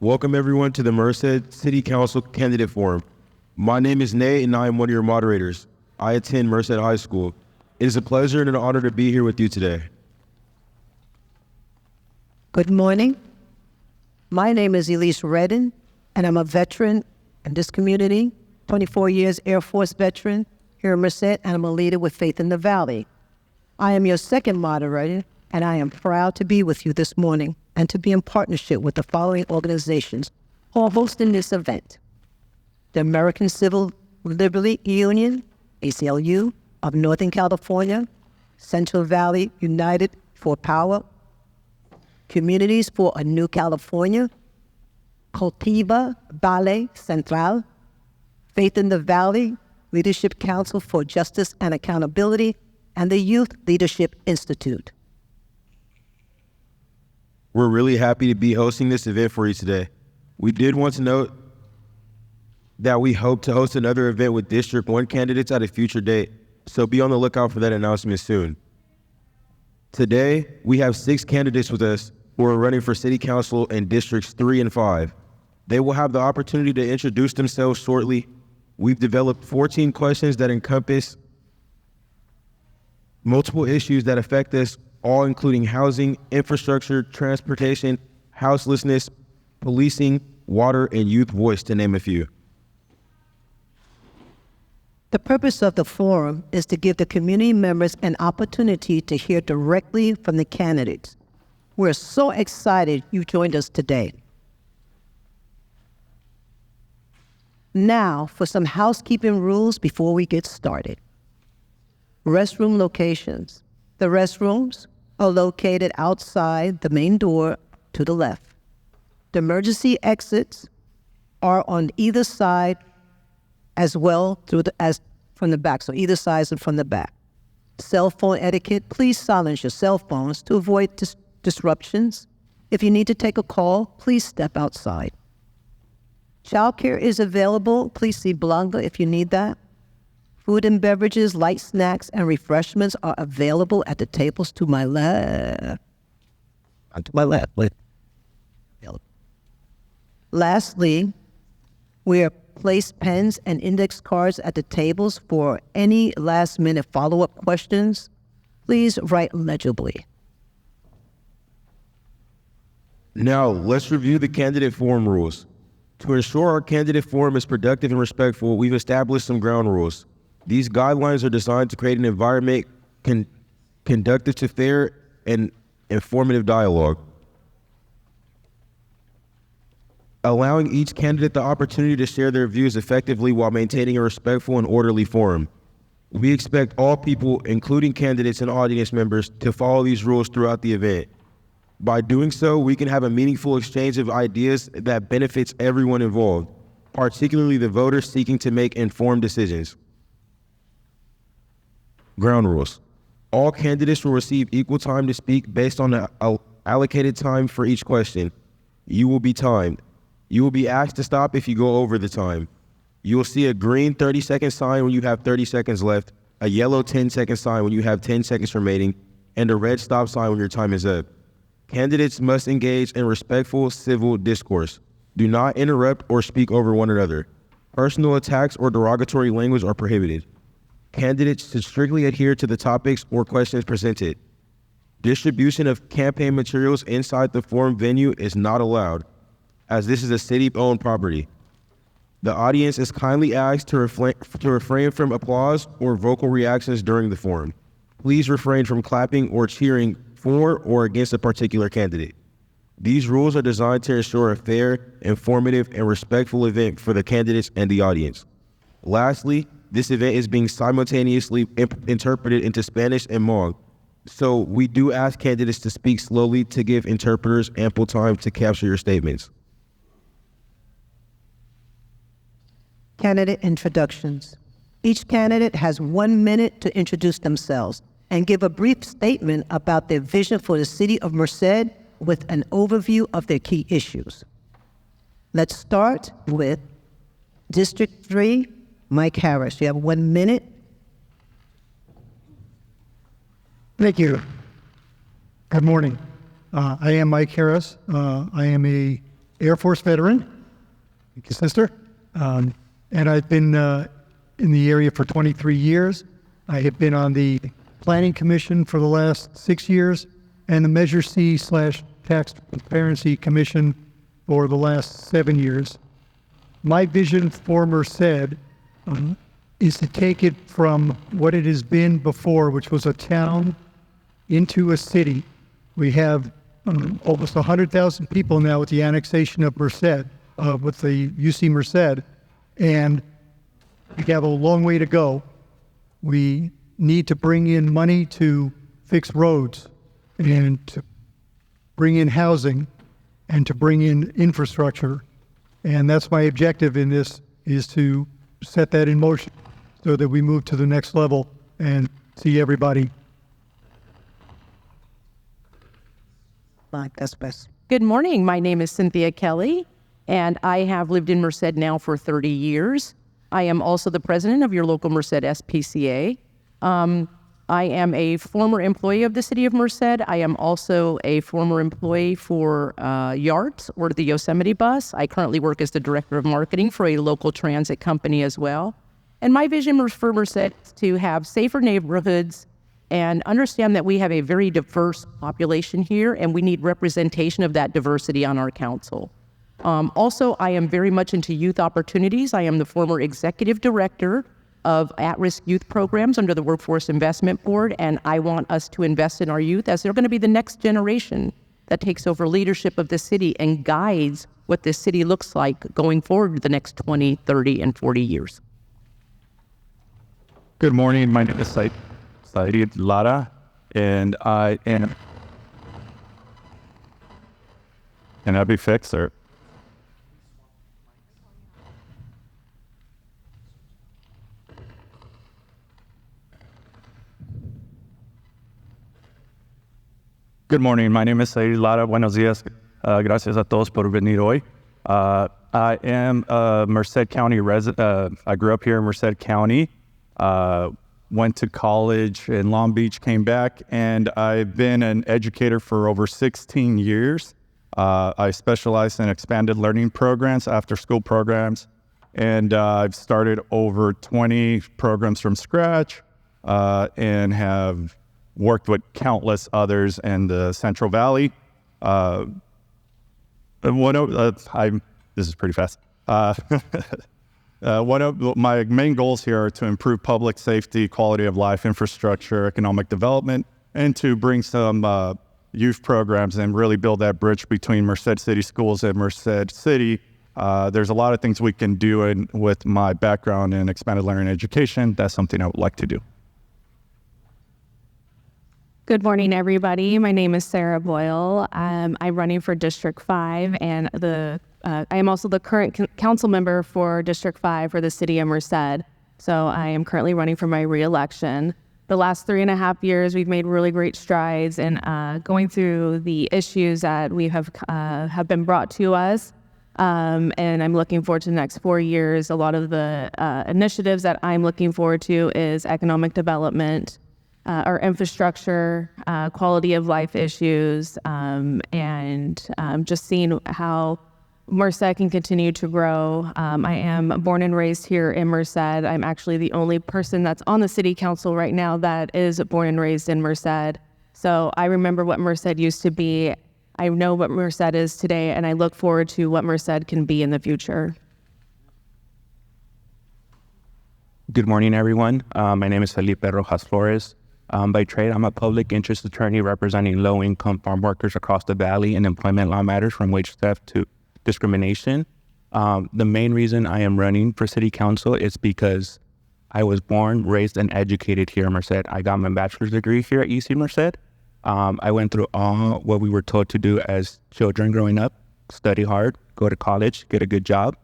Welcome everyone to the Merced City Council Candidate Forum. My name is Nate and I am one of your moderators. I attend Merced High School. It is a pleasure and an honor to be here with you today. Good morning. My name is Elise Redden, and I'm a veteran in this community, 24 years Air Force veteran here in Merced, and I'm a leader with Faith in the Valley. I am your second moderator, and I am proud to be with you this morning and to be in partnership with the following organizations who are hosting this event: the American Civil Liberty Union, ACLU, of Northern California, Central Valley United for Power, Communities for a New California, Cultiva Valley Central, Faith in the Valley Leadership Council for Justice and Accountability, and the Youth Leadership Institute. We're really happy to be hosting this event for you today. We did want to note that we hope to host another event with District 1 candidates at a future date, so be on the lookout for that announcement soon. Today, we have 6 candidates with us who are running for City Council in Districts 3 and 5. They will have the opportunity to introduce themselves shortly. We've developed 14 questions that encompass multiple issues that affect us all, including housing, infrastructure, transportation, houselessness, policing, water, and youth voice, to name a few. The purpose of the forum is to give the community members an opportunity to hear directly from the candidates. We're so excited you joined us today. Now, for some housekeeping rules before we get started. Restroom locations. The restrooms are located outside the main door to the left. The emergency exits are on either side as well as from the back, so either side and from the back. Cell phone etiquette: please silence your cell phones to avoid disruptions. If you need to take a call, please step outside. Childcare is available. Please see Blanca if you need that. Food and beverages, light snacks, and refreshments are available at the tables to my left. To my left. Lastly, we have placed pens and index cards at the tables for any last-minute follow-up questions. Please write legibly. Now, let's review the candidate forum rules. To ensure our candidate forum is productive and respectful, we've established some ground rules. These guidelines are designed to create an environment conducive to fair and informative dialogue, allowing each candidate the opportunity to share their views effectively while maintaining a respectful and orderly forum. We expect all people, including candidates and audience members, to follow these rules throughout the event. By doing so, we can have a meaningful exchange of ideas that benefits everyone involved, particularly the voters seeking to make informed decisions. Ground rules. All candidates will receive equal time to speak based on the allocated time for each question. You will be timed. You will be asked to stop if you go over the time. You will see a green 30-second sign when you have 30 seconds left, a yellow 10-second sign when you have 10 seconds remaining, and a red stop sign when your time is up. Candidates must engage in respectful civil discourse. Do not interrupt or speak over one another. Personal attacks or derogatory language are prohibited. Candidates should strictly adhere to the topics or questions presented. Distribution of campaign materials inside the forum venue is not allowed, as this is a city-owned property. The audience is kindly asked to refrain from applause or vocal reactions during the forum. Please refrain from clapping or cheering for or against a particular candidate. These rules are designed to ensure a fair, informative, and respectful event for the candidates and the audience. Lastly, this event is being simultaneously interpreted into Spanish and Hmong, so we do ask candidates to speak slowly to give interpreters ample time to capture your statements. Candidate introductions. Each candidate has 1 minute to introduce themselves and give a brief statement about their vision for the city of Merced with an overview of their key issues. Let's start with District 3, Mike Harris. You have 1 minute. Thank you. Good morning. I am Mike Harris. I am a Air Force veteran. Thank you, sister. And I've been in the area for 23 years. I have been on the Planning Commission for the last 6 years and the Measure C/Tax Transparency Commission for the last 7 years. My vision for Merced is to take it from what it has been before, which was a town, into a city. We have almost 100,000 people now with the annexation of Merced, with the UC Merced, and we have a long way to go. We need to bring in money to fix roads and to bring in housing and to bring in infrastructure. And that's my objective in this, is to set that in motion so that we move to the next level and see everybody. Like, that's best. Good morning. My name is Cynthia Kelly, and I have lived in Merced now for 30 years. I am also the president of your local Merced SPCA. I am a former employee of the city of Merced. I am also a former employee for YART, or the Yosemite Bus. I currently work as the director of marketing for a local transit company as well. And my vision for Merced is to have safer neighborhoods and understand that we have a very diverse population here, and we need representation of that diversity on our council. Also, I am very much into youth opportunities. I am the former executive director of at-risk youth programs under the Workforce Investment Board, and I want us to invest in our youth as they're going to be the next generation that takes over leadership of the city and guides what this city looks like going forward the next 20, 30, and 40 years. Good morning. My name is Said Lara, and I am an Abby Fixer. Good morning. My name is Said Lara. Buenos días. Gracias a todos por venir hoy. I am a Merced County resident. I grew up here in Merced County. Went to college in Long Beach, came back, and I've been an educator for over 16 years. I specialize in expanded learning programs, after-school programs, and I've started over 20 programs from scratch and have worked with countless others in the Central Valley. This is pretty fast. One of my main goals here are to improve public safety, quality of life, infrastructure, economic development, and to bring some youth programs and really build that bridge between Merced City Schools and Merced City. There's a lot of things we can do with my background in expanded learning education. That's something I would like to do. Good morning, everybody. My name is Sarah Boyle. I'm running for District 5, and I am also the current council member for District 5 for the city of Merced. So I am currently running for my re-election. The last 3.5 years, we've made really great strides in going through the issues that we have been brought to us. And I'm looking forward to the next 4 years. A lot of the initiatives that I'm looking forward to is economic development, our infrastructure, quality of life issues, and just seeing how Merced can continue to grow. I am born and raised here in Merced. I'm actually the only person that's on the city council right now that is born and raised in Merced. So I remember what Merced used to be. I know what Merced is today, and I look forward to what Merced can be in the future. Good morning, everyone. My name is Felipe Rojas Flores. By trade, I'm a public interest attorney representing low-income farm workers across the valley in employment law matters from wage theft to discrimination. The main reason I am running for city council is because I was born, raised, and educated here in Merced. I got my bachelor's degree here at UC Merced. I went through all what we were told to do as children growing up: study hard, go to college, get a good job.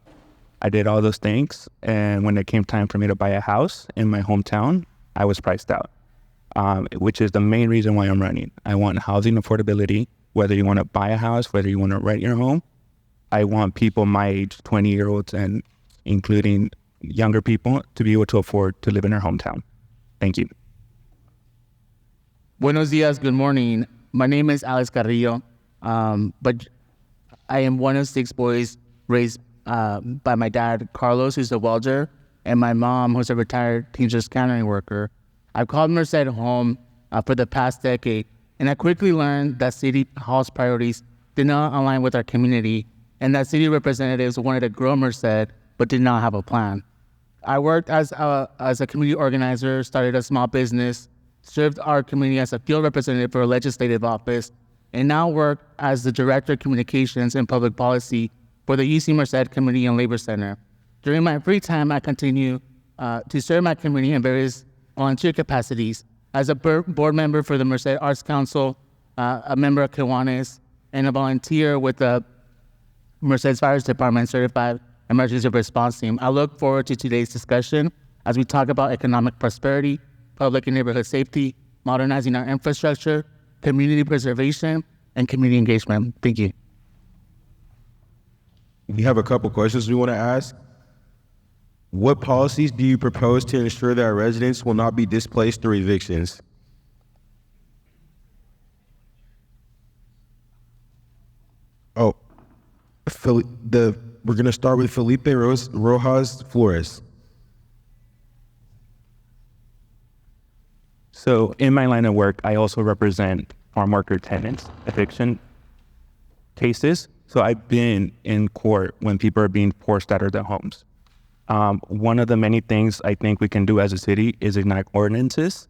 I did all those things, and when it came time for me to buy a house in my hometown, I was priced out. Which is the main reason why I'm running. I want housing affordability, whether you want to buy a house, whether you want to rent your home. I want people my age, 20-year-olds, and including younger people, to be able to afford to live in their hometown. Thank you. Buenos dias, good morning. My name is Alex Carrillo, but I am one of 6 boys raised by my dad, Carlos, who's a welder, and my mom, who's a retired teacher scanning worker. I've called Merced home for the past decade, and I quickly learned that City Hall's priorities did not align with our community, and that city representatives wanted to grow Merced, but did not have a plan. I worked as a community organizer, started a small business, served our community as a field representative for a legislative office, and now work as the Director of Communications and Public Policy for the UC Merced Community and Labor Center. During my free time, I continue to serve my community in various volunteer capacities as a board member for the Merced Arts Council, a member of Kiwanis, and a volunteer with the Merced Fire Department Certified Emergency Response Team. I look forward to today's discussion as we talk about economic prosperity, public and neighborhood safety, modernizing our infrastructure, community preservation, and community engagement. Thank you. We have a couple questions we want to ask. What policies do you propose to ensure that residents will not be displaced through evictions? Oh, we're going to start with Felipe Rojas Flores. So in my line of work, I also represent farm worker tenants, eviction cases. So I've been in court when people are being forced out of their homes. One of the many things I think we can do as a city is enact ordinances.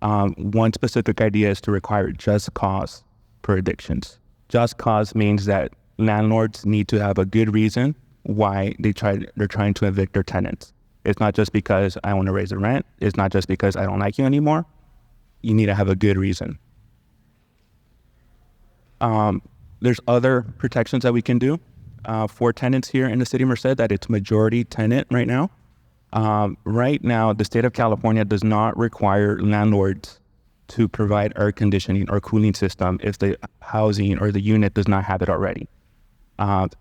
One specific idea is to require just cause for evictions. Just cause means that landlords need to have a good reason why they're trying to evict their tenants. It's not just because I want to raise the rent. It's not just because I don't like you anymore. You need to have a good reason. There's other protections that we can do for tenants here in the city of Merced that it's majority tenant right now. Right now, the state of California does not require landlords to provide air conditioning or cooling system if the housing or the unit does not have it already.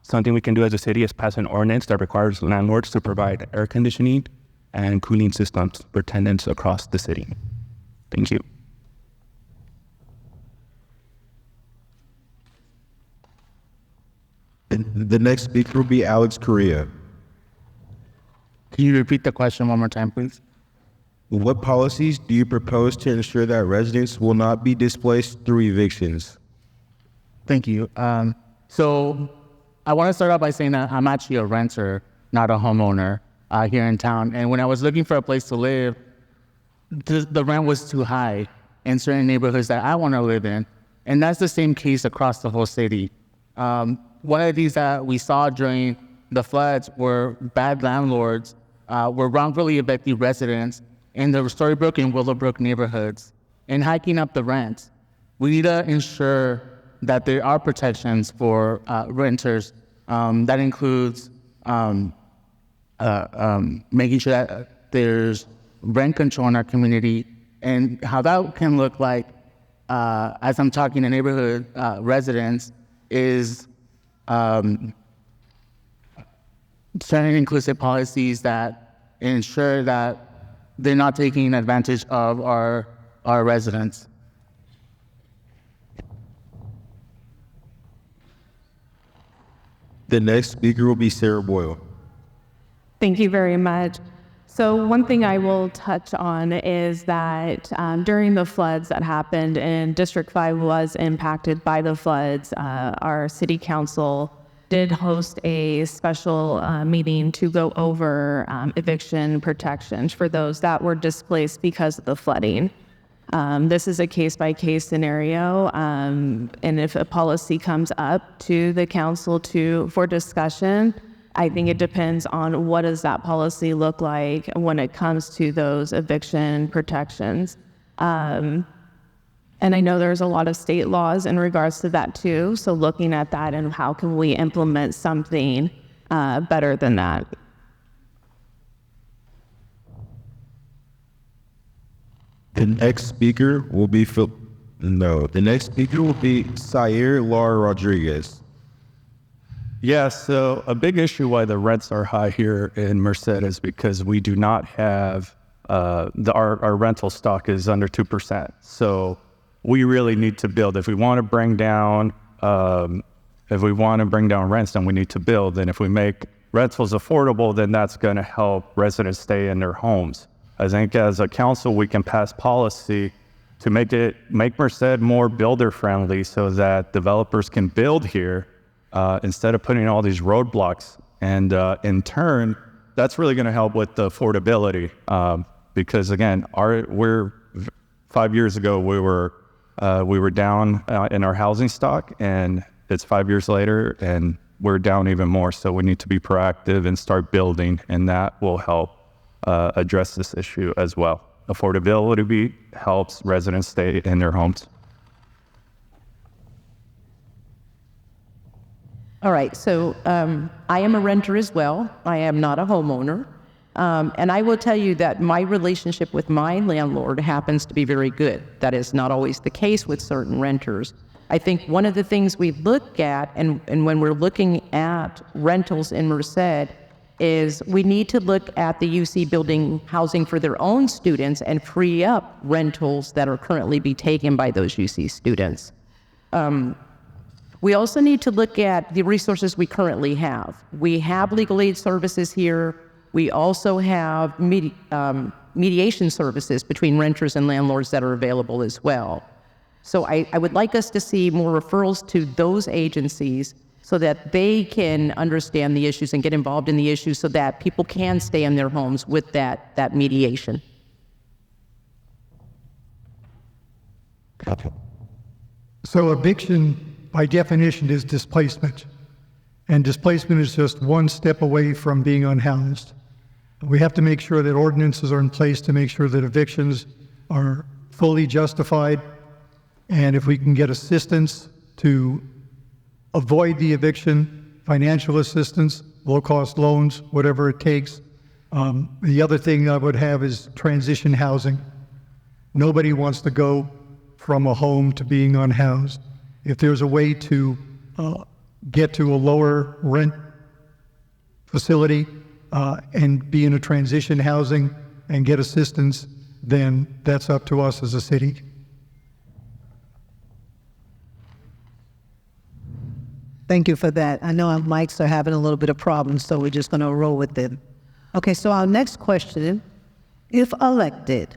Something we can do as a city is pass an ordinance that requires landlords to provide air conditioning and cooling systems for tenants across the city. Thank you. The next speaker will be Alex Correa. Can you repeat the question one more time, please? What policies do you propose to ensure that residents will not be displaced through evictions? Thank you. So I want to start off by saying that I'm actually a renter, not a homeowner here in town. And when I was looking for a place to live, the rent was too high in certain neighborhoods that I want to live in. And that's the same case across the whole city. One of these that we saw during the floods were bad landlords were wrongfully evicting residents in the Storybrook and Willowbrook neighborhoods and hiking up the rent. We need to ensure that there are protections for renters. That includes making sure that there's rent control in our community, and how that can look like, as I'm talking to neighborhood residents, is certain inclusive policies that ensure that they're not taking advantage of our residents. The next speaker will be Sarah Boyle. Thank you very much. So one thing I will touch on is that during the floods that happened and District 5 was impacted by the floods, our city council did host a special meeting to go over eviction protections for those that were displaced because of the flooding. This is a case-by-case scenario, and if a policy comes up to the council for discussion, I think it depends on what does that policy look like when it comes to those eviction protections. And I know there's a lot of state laws in regards to that too, so looking at that and how can we implement something better than that. The next speaker will be Sayer Lar Rodriguez. Yeah, so a big issue why the rents are high here in Merced is because we do not have, our rental stock is under 2%. So we really need to build. If we want to bring down If we want to bring down rents, then we need to build. And if we make rentals affordable, then that's going to help residents stay in their homes. I think as a council, we can pass policy to make Merced more builder friendly so that developers can build here instead of putting all these roadblocks. And in turn, that's really going to help with the affordability because again, we're 5 years ago we were down in our housing stock, and it's 5 years later, and we're down even more. So we need to be proactive and start building, and that will help address this issue as well. Affordability helps residents stay in their homes. All right, so I am a renter as well. I am not a homeowner. And I will tell you that my relationship with my landlord happens to be very good. That is not always the case with certain renters. I think one of the things we look at, and when we're looking at rentals in Merced, is we need to look at the UC building housing for their own students and free up rentals that are currently be taken by those UC students. We also need to look at the resources we currently have. We have legal aid services here. We also have mediation services between renters and landlords that are available as well. So I would like us to see more referrals to those agencies so that they can understand the issues and get involved in the issues so that people can stay in their homes with that mediation. So eviction, by definition, is displacement. And displacement is just one step away from being unhoused. We have to make sure that ordinances are in place to make sure that evictions are fully justified. And if we can get assistance to avoid the eviction, financial assistance, low-cost loans, whatever it takes. The other thing I would have is transition housing. Nobody wants to go from a home to being unhoused. If there's a way to get to a lower rent facility and be in a transition housing and get assistance, then that's up to us as a city. Thank you for that. I know our mics are having a little bit of problems, so we're just going to roll with them. Okay, so our next question, if elected,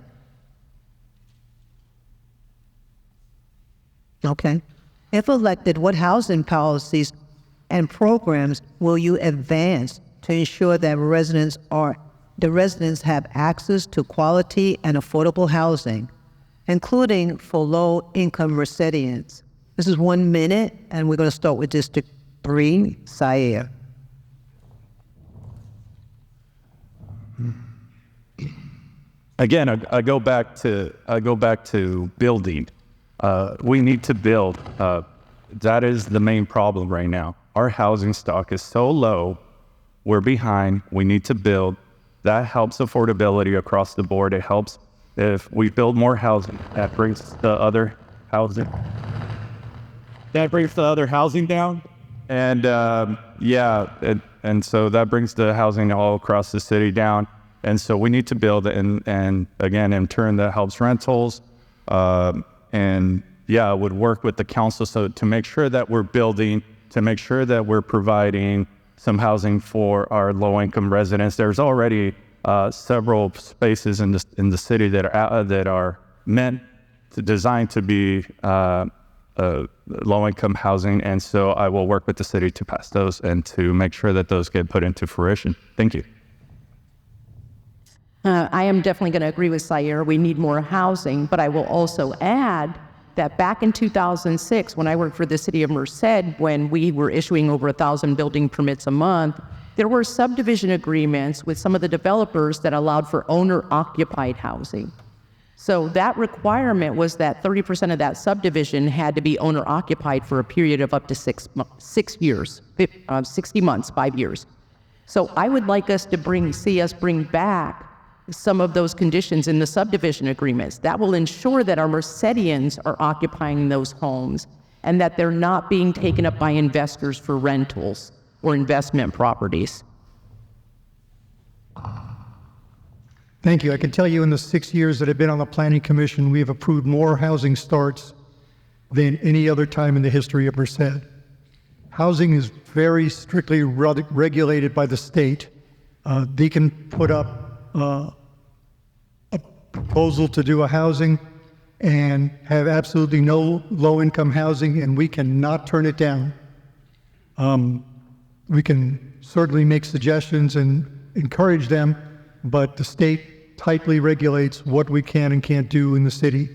what housing policies and programs will you advance to ensure that the residents have access to quality and affordable housing, including for low-income Mercedians? This is 1 minute, and we're going to start with District 3, Sayer. Again, I go back to building. We need to build. That is the main problem right now. Our housing stock is so low. We're behind. We need to build. That helps affordability across the board. It helps if we build more housing. That brings the other housing. That brings the other housing down. And and so that brings the housing all across the city down. And so we need to build, and again, in turn, that helps rentals. I would work with the council to make sure that we're building, to make sure that we're providing some housing for our low-income residents. There's already several spaces in the city that are designed to be low-income housing, and so I will work with the city to pass those and to make sure that those get put into fruition. Thank you. I am definitely going to agree with Sayer. We need more housing, but I will also add that back in 2006, when I worked for the city of Merced, when we were issuing over 1,000 building permits a month, there were subdivision agreements with some of the developers that allowed for owner-occupied housing. So that requirement was that 30% of that subdivision had to be owner-occupied for a period of up to 6 years, 60 months, 5 years. So I would like us to see us bring back some of those conditions in the subdivision agreements. That will ensure that our Mercedians are occupying those homes and that they're not being taken up by investors for rentals or investment properties. Thank you. I can tell you in the 6 years that I've been on the Planning Commission, we have approved more housing starts than any other time in the history of Merced. housing is very strictly regulated by the state. They can put up a proposal to do a housing and have absolutely no low-income housing, and we cannot turn it down. We can certainly make suggestions and encourage them, but the state tightly regulates what we can and can't do in the city.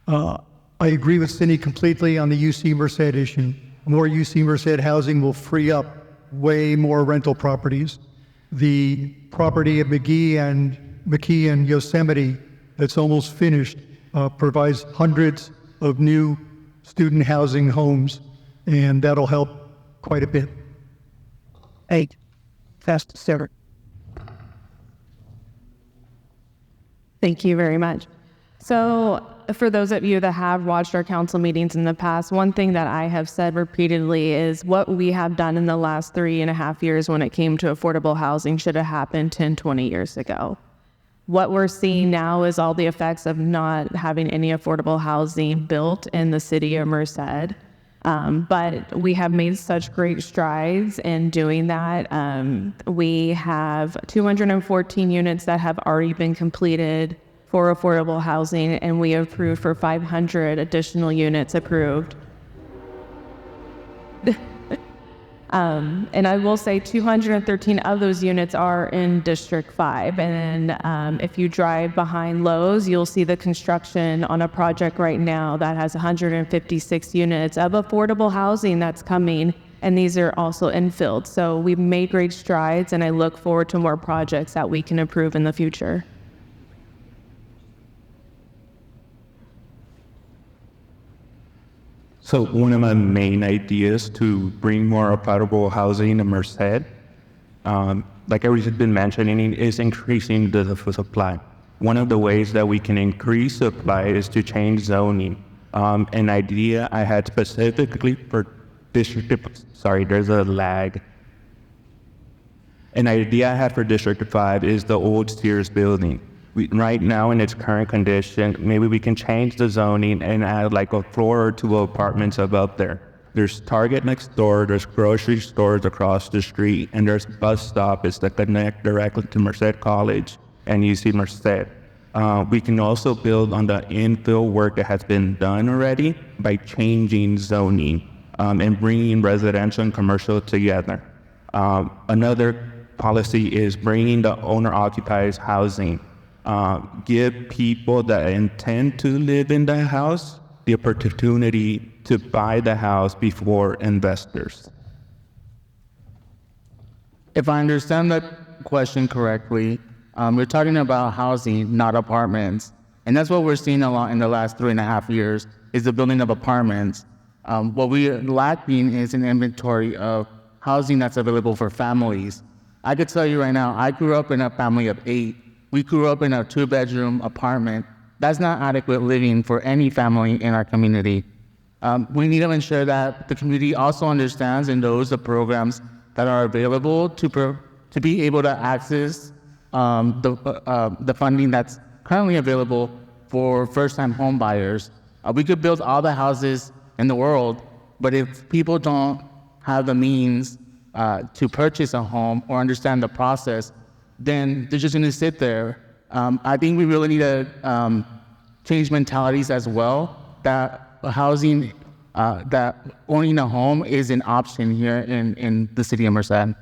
I agree with Cindy completely on the UC Merced issue. More UC Merced housing will free up way more rental properties. The property at McKee and Yosemite that's almost finished provides hundreds of new student housing homes, and that'll help quite a bit. 8. Fast, Sarah. Thank you very much. So for those of you that have watched our council meetings in the past, one thing that I have said repeatedly is what we have done in the last 3.5 years when it came to affordable housing should have happened 10, 20 years ago. What we're seeing now is all the effects of not having any affordable housing built in the city of Merced. But we have made such great strides in doing that. We have 214 units that have already been completed for affordable housing, and we have approved for 500 additional units approved. And I will say 213 of those units are in District 5. And if you drive behind Lowe's, you'll see the construction on a project right now that has 156 units of affordable housing that's coming. And these are also infilled. So we've made great strides, and I look forward to more projects that we can approve in the future. So one of my main ideas to bring more affordable housing in Merced, like everybody's been mentioning, is increasing the supply. One of the ways that we can increase supply is to change zoning. An idea I had specifically for there's a lag. An idea I had for District 5 is the old Sears building. Right now in its current condition, maybe we can change the zoning and add like a floor or two of apartments above there. There's Target next door, there's grocery stores across the street, and there's bus stops that connect directly to Merced College and UC Merced. We can also build on the infill work that has been done already by changing zoning and bringing residential and commercial together. Another policy is bringing the owner-occupied housing. Give people that intend to live in the house the opportunity to buy the house before investors. If I understand the question correctly, we're talking about housing, not apartments. And that's what we're seeing a lot in the last 3.5 years, is the building of apartments. What we're lacking is an inventory of housing that's available for families. I could tell you right now, I grew up in a family of 8. We grew up in a 2-bedroom apartment. That's not adequate living for any family in our community. We need to ensure that the community also understands and knows the programs that are available to be able to access the funding that's currently available for first-time home buyers. We could build all the houses in the world, but if people don't have the means to purchase a home or understand the process, then they're just going to sit there. I think we really need to change mentalities as well, that housing, that owning a home is an option here in the city of Merced.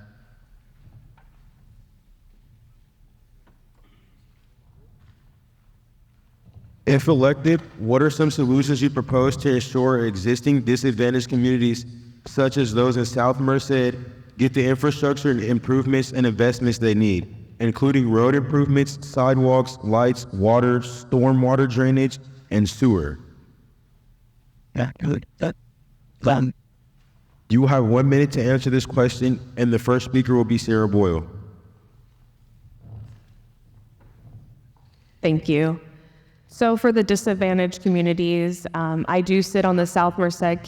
If elected, what are some solutions you propose to ensure existing disadvantaged communities, such as those in South Merced, get the infrastructure and improvements and investments they need, including road improvements, sidewalks, lights, water, stormwater drainage, and sewer? You will have 1 minute to answer this question, and the first speaker will be Sarah Boyle. Thank you. So for the disadvantaged communities, I do sit on the South Merced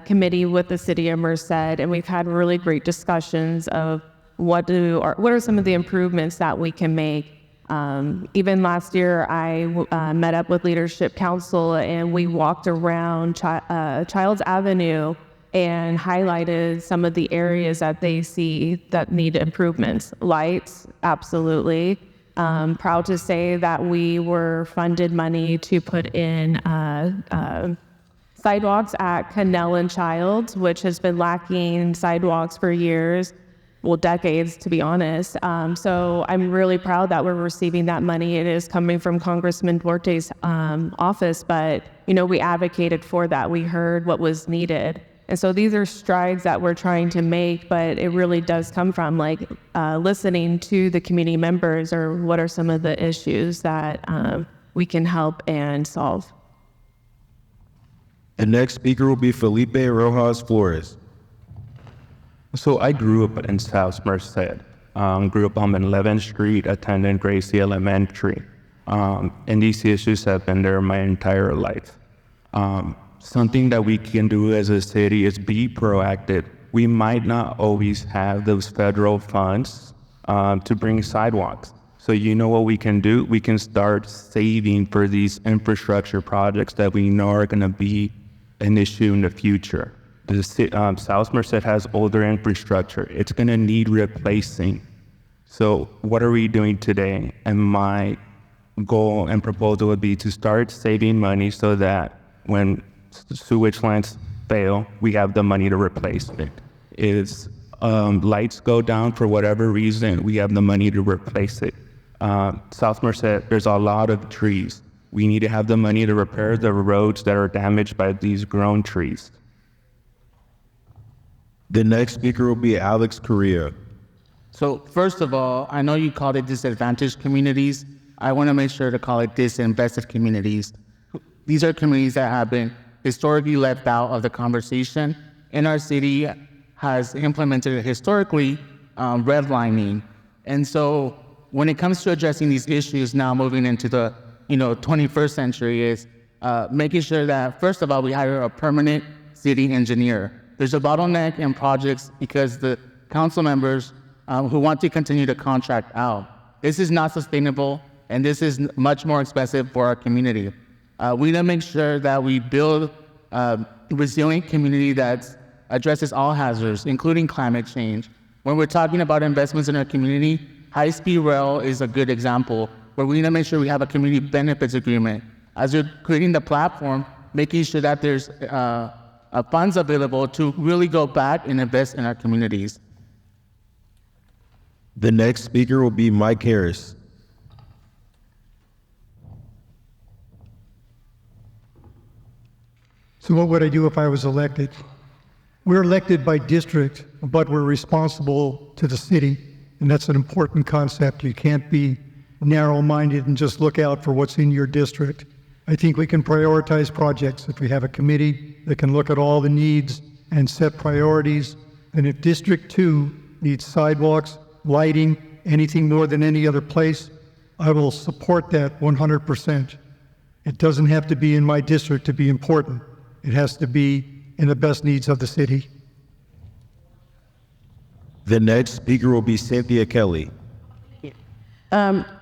committee with the city of Merced, and we've had really great discussions of what are some of the improvements that we can make. Even last year, I met up with Leadership Council, and we walked around Childs Avenue and highlighted some of the areas that they see that need improvements. Lights, absolutely. Proud to say that we were funded money to put in sidewalks at Cannell and Childs, which has been lacking sidewalks for years, well, decades, to be honest. So I'm really proud that we're receiving that money. It is coming from Congressman Duarte's office, but, we advocated for that. We heard what was needed. And so these are strides that we're trying to make, but it really does come from listening to the community members, or what are some of the issues that we can help and solve. The next speaker will be Felipe Rojas Flores. So I grew up in South Merced. Grew up on 11th Street, attended Gracie Elementary. And these issues have been there my entire life. Something that we can do as a city is be proactive. We might not always have those federal funds to bring sidewalks. So what we can do? We can start saving for these infrastructure projects that we know are going to be an issue in the future. South Merced has older infrastructure. It's going to need replacing. So what are we doing today? And my goal and proposal would be to start saving money so that when sewage lines fail, we have the money to replace it. If lights go down for whatever reason, we have the money to replace it. South Merced, there's a lot of trees. We need to have the money to repair the roads that are damaged by these grown trees. The next speaker will be Alex Correa. So first of all, I know you called it disadvantaged communities. I want to make sure to call it disinvested communities. These are communities that have been historically left out of the conversation. And our city has implemented historically redlining. And so when it comes to addressing these issues now moving into the 21st century is making sure that, first of all, we hire a permanent city engineer. There's a bottleneck in projects because the council members who want to continue to contract out. This is not sustainable, and this is much more expensive for our community. We need to make sure that we build a resilient community that addresses all hazards, including climate change. When we're talking about investments in our community, high-speed rail is a good example, where we need to make sure we have a community benefits agreement. As we're creating the platform, making sure that there's funds available to really go back and invest in our communities. The next speaker will be Mike Harris. So what would I do if I was elected? We're elected by district, but we're responsible to the city, and that's an important concept. You can't be narrow-minded and just look out for what's in your district. I think we can prioritize projects if we have a committee that can look at all the needs and set priorities. And if District 2 needs sidewalks, lighting, anything more than any other place, I will support that 100%. It doesn't have to be in my district to be important. It has to be in the best needs of the city. The next speaker will be Cynthia Kelly.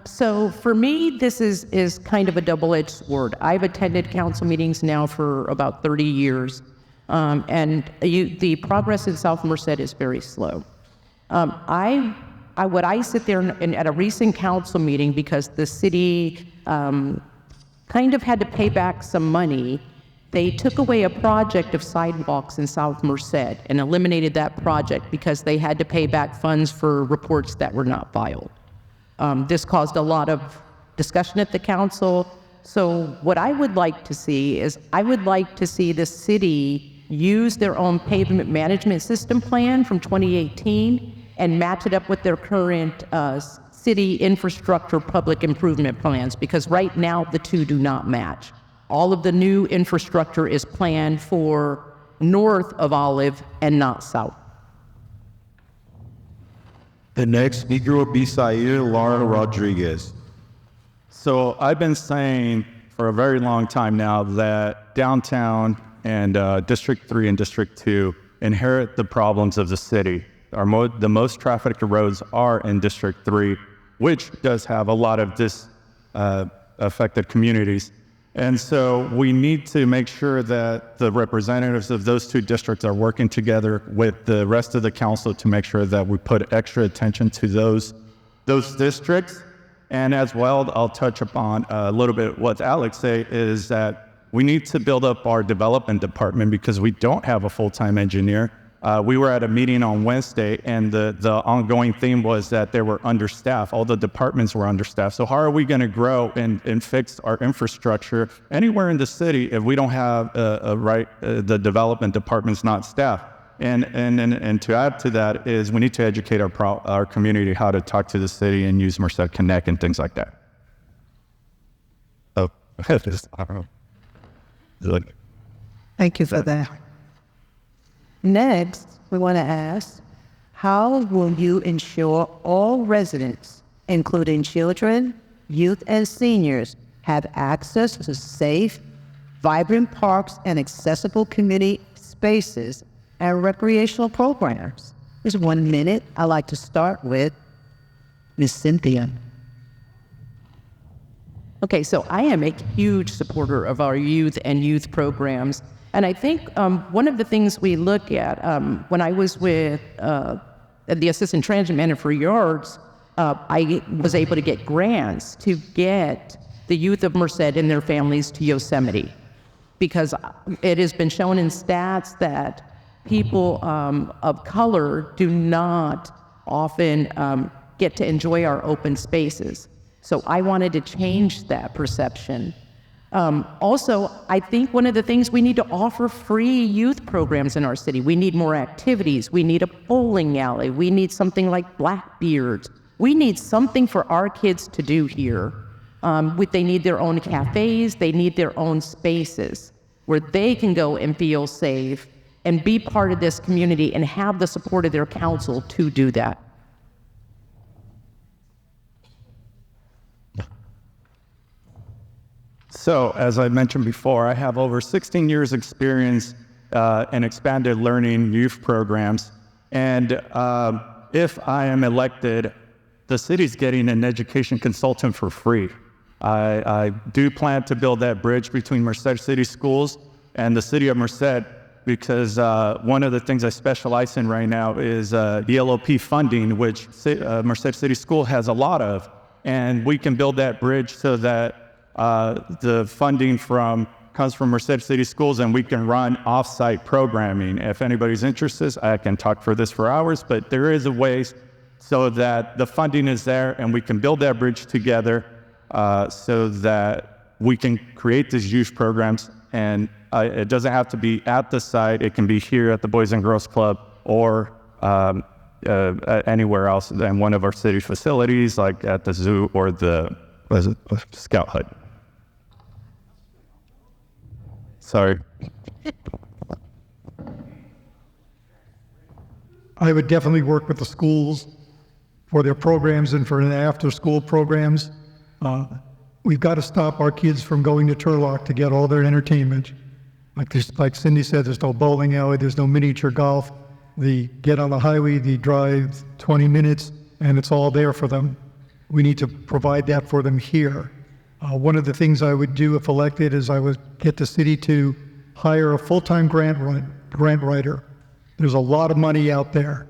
So for me, this is kind of a double-edged sword. I've attended council meetings now for about 30 years, and the progress in South Merced is very slow. What I sit there at a recent council meeting, because the city kind of had to pay back some money, they took away a project of sidewalks in South Merced and eliminated that project because they had to pay back funds for reports that were not filed. This caused a lot of discussion at the council. So what I would like to see is, I would like to see the city use their own pavement management system plan from 2018 and match it up with their current city infrastructure public improvement plans, because right now the two do not match. All of the new infrastructure is planned for north of Olive and not south. The next speaker will be Sair Lara Rodriguez. So I've been saying for a very long time now that downtown and District 3 and District 2 inherit the problems of the city. The most trafficked roads are in District 3, which does have a lot of affected communities. And so we need to make sure that the representatives of those two districts are working together with the rest of the council to make sure that we put extra attention to those districts. And as well, I'll touch upon a little bit what Alex said is that we need to build up our development department because we don't have a full-time engineer. We were at a meeting on Wednesday, and the ongoing theme was that they were understaffed. All the departments were understaffed. So how are we going to grow and fix our infrastructure anywhere in the city if we don't have the development department's not staffed? And to add to that is we need to educate our community how to talk to the city and use Merced Connect and things like that. Oh, I don't know. Thank you for that. Next, we want to ask, how will you ensure all residents, including children, youth, and seniors, have access to safe, vibrant parks and accessible community spaces and recreational programs? Just 1 minute. I'd like to start with Ms. Cynthia. Okay, so I am a huge supporter of our youth and youth programs. And I think one of the things we look at, when I was with the assistant transit manager for Yards, I was able to get grants to get the youth of Merced and their families to Yosemite. Because it has been shown in stats that people of color do not often get to enjoy our open spaces. So I wanted to change that perception. Also, I think one of the things we need to offer free youth programs in our city. We need more activities. We need a bowling alley. We need something like Blackbeards. We need something for our kids to do here. They need their own cafes. They need their own spaces where they can go and feel safe and be part of this community and have the support of their council to do that. So, as I mentioned before, I have over 16 years experience in expanded learning youth programs. And if I am elected, the city's getting an education consultant for free. I do plan to build that bridge between Merced City Schools and the city of Merced, because one of the things I specialize in right now is ELOP funding, which Merced City School has a lot of. And we can build that bridge so that the funding comes from Merced City Schools, and we can run off-site programming. If anybody's interested, I can talk for this for hours, but there is a way so that the funding is there and we can build that bridge together so that we can create these youth programs. And it doesn't have to be at the site. It can be here at the Boys and Girls Club or anywhere else in one of our city facilities, like at the zoo or the Scout Hut. Sorry. I would definitely work with the schools for their programs and for the after-school programs. We've got to stop our kids from going to Turlock to get all their entertainment. Like Cindy said, there's no bowling alley, there's no miniature golf. They get on the highway, they drive 20 minutes, and it's all there for them. We need to provide that for them here. One of the things I would do if elected is I would get the city to hire a full-time grant writer. There's a lot of money out there.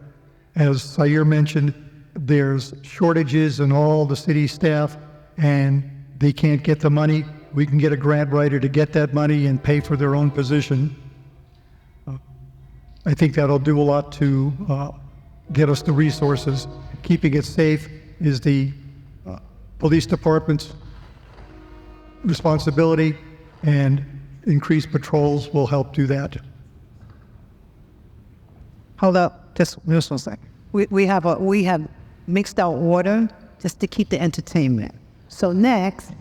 As Sayer mentioned, there's shortages in all the city staff and they can't get the money. We can get a grant writer to get that money and pay for their own position. I think that'll do a lot to get us the resources. Keeping it safe is the police department's responsibility, and increased patrols will help do that. Hold up, just 1 second. We have mixed our order just to keep the entertainment. So next,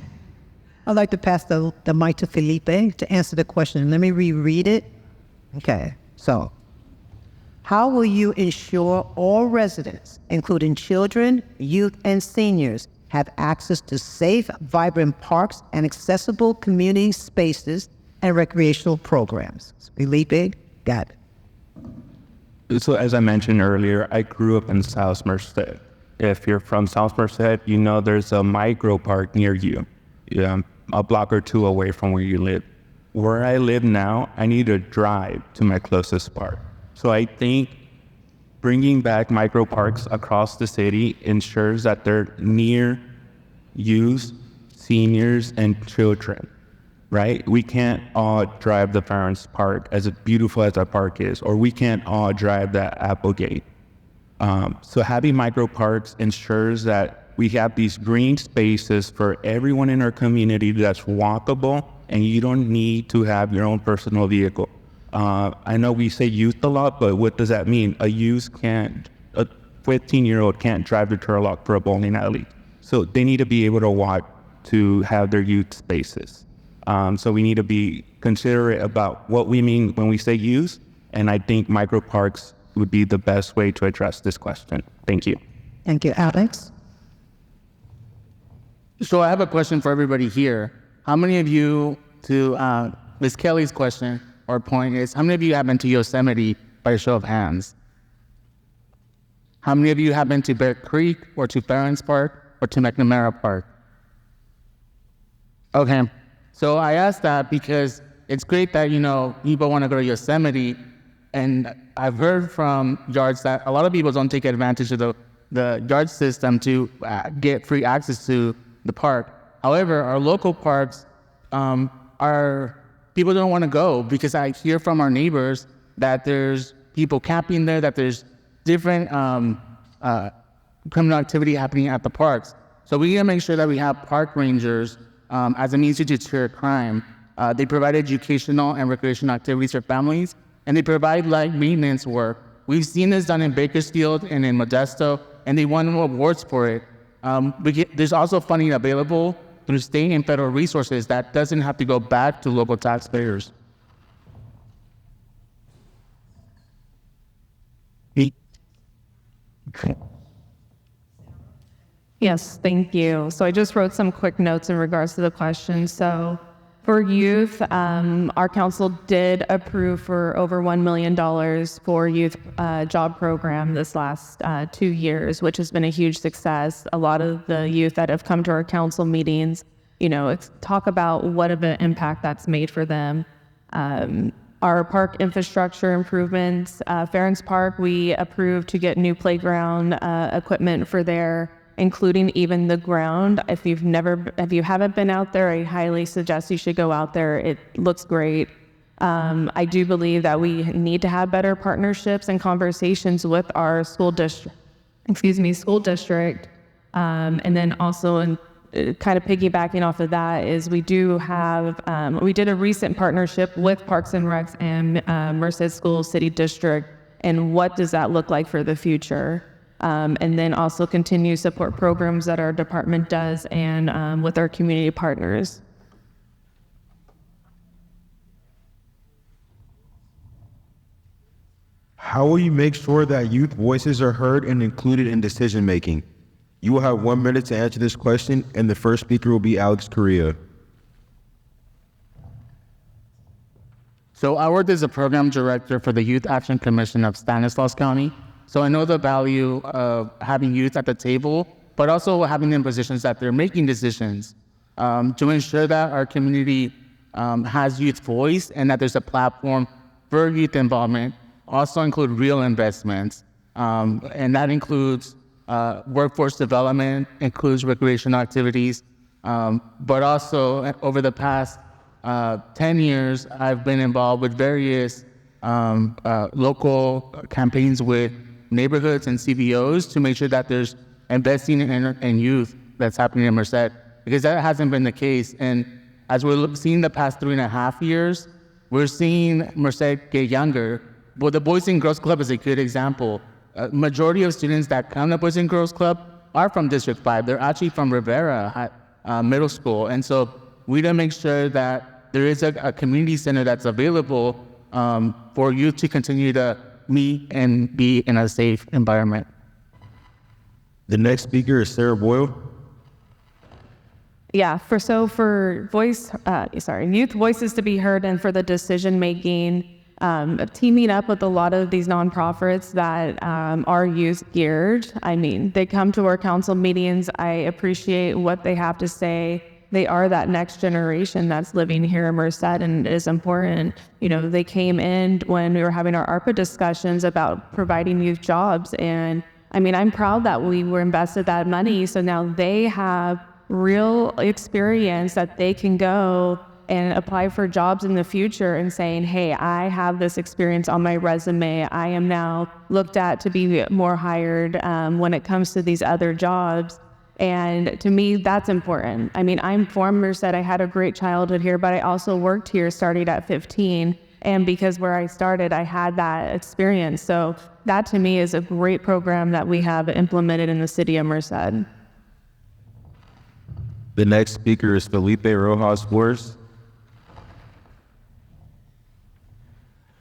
I'd like to pass the mic to Felipe to answer the question. Let me reread it. Okay, so how will you ensure all residents, including children, youth, and seniors, have access to safe, vibrant parks and accessible community spaces and recreational programs? Felipe, got it. So as I mentioned earlier, I grew up in South Merced. If you're from South Merced, you know there's a micro park near you. a block or two away from where you live. Where I live now, I need to drive to my closest park. So I think bringing back micro parks across the city ensures that they're near youth, seniors, and children, right? We can't all drive the Farron's Park, as beautiful as that park is, or we can't all drive that Applegate. So having micro parks ensures that we have these green spaces for everyone in our community that's walkable, and you don't need to have your own personal vehicle. I know we say youth a lot, but what does that mean? A 15-year-old can't drive to Turlock for a bowling alley. So they need to be able to walk to have their youth spaces. So we need to be considerate about what we mean when we say youth, and I think micro parks would be the best way to address this question. Thank you. Thank you, Alex. So I have a question for everybody here. How many of you, to Ms. Kelly's question or point is, how many of you have been to Yosemite by a show of hands? How many of you have been to Bear Creek or to Farron's Park or to McNamara Park? Okay, so I asked that because it's great that, people want to go to Yosemite, and I've heard from yards that a lot of people don't take advantage of the yard system to get free access to the park. However, our local parks people don't want to go because I hear from our neighbors that there's people camping there, that there's different criminal activity happening at the parks. So we need to make sure that we have park rangers as a means to deter crime. They provide educational and recreational activities for families, and they provide maintenance work. We've seen this done in Bakersfield and in Modesto, and they won awards for it. There's also funding available through state and federal resources that doesn't have to go back to local taxpayers. Yes, thank you. So I just wrote some quick notes in regards to the question. So for youth, our council did approve for over $1 million for youth job program this last 2 years, which has been a huge success. A lot of the youth that have come to our council meetings, talk about what of an impact that's made for them. Our park infrastructure improvements, Farron's Park, we approved to get new playground equipment for there, including even the ground. If you haven't been out there, I highly suggest you should go out there. It looks great. I do believe that we need to have better partnerships and conversations with our school district. And then also, kind of piggybacking off of that, is we do have, we did a recent partnership with Parks and Recs and Merced School City District, and what does that look like for the future? And then also continue support programs that our department does and with our community partners. How will you make sure that youth voices are heard and included in decision making? You will have 1 minute to answer this question, and the first speaker will be Alex Correa. So I worked as a program director for the Youth Action Commission of Stanislaus County. So I know the value of having youth at the table, but also having them in positions that they're making decisions to ensure that our community has youth voice and that there's a platform for youth involvement. Also include real investments, and that includes workforce development, includes recreational activities, but also over the past 10 years, I've been involved with various local campaigns with neighborhoods and CBOs to make sure that there's investing in youth that's happening in Merced, because that hasn't been the case. And as we're seeing the past 3.5 years, we're seeing Merced get younger. But the Boys and Girls Club is a good example. Majority of students that come to Boys and Girls Club are from District 5. They're actually from Rivera Middle School. And so we need to make sure that there is a community center that's available for youth to continue to meet and be in a safe environment. The next speaker is Sarah Boyle. Yeah, for youth voices to be heard and for the decision making, teaming up with a lot of these nonprofits that are youth geared. I mean, they come to our council meetings. I appreciate what they have to say. they are that next generation that's living here in Merced, and it is important. You know, they came in when we were having our ARPA discussions about providing youth jobs, and I mean, I'm proud that we were invested that money, so now they have real experience that they can go and apply for jobs in the future and saying, hey, I have this experience on my resume. I am now looked at to be more hired when it comes to these other jobs. And to me, that's important. I mean, I'm from Merced. I had a great childhood here, but I also worked here starting at 15. And because where I started, I had that experience. So that to me is a great program that we have implemented in the city of Merced. The next speaker is Felipe Rojas Flores.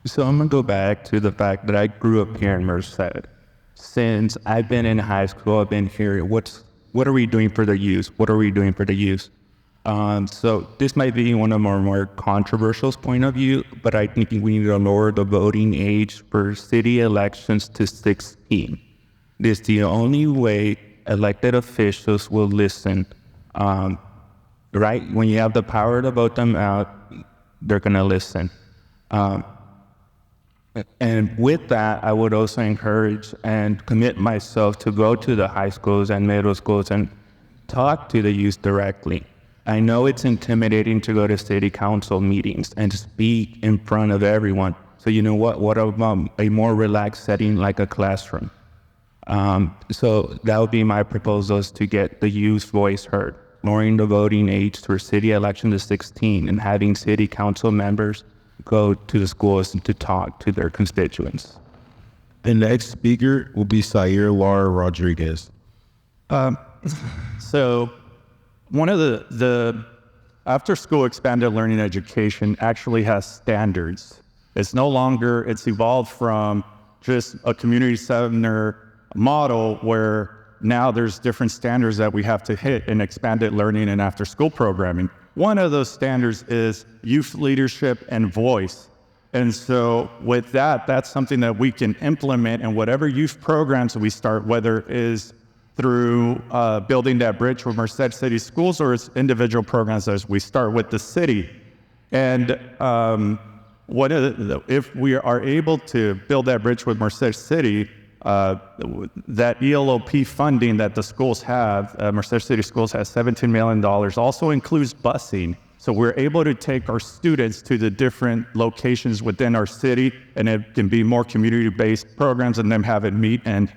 So I'm gonna go back to the fact that I grew up here in Merced. Since I've been in high school, I've been here. What are we doing for the youth? What are we doing for the youth? So this might be one of our more controversial point of view, but I think we need to lower the voting age for city elections to 16. This is the only way elected officials will listen. Right? When you have the power to vote them out, they're gonna listen. And with that, I would also encourage and commit myself to go to the high schools and middle schools and talk to the youth directly. I know it's intimidating to go to city council meetings and speak in front of everyone. So you know what about a more relaxed setting like a classroom? So that would be my proposal, is to get the youth voice heard, lowering the voting age for city election to 16 and having city council members go to the schools and to talk to their constituents. The next speaker will be Sayer Lara Rodriguez. So one of the after-school expanded learning education actually has standards. It's no longer, it's evolved from just a community center model where now there's different standards that we have to hit in expanded learning and after-school programming. One of those standards is youth leadership and voice. And so with that, that's something that we can implement in whatever youth programs we start, whether it is through building that bridge with Merced City Schools or it's individual programs as we start with the city. And if we are able to build that bridge with Merced City, that ELOP funding that the schools have, Merced City Schools has $17 million, also includes busing. So we're able to take our students to the different locations within our city, and it can be more community-based programs and them have it meet and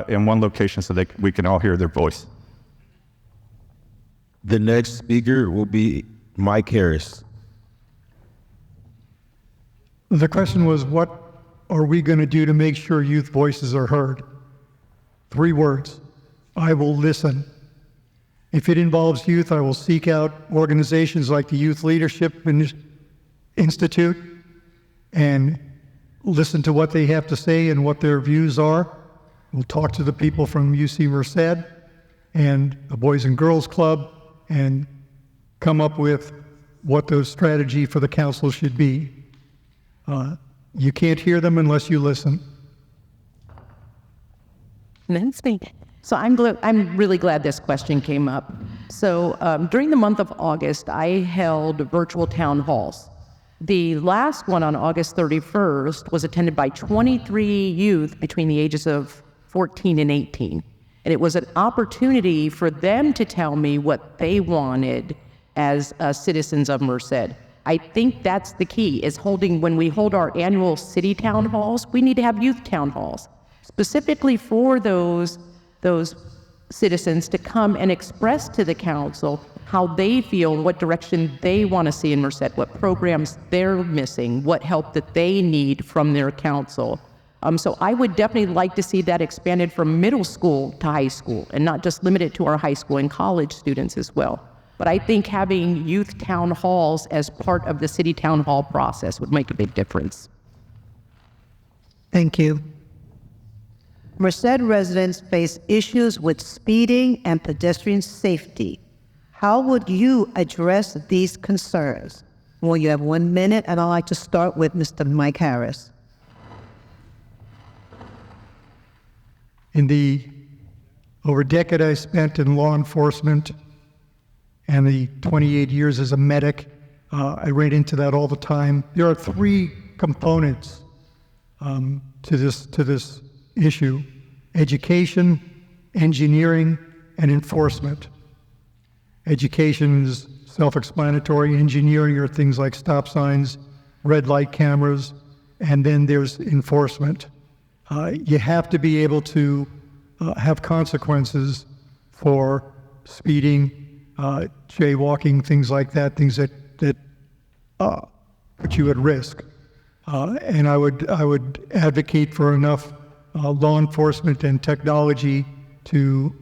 in one location so that we can all hear their voice. The next speaker will be Mike Harris. The question was, what are we going to do to make sure youth voices are heard? 3 words: I will listen. If it involves youth, I will seek out organizations like the Youth Leadership Institute and listen to what they have to say and what their views are. We'll talk to the people from UC Merced and the Boys and Girls Club and come up with what the strategy for the council should be. You can't hear them unless you listen. That's me. So I'm really glad this question came up. So during the month of August, I held virtual town halls. The last one on August 31st was attended by 23 youth between the ages of 14 and 18. And it was an opportunity for them to tell me what they wanted as citizens of Merced. I think that's the key, is when we hold our annual city town halls, we need to have youth town halls, specifically for those citizens to come and express to the council how they feel, what direction they want to see in Merced, what programs they're missing, what help that they need from their council. So I would definitely like to see that expanded from middle school to high school, and not just limited to our high school and college students as well. But I think having youth town halls as part of the city town hall process would make a big difference. Thank you. Merced residents face issues with speeding and pedestrian safety. How would you address these concerns? Well, you have 1 minute, and I'd like to start with Mr. Mike Harris. In the over decade I spent in law enforcement and the 28 years as a medic, I ran into that all the time. There are three components to this issue: education, engineering, and enforcement. Education is self-explanatory. Engineering are things like stop signs, red light cameras, and then there's enforcement. You have to be able to have consequences for speeding, jaywalking, things like that, things that put you at risk. And I would advocate for enough law enforcement and technology to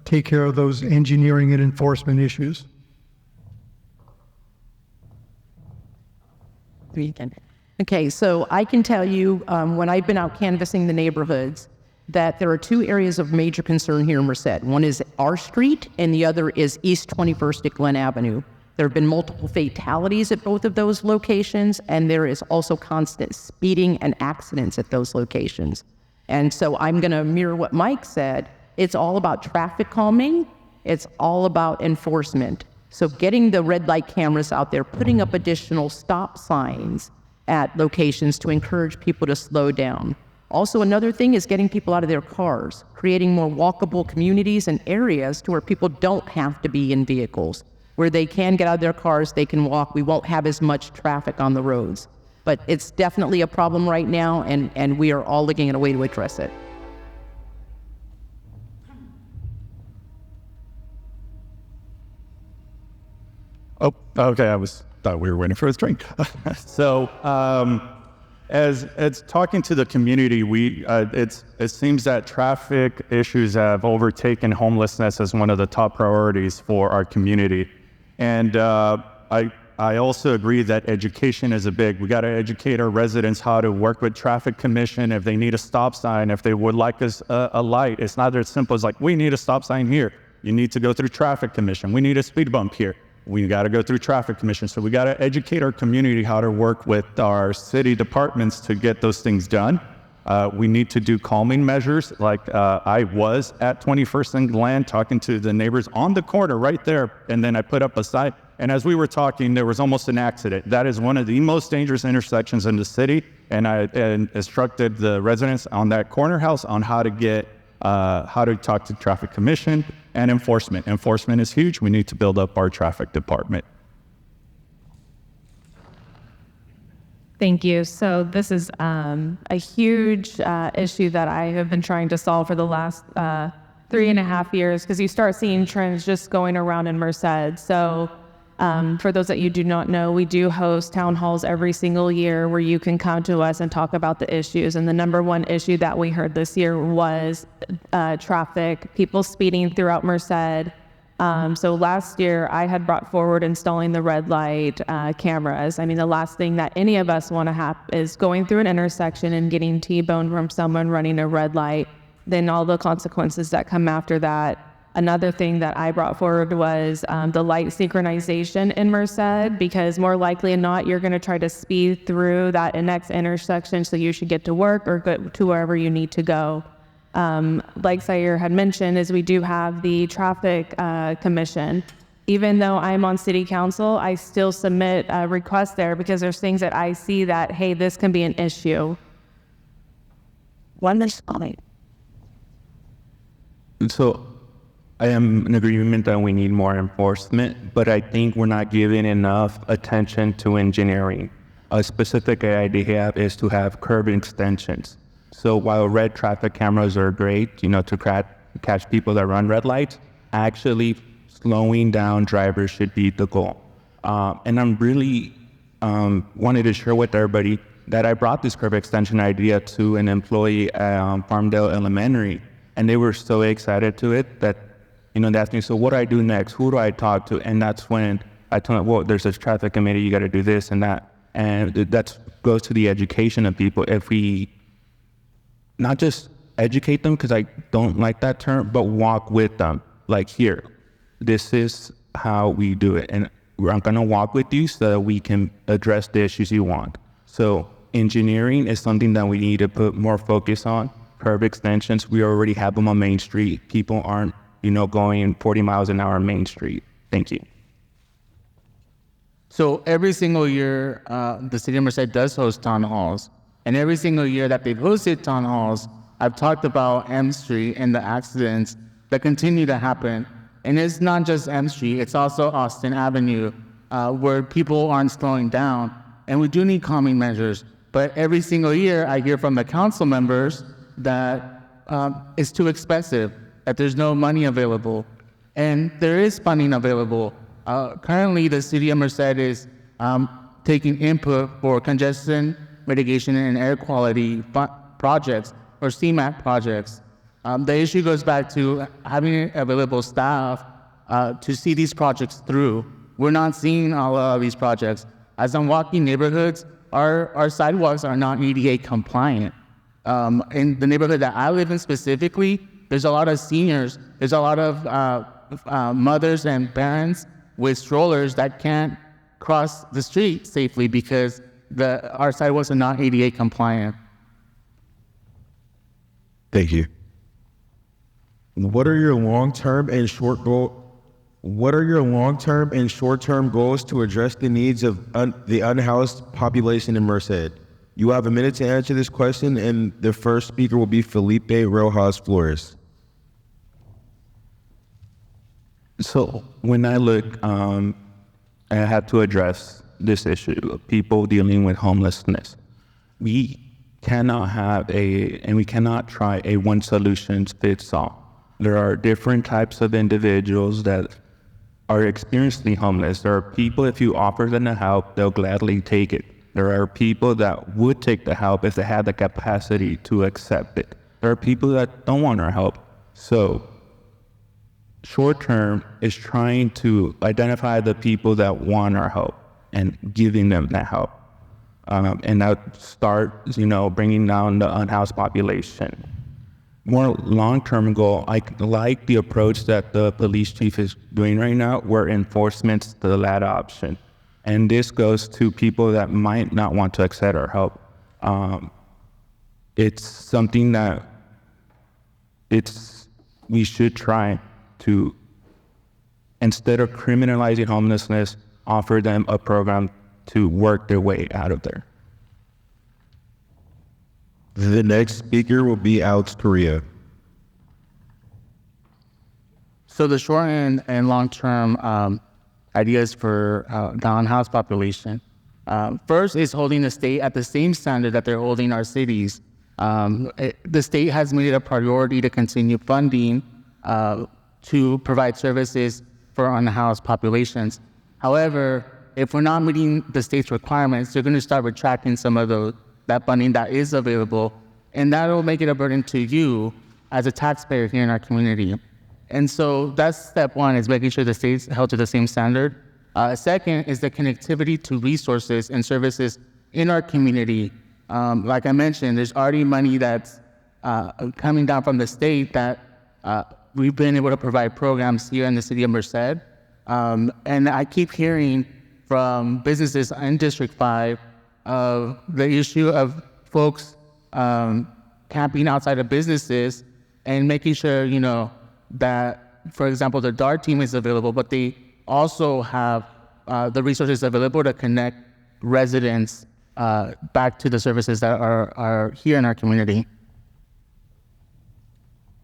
take care of those engineering and enforcement issues. Okay, so I can tell you when I've been out canvassing the neighborhoods that there are two areas of major concern here in Merced. One is our street and the other is East 21st at Glen Avenue. There have been multiple fatalities at both of those locations, and there is also constant speeding and accidents at those locations. And so I'm gonna mirror what Mike said. It's all about traffic calming. It's all about enforcement. So getting the red light cameras out there, putting up additional stop signs at locations to encourage people to slow down. Also, another thing is getting people out of their cars, creating more walkable communities and areas to where people don't have to be in vehicles, where they can get out of their cars, they can walk. We won't have as much traffic on the roads. But it's definitely a problem right now, and we are all looking at a way to address it. Oh, okay. Thought we were waiting for his drink. So, as talking to the community, it seems that traffic issues have overtaken homelessness as one of the top priorities for our community, and I also agree that education is we got to educate our residents how to work with traffic commission. If they need a stop sign, if they would like a light, it's not as simple as like, we need a stop sign here. You need to go through traffic commission. We need a speed bump here. We got to go through traffic commission. So we got to educate our community how to work with our city departments to get those things done. We need to do calming measures. Like I was at 21st and Glen talking to the neighbors on the corner right there. And then I put up a sign. And as we were talking, there was almost an accident. That is one of the most dangerous intersections in the city. And I instructed the residents on that corner house on how to talk to traffic commission and enforcement. Enforcement is huge. We need to build up our traffic department. Thank you. So this is a huge issue that I have been trying to solve for the last 3.5 years, because you start seeing trends just going around in Merced. So for those that you do not know, we do host town halls every single year where you can come to us and talk about the issues. And the number one issue that we heard this year was traffic, people speeding throughout Merced. So last year I had brought forward installing the red light cameras. I mean, the last thing that any of us want to have is going through an intersection and getting T-boned from someone running a red light, then all the consequences that come after that. Another thing that I brought forward was the light synchronization in Merced, because more likely than not, you're going to try to speed through that next intersection, so you should get to work or go to wherever you need to go. Like Sayer had mentioned, is we do have the traffic commission. Even though I'm on city council, I still submit requests there because there's things that I see that, hey, this can be an issue. So I am in agreement that we need more enforcement, but I think we're not giving enough attention to engineering. A specific idea I have is to have curb extensions. So while red traffic cameras are great, to catch people that run red lights, actually slowing down drivers should be the goal. And I'm really wanted to share with everybody that I brought this curb extension idea to an employee at Farmdale Elementary, and they were so excited to it that they asked me, so what do I do next? Who do I talk to? And that's when I told them, well, there's this traffic committee, you got to do this and that. And that goes to the education of people. If we not just educate them, because I don't like that term, but walk with them. Like, here, this is how we do it. And I'm going to walk with you so that we can address the issues you want. So engineering is something that we need to put more focus on. Curb extensions, we already have them on Main Street. People aren't going 40 miles an hour on Main Street. Thank you. So every single year, the city of Merced does host town halls. And every single year that they've hosted town halls, I've talked about M Street and the accidents that continue to happen. And it's not just M Street, it's also Austin Avenue, where people aren't slowing down. And we do need calming measures. But every single year, I hear from the council members that it's too expensive, that there's no money available. And there is funding available. Currently, the city of Merced is taking input for congestion mitigation and air quality projects, or CMAQ projects. The issue goes back to having available staff to see these projects through. We're not seeing all of these projects. As I'm walking neighborhoods, our sidewalks are not ADA compliant. In the neighborhood that I live in specifically, there's a lot of seniors, there's a lot of mothers and parents with strollers that can't cross the street safely because our sidewalks are not ADA compliant. Thank you. What are your long-term and short-term goals to address the needs of the unhoused population in Merced? You have a minute to answer this question, and the first speaker will be Felipe Rojas Flores. So when I look, I have to address this issue of people dealing with homelessness. We cannot try a one solution fits all. There are different types of individuals that are experiencing homeless. There are people, if you offer them the help, they'll gladly take it. There are people that would take the help if they had the capacity to accept it. There are people that don't want our help. So short term is trying to identify the people that want our help and giving them that help. And that start, bringing down the unhoused population. More long-term goal, I like the approach that the police chief is doing right now, where enforcement's the latter option. And this goes to people that might not want to accept our help. It's something that we should try to, instead of criminalizing homelessness, offer them a program to work their way out of there. The next speaker will be Alex Correa. So the short and long-term ideas for the unhoused population. First is holding the state at the same standard that they're holding our cities. The state has made it a priority to continue funding to provide services for unhoused populations. However, if we're not meeting the state's requirements, they're going to start retracting some of that funding that is available, and that will make it a burden to you as a taxpayer here in our community. And so that's step one, is making sure the state's held to the same standard. Second is the connectivity to resources and services in our community. Like I mentioned, there's already money that's coming down from the state that we've been able to provide programs here in the city of Merced. And I keep hearing from businesses in District 5 of the issue of folks camping outside of businesses and making sure, that, for example, the DART team is available, but they also have the resources available to connect residents back to the services that are here in our community.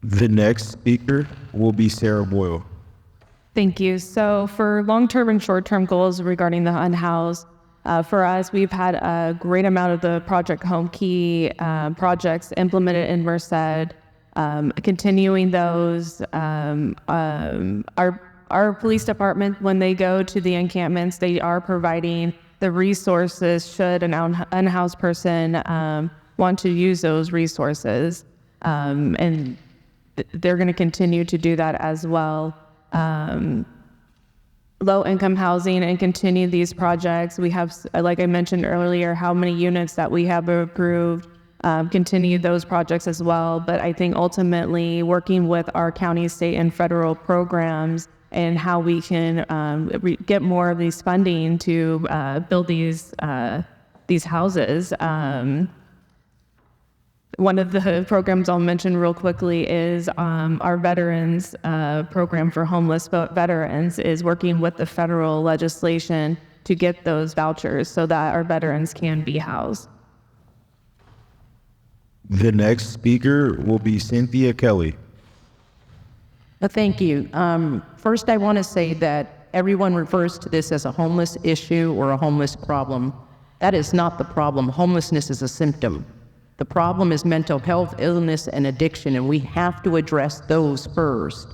The next speaker will be Sarah Boyle. Thank you. So for long-term and short-term goals regarding the unhoused, for us, we've had a great amount of the Project Home Key projects implemented in Merced. Continuing those, our police department, when they go to the encampments, they are providing the resources should an unhoused person want to use those resources. And they're going to continue to do that as well. Low-income housing and continue these projects. We have, like I mentioned earlier, how many units that we have approved, continue those projects as well. But I think ultimately working with our county, state, and federal programs and how we can get more of these funding to build these houses. One of the programs I'll mention real quickly is our veterans program for homeless veterans is working with the federal legislation to get those vouchers so that our veterans can be housed. The next speaker will be Cynthia Kelly. Thank you. First, I want to say that everyone refers to this as a homeless issue or a homeless problem. That is not the problem. Homelessness is a symptom. The problem is mental health, illness, and addiction, and we have to address those first.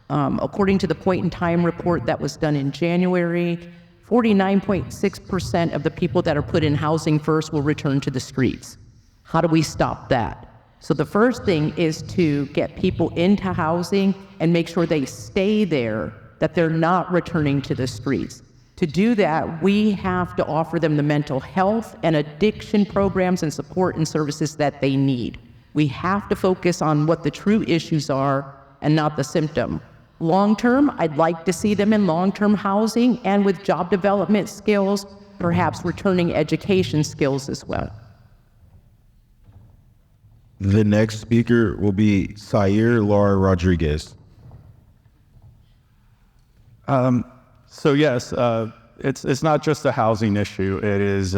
According to the point in time report that was done in January, 49.6% of the people that are put in housing first will return to the streets. How do we stop that? So the first thing is to get people into housing and make sure they stay there, that they're not returning to the streets. To do that, we have to offer them the mental health and addiction programs and support and services that they need. We have to focus on what the true issues are and not the symptom. Long-term, I'd like to see them in long-term housing and with job development skills, perhaps returning education skills as well. The next speaker will be Sayer Laura Rodriguez. So yes, it's not just a housing issue. It is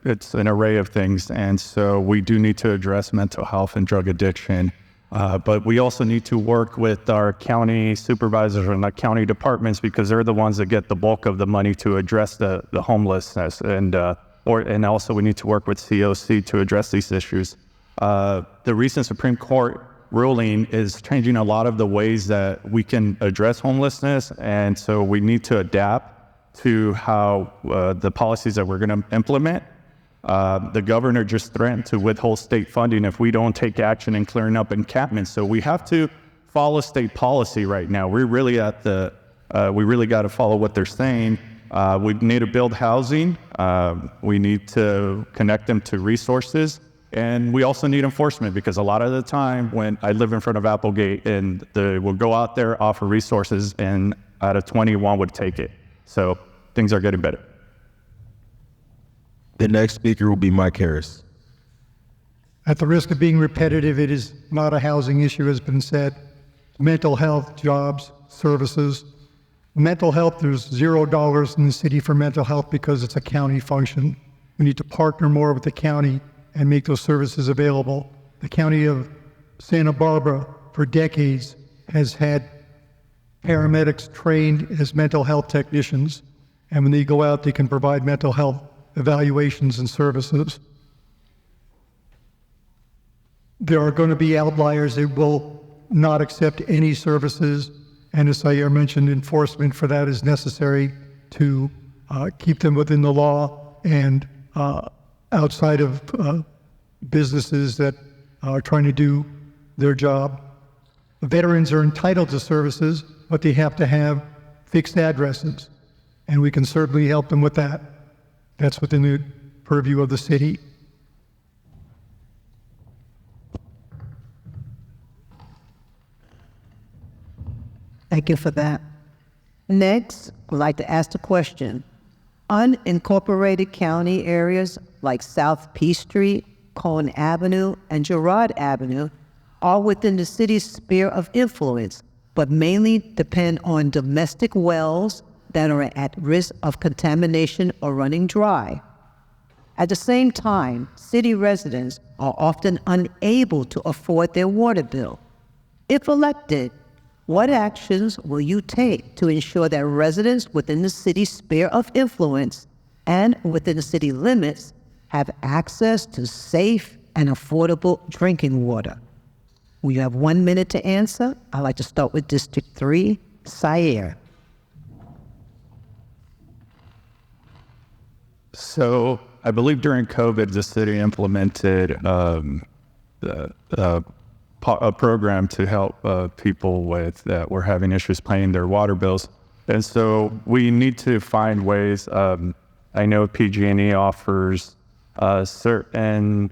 it's an array of things, and so we do need to address mental health and drug addiction. But we also need to work with our county supervisors and our county departments because they're the ones that get the bulk of the money to address the homelessness, and also we need to work with COC to address these issues. The recent Supreme Court ruling is changing a lot of the ways that we can address homelessness, and so we need to adapt to how the policies that we're going to implement. The governor just threatened to withhold state funding if we don't take action in clearing up encampments. So we have to follow state policy right now. We're really we really got to follow what they're saying. We need to build housing. We need to connect them to resources. And we also need enforcement because a lot of the time when I live in front of Applegate and they will go out there, offer resources, and out of 20, one would take it. So things are getting better. The next speaker will be Mike Harris. At the risk of being repetitive, it is not a housing issue, has been said. Mental health, jobs, services. Mental health, there's $0 in the city for mental health because it's a county function. We need to partner more with the county and make those services available. The county of Santa Barbara for decades has had paramedics trained as mental health technicians, and when they go out, they can provide mental health evaluations and services. There are going to be outliers that will not accept any services, and as Sayer mentioned, enforcement for that is necessary to keep them within the law and outside of businesses that are trying to do their job. Veterans are entitled to services, but they have to have fixed addresses, and we can certainly help them with that. That's within the purview of the city. Thank you for that. Next, I'd like to ask the question. Unincorporated county areas like South Peachtree, Cone Avenue, and Girard Avenue are within the city's sphere of influence, but mainly depend on domestic wells that are at risk of contamination or running dry. At the same time, city residents are often unable to afford their water bill. If elected, what actions will you take to ensure that residents within the city's sphere of influence and within the city limits have access to safe and affordable drinking water? We have 1 minute to answer. I'd like to start with District 3, Sayer. So I believe during COVID, the city implemented a program to help people that were having issues paying their water bills. And so we need to find ways. I know PG&E offers certain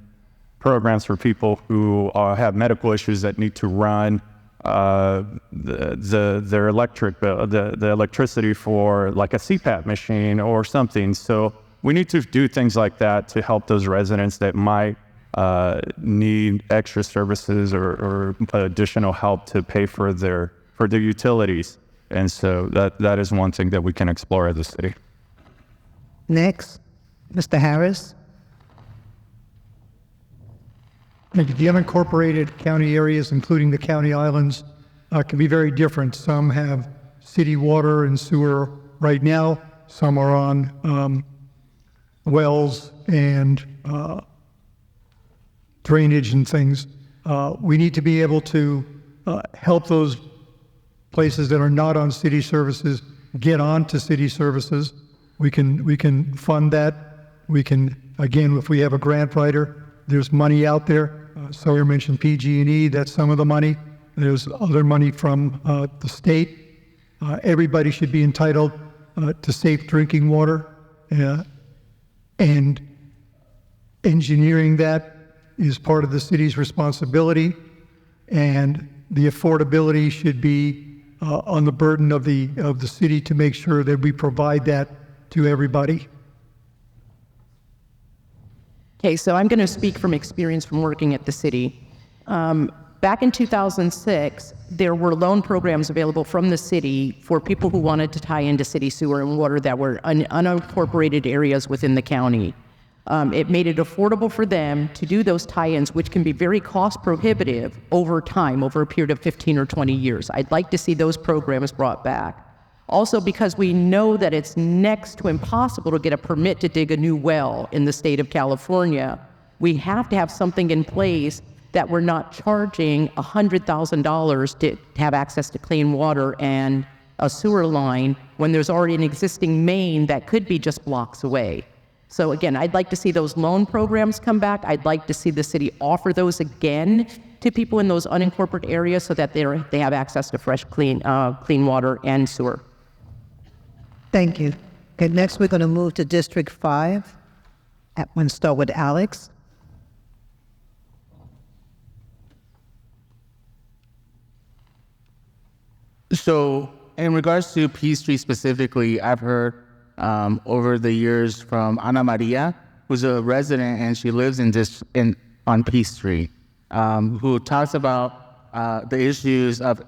programs for people who have medical issues that need to run their electric bill, the electricity for like a CPAP machine or something. So we need to do things like that to help those residents that might need extra services or additional help to pay for their utilities. And so that is one thing that we can explore as a city. Next, Mr. Harris. Thank you. The unincorporated county areas, including the county islands, can be very different. Some have city water and sewer right now. Some are on wells and drainage and things. We need to be able to help those places that are not on city services get on to city services. We can fund that. We can, again, if we have a grant writer, there's money out there. Sawyer mentioned PG&E, that's some of the money. There's other money from the state. Everybody should be entitled to safe drinking water. And engineering that is part of the city's responsibility. And the affordability should be on the burden of the city to make sure that we provide that to everybody. Okay, so I'm going to speak from experience from working at the city. Back in 2006, there were loan programs available from the city for people who wanted to tie into city sewer and water that were unincorporated areas within the county. It made it affordable for them to do those tie-ins, which can be very cost prohibitive over time, over a period of 15 or 20 years. I'd like to see those programs brought back. Also, because we know that it's next to impossible to get a permit to dig a new well in the state of California, we have to have something in place that we're not charging $100,000 to have access to clean water and a sewer line when there's already an existing main that could be just blocks away. So again, I'd like to see those loan programs come back. I'd like to see the city offer those again to people in those unincorporated areas so that they have access to fresh, clean water and sewer. Thank you. Okay, next we're going to move to District 5. I'm going to start with Alex. So in regards to Peachtree specifically, I've heard over the years from Ana Maria, who's a resident and she lives on Peachtree, who talks about the issues of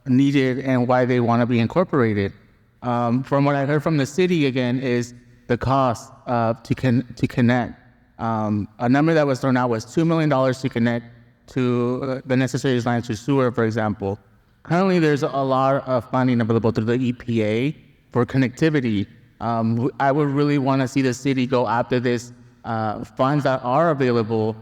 needed and why they want to be incorporated. From what I heard from the city again is the cost to connect. A number that was thrown out was $2 million to connect to the necessary lines to sewer, for example. Currently, there's a lot of funding available through the EPA for connectivity. I would really want to see the city go after this funds that are available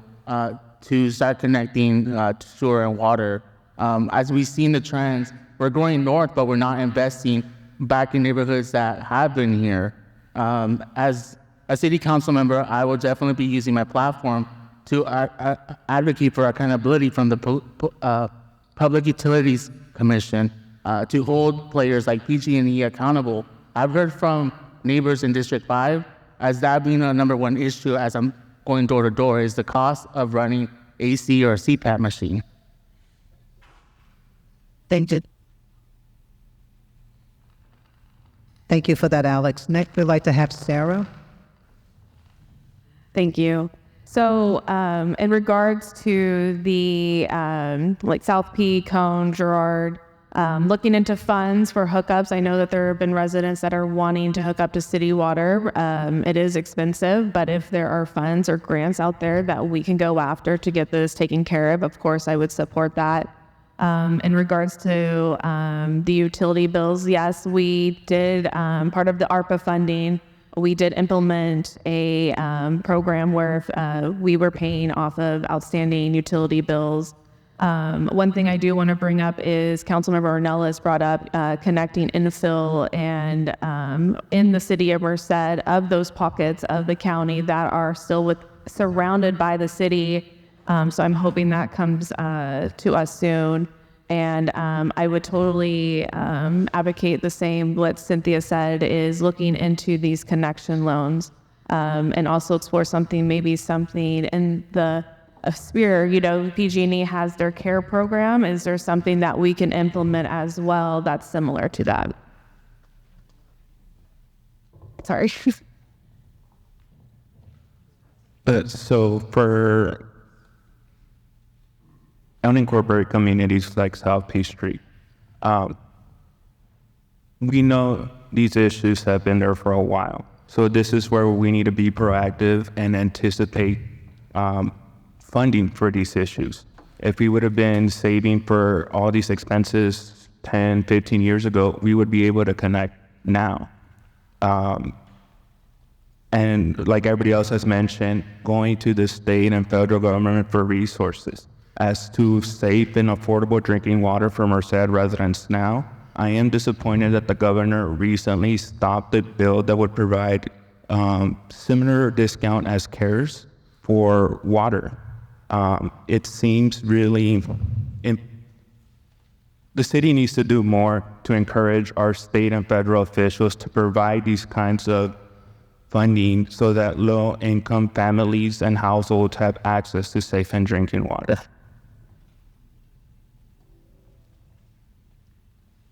to start connecting to sewer and water. As we've seen the trends, we're going north, but we're not investing back in neighborhoods that have been here. As a city council member, I will definitely be using my platform to advocate for accountability from the Public Utilities Commission to hold players like PG&E accountable. I've heard from neighbors in District 5 as that being a number one issue as I'm going door to door is the cost of running AC or a CPAP machine. Thank you. Thank you for that, Alex. Next, we'd like to have Sarah. Thank you. So in regards to the like South Peak, Cone, Girard, looking into funds for hookups, I know that there have been residents that are wanting to hook up to city water. It is expensive, but if there are funds or grants out there that we can go after to get this taken care of course, I would support that. In regards to the utility bills, yes, we did, part of the ARPA funding, we did implement a program where we were paying off of outstanding utility bills. One thing I do want to bring up is Councilmember Ornelas brought up connecting infill and in the city of Merced of those pockets of the county that are still surrounded by the city. So I'm hoping that comes to us soon. And I would totally advocate the same what Cynthia said is looking into these connection loans and also explore maybe something in the sphere, PG&E has their care program. Is there something that we can implement as well that's similar to that? Sorry. So for unincorporated communities like South Peachtree. We know these issues have been there for a while. So this is where we need to be proactive and anticipate funding for these issues. If we would have been saving for all these expenses 10, 15 years ago, we would be able to connect now. And like everybody else has mentioned, going to the state and federal government for resources as to safe and affordable drinking water for Merced residents now. I am disappointed that the governor recently stopped the bill that would provide similar discount as CARES for water. It seems really, the city needs to do more to encourage our state and federal officials to provide these kinds of funding so that low-income families and households have access to safe and drinking water.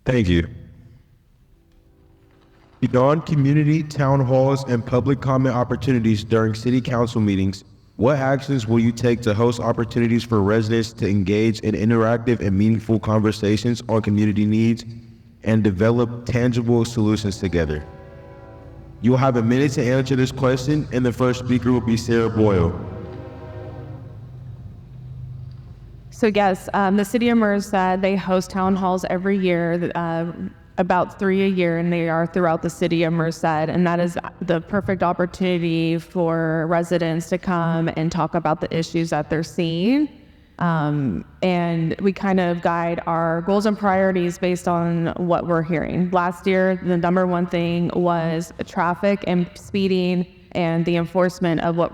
Thank you. Beyond community town halls and public comment opportunities during city council meetings, what actions will you take to host opportunities for residents to engage in interactive and meaningful conversations on community needs and develop tangible solutions together? You will have a minute to answer this question, and the first speaker will be Sarah Boyle. So yes, the city of Merced, they host town halls every year, about 3 a year, and they are throughout the city of Merced. And that is the perfect opportunity for residents to come and talk about the issues that they're seeing. And we kind of guide our goals and priorities based on what we're hearing. Last year, the number one thing was traffic and speeding and the enforcement of what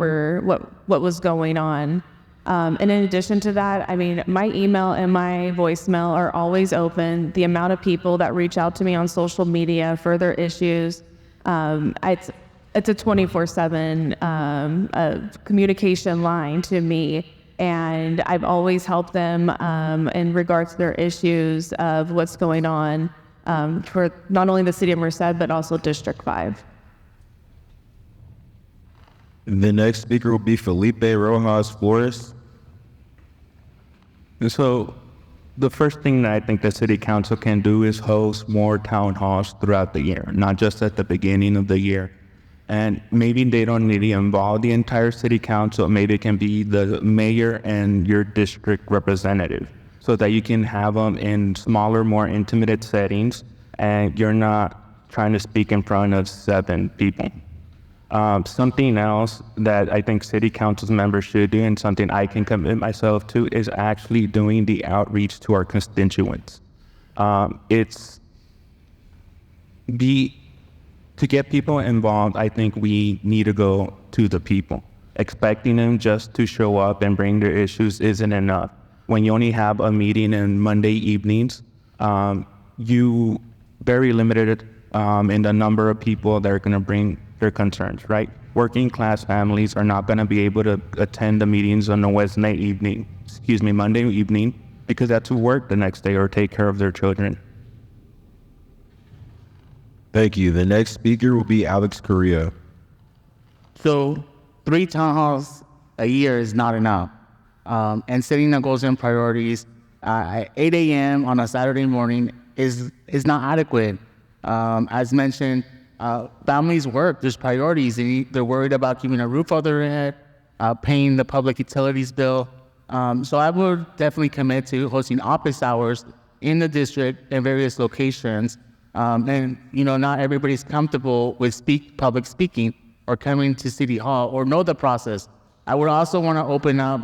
was going on. And in addition to that, I mean, my email and my voicemail are always open. The amount of people that reach out to me on social media for their issues, it's a 24/7 communication line to me. And I've always helped them in regards to their issues of what's going on for not only the city of Merced, but also District 5. The next speaker will be Felipe Rojas Flores. And so the first thing that I think the city council can do is host more town halls throughout the year, not just at the beginning of the year. And maybe they don't need to involve the entire city council. Maybe it can be the mayor and your district representative so that you can have them in smaller, more intimate settings, and you're not trying to speak in front of 7 people. Something else that I think city council members should do, and something I can commit myself to, is actually doing the outreach to our constituents. To get people involved, I think we need to go to the people. Expecting them just to show up and bring their issues isn't enough. When you only have a meeting on Monday evenings, you very limited in the number of people that are going to bring their concerns, right? Working class families are not going to be able to attend the meetings on a Monday evening, because they have to work the next day or take care of their children. Thank you. The next speaker will be Alex Correa. So 3 town halls a year is not enough. And setting the goals and priorities at 8 a.m. on a Saturday morning is not adequate. As mentioned, families work, there's priorities. They're worried about keeping a roof over their head, paying the public utilities bill. So I would definitely commit to hosting office hours in the district in various locations. And not everybody's comfortable with public speaking or coming to City Hall or know the process. I would also want to open up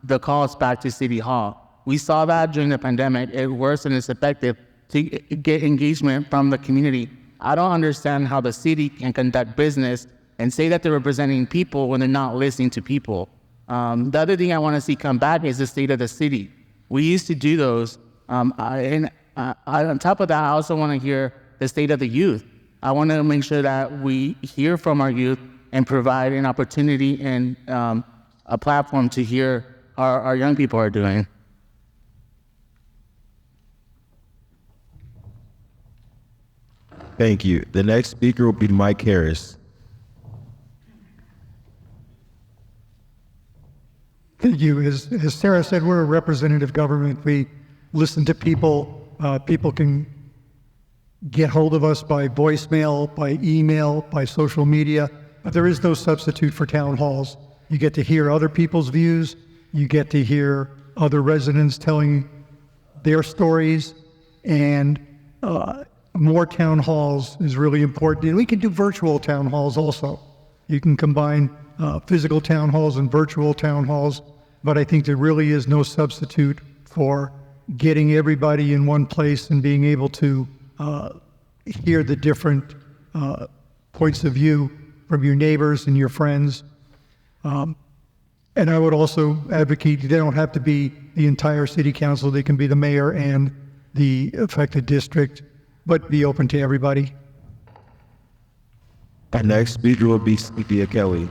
the calls back to City Hall. We saw that during the pandemic. It works and it's effective to get engagement from the community. I don't understand how the city can conduct business and say that they're representing people when they're not listening to people. The other thing I want to see come back is the state of the city. We used to do those. On top of that, I also want to hear the state of the youth. I want to make sure that we hear from our youth and provide an opportunity and a platform to hear our young people are doing. Thank you. The next speaker will be Mike Harris. Thank you. As Sarah said, we're a representative government. We listen to people. People can get hold of us by voicemail, by email, by social media, but there is no substitute for town halls. You get to hear other people's views. You get to hear other residents telling their stories, and more town halls is really important. And we can do virtual town halls also. You can combine physical town halls and virtual town halls, but I think there really is no substitute for getting everybody in one place and being able to hear the different points of view from your neighbors and your friends. And I would also advocate they don't have to be the entire city council. They can be the mayor and the affected district, but be open to everybody. Our next speaker will be Cynthia Kelly.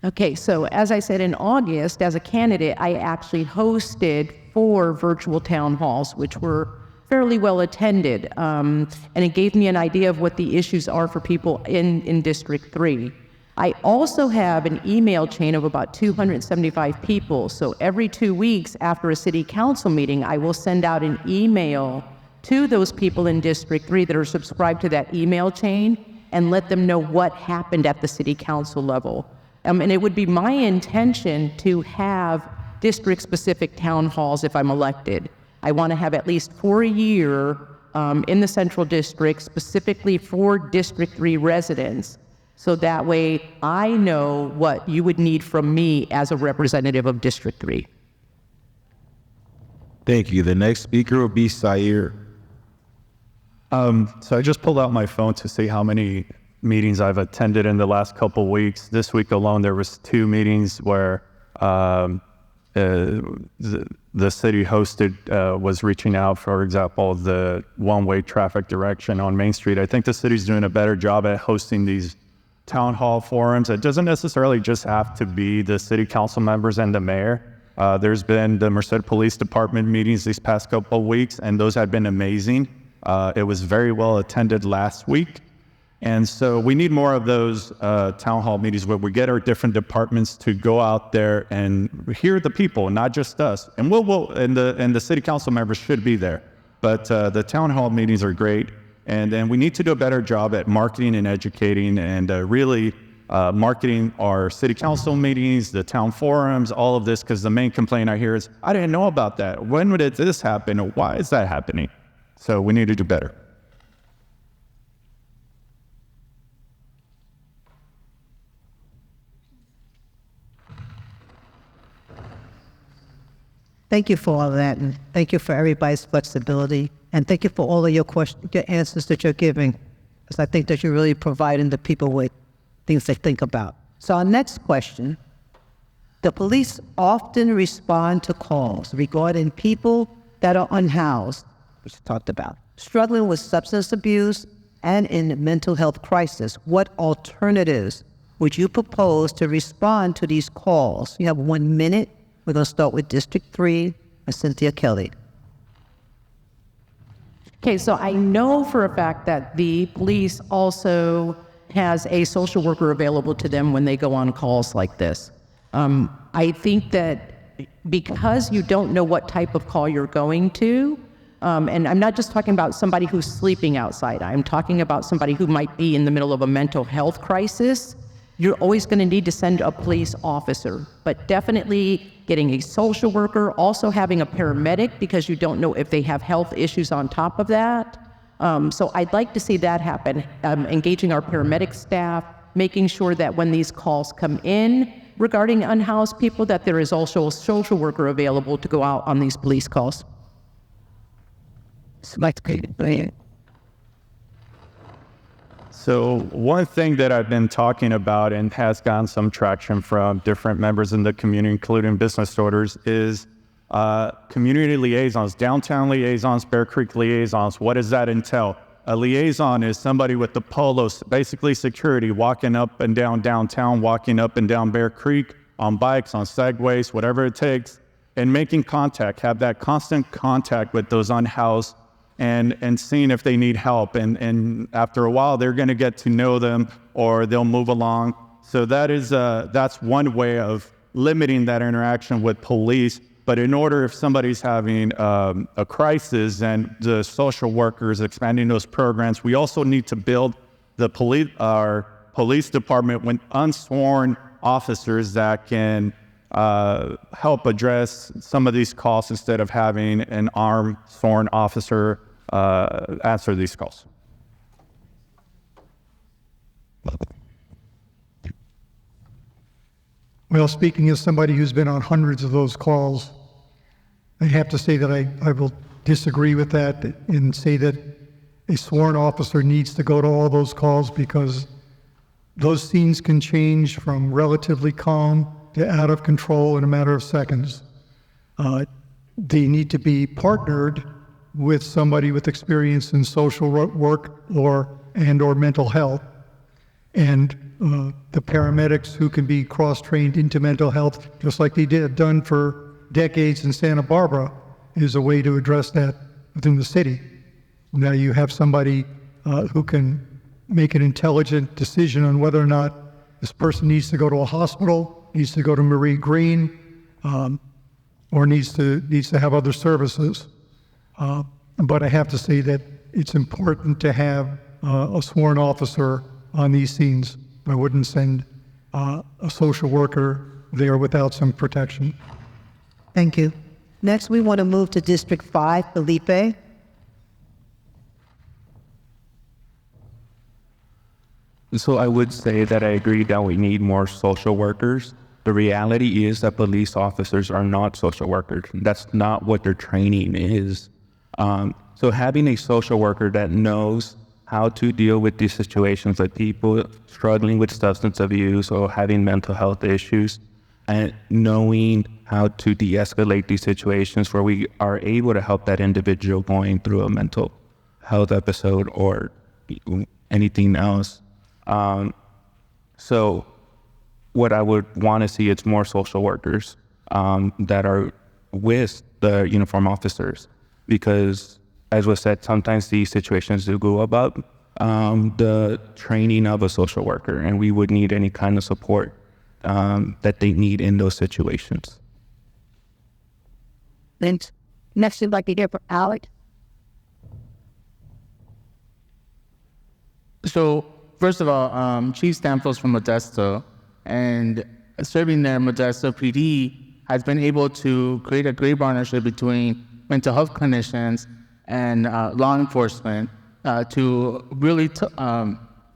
Okay, so as I said in August, as a candidate, I actually hosted 4 virtual town halls, which were fairly well attended, and it gave me an idea of what the issues are for people in District 3. I also have an email chain of about 275 people, so every 2 weeks after a city council meeting, I will send out an email to those people in District 3 that are subscribed to that email chain and let them know what happened at the city council level. And it would be my intention to have district-specific town halls if I'm elected. I want to have at least 4 a year in the Central District, specifically for District 3 residents. So that way I know what you would need from me as a representative of District 3. Thank you. The next speaker will be Sair. So I just pulled out my phone to see how many meetings I've attended in the last couple weeks. This week alone, there was 2 meetings where the city hosted was reaching out, for example, the one-way traffic direction on Main Street. I think the city's doing a better job at hosting these town hall forums. It doesn't necessarily just have to be the city council members and the mayor. There's been the Merced Police Department meetings these past couple of weeks, and those have been amazing. It was very well attended last week. And so we need more of those town hall meetings where we get our different departments to go out there and hear the people, not just us. And the city council members should be there. But the town hall meetings are great. And then we need to do a better job at marketing and educating and really marketing our city council meetings, the town forums, all of this, because the main complaint I hear is, I didn't know about that. When did this happen? Or why is that happening? So we need to do better. Thank you for all of that, and thank you for everybody's flexibility, and thank you for all of your answers that you're giving, because I think that you're really providing the people with things to think about. So our next question, the police often respond to calls regarding people that are unhoused, which we talked about, struggling with substance abuse and in mental health crisis. What alternatives would you propose to respond to these calls? You have 1 minute. We're going to start with District 3 and Cynthia Kelly. Okay, so I know for a fact that the police also has a social worker available to them when they go on calls like this. I think that because you don't know what type of call you're going to, and I'm not just talking about somebody who's sleeping outside, I'm talking about somebody who might be in the middle of a mental health crisis, you're always going to need to send a police officer, but definitely getting a social worker, also having a paramedic because you don't know if they have health issues on top of that. So I'd like to see that happen, engaging our paramedic staff, making sure that when these calls come in regarding unhoused people, that there is also a social worker available to go out on these police calls. So one thing that I've been talking about and has gotten some traction from different members in the community, including business owners, is community liaisons, downtown liaisons, Bear Creek liaisons. What does that entail? A liaison is somebody with the polos, basically security, walking up and down downtown, walking up and down Bear Creek on bikes, on segways, whatever it takes, and making contact, have that constant contact with those unhoused and seeing if they need help. And after a while, they're going to get to know them or they'll move along. So that is that's one way of limiting that interaction with police. But in order, if somebody's having a crisis and the social workers expanding those programs, we also need to build our police department with unsworn officers that can help address some of these calls instead of having an armed sworn officer answer these calls. Well, speaking as somebody who's been on hundreds of those calls, I have to say that I will disagree with that and say that a sworn officer needs to go to all those calls, because those scenes can change from relatively calm to out of control in a matter of seconds. They need to be partnered with somebody with experience in social work or mental health, and the paramedics who can be cross-trained into mental health, just like they done for decades in Santa Barbara, is a way to address that within the city. Now you have somebody who can make an intelligent decision on whether or not this person needs to go to a hospital, needs to go to Marie Green, or needs to have other services. But I have to say that it's important to have a sworn officer on these scenes. I wouldn't send a social worker there without some protection. Thank you. Next, we want to move to District 5, Felipe. So I would say that I agree that we need more social workers. The reality is that police officers are not social workers. That's not what their training is. So having a social worker that knows how to deal with these situations, like people struggling with substance abuse or having mental health issues, and knowing how to de-escalate these situations where we are able to help that individual going through a mental health episode or anything else. So what I would want to see is more social workers that are with the uniform officers, because as was said, sometimes these situations do go above the training of a social worker, and we would need any kind of support that they need in those situations. Thanks. Next, we'd like to hear from Alex. So, first of all, Chief Stamford's from Modesto, and serving there, Modesto PD has been able to create a great partnership between mental health clinicians and law enforcement to really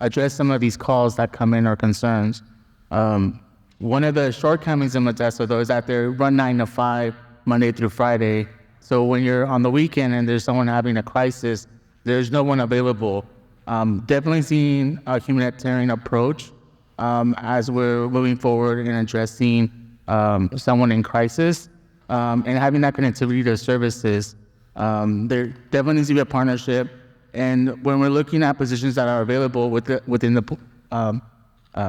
address some of these calls that come in or concerns. One of the shortcomings in Modesto, though, is that they run 9 to 5, Monday through Friday. So when you're on the weekend and there's someone having a crisis, there's no one available. Definitely seeing a humanitarian approach as we're moving forward in addressing someone in crisis, and having that connectivity to services. There definitely needs to be a partnership. And when we're looking at positions that are available within the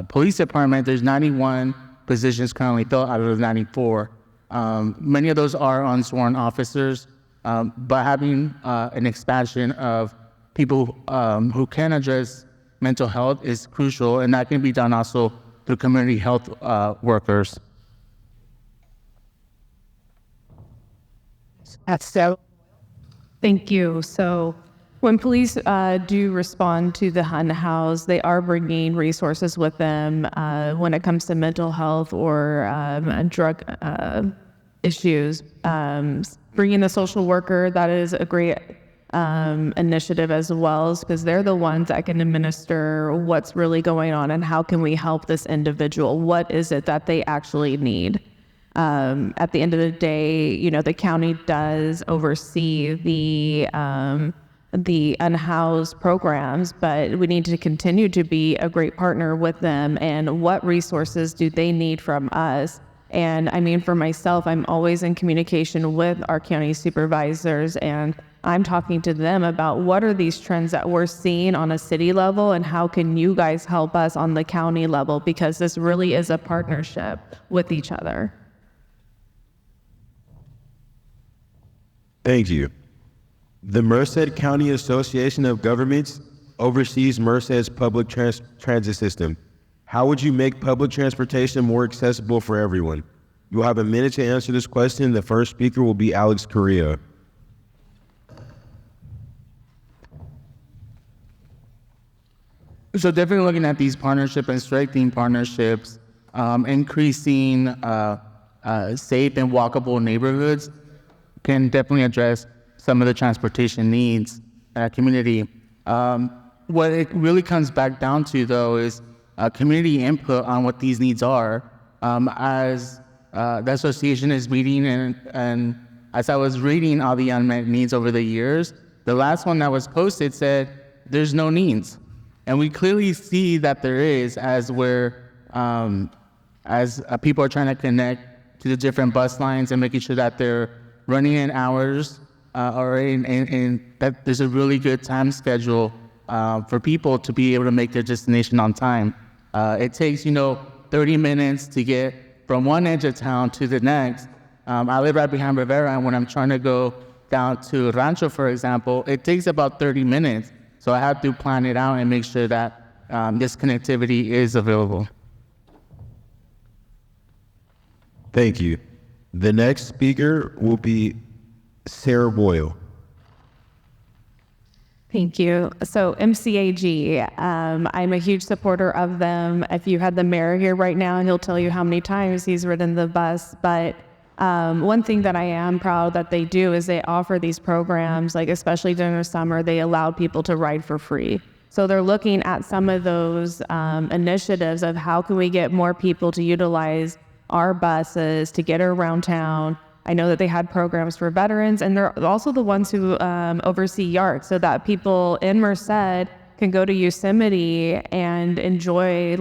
police department, there's 91 positions currently filled out of the 94. Many of those are unsworn officers, but having an expansion of people who can address mental health is crucial, and that can be done also through community health workers. Thank you. So when police do respond to the unhoused, they are bringing resources with them when it comes to mental health or drug issues. Bringing the social worker, that is a great initiative as well, because they're the ones that can administer what's really going on and how can we help this individual. What is it that they actually need? At the end of the day, you know, the county does oversee the unhoused programs, but we need to continue to be a great partner with them. And what resources do they need from us? And I mean, for myself, I'm always in communication with our county supervisors, and I'm talking to them about what are these trends that we're seeing on a city level and how can you guys help us on the county level, because this really is a partnership with each other. Thank you. The Merced County Association of Governments oversees Merced's public transit system. How would you make public transportation more accessible for everyone? You'll have a minute to answer this question. The first speaker will be Alex Correa. So definitely looking at these partnerships and strengthening partnerships, increasing safe and walkable neighborhoods can definitely address some of the transportation needs in our community. What it really comes back down to, though, is community input on what these needs are. As the association is reading and as I was reading all the unmet needs over the years, the last one that was posted said, there's no needs. And we clearly see that there is as people are trying to connect to the different bus lines and making sure that they're running in hours or in that there's a really good time schedule for people to be able to make their destination on time. It takes, 30 minutes to get from one edge of town to the next. I live right behind Rivera, and when I'm trying to go down to Rancho, for example, it takes about 30 minutes. So I have to plan it out and make sure that this connectivity is available. Thank you. The next speaker will be Sarah Boyle. Thank you. So MCAG, I'm a huge supporter of them. If you had the mayor here right now, he'll tell you how many times he's ridden the bus. But one thing that I am proud that they do is they offer these programs, like especially during the summer, they allow people to ride for free. So they're looking at some of those initiatives of how can we get more people to utilize our buses to get around town. I know that they had programs for veterans, and they're also the ones who oversee YART, so that people in Merced can go to Yosemite and enjoy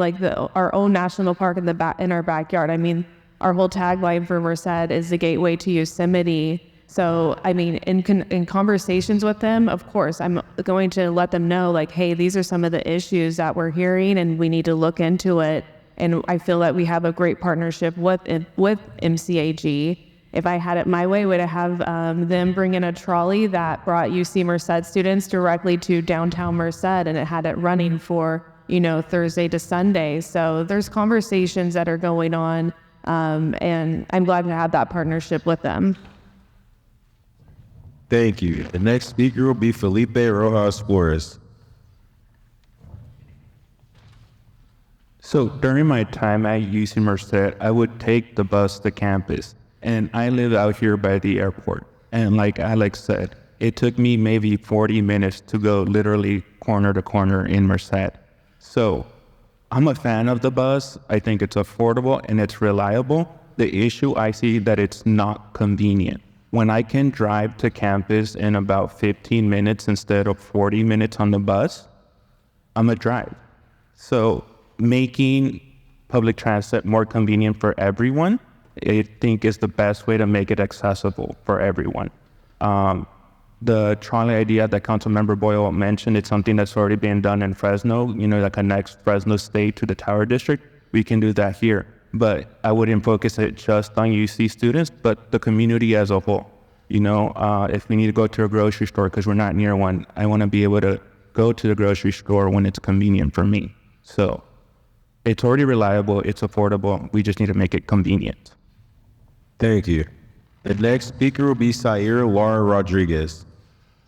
our own national park in our backyard. I mean, our whole tagline for Merced is the gateway to Yosemite. So, I mean, in conversations with them, of course, I'm going to let them know, hey, these are some of the issues that we're hearing, and we need to look into it. And I feel that we have a great partnership with MCAG. If I had it my way, would I have them bring in a trolley that brought UC Merced students directly to downtown Merced, and it had it running for, Thursday to Sunday. So there's conversations that are going on, and I'm glad to have that partnership with them. Thank you. The next speaker will be Felipe Rojas Flores. So during my time at UC Merced, I would take the bus to campus. And I live out here by the airport. And like Alex said, it took me maybe 40 minutes to go literally corner to corner in Merced. So I'm a fan of the bus. I think it's affordable and it's reliable. The issue I see that it's not convenient. When I can drive to campus in about 15 minutes instead of 40 minutes on the bus, I'm a drive. So making public transit more convenient for everyone, I think is the best way to make it accessible for everyone. The trolley idea that Councilmember Boyle mentioned, it's something that's already been done in Fresno, that connects Fresno State to the Tower District. We can do that here, but I wouldn't focus it just on UC students, but the community as a whole. If we need to go to a grocery store because we're not near one, I want to be able to go to the grocery store when it's convenient for me. So it's already reliable, it's affordable, we just need to make it convenient. Thank you. The next speaker will be Saira Laura Rodriguez.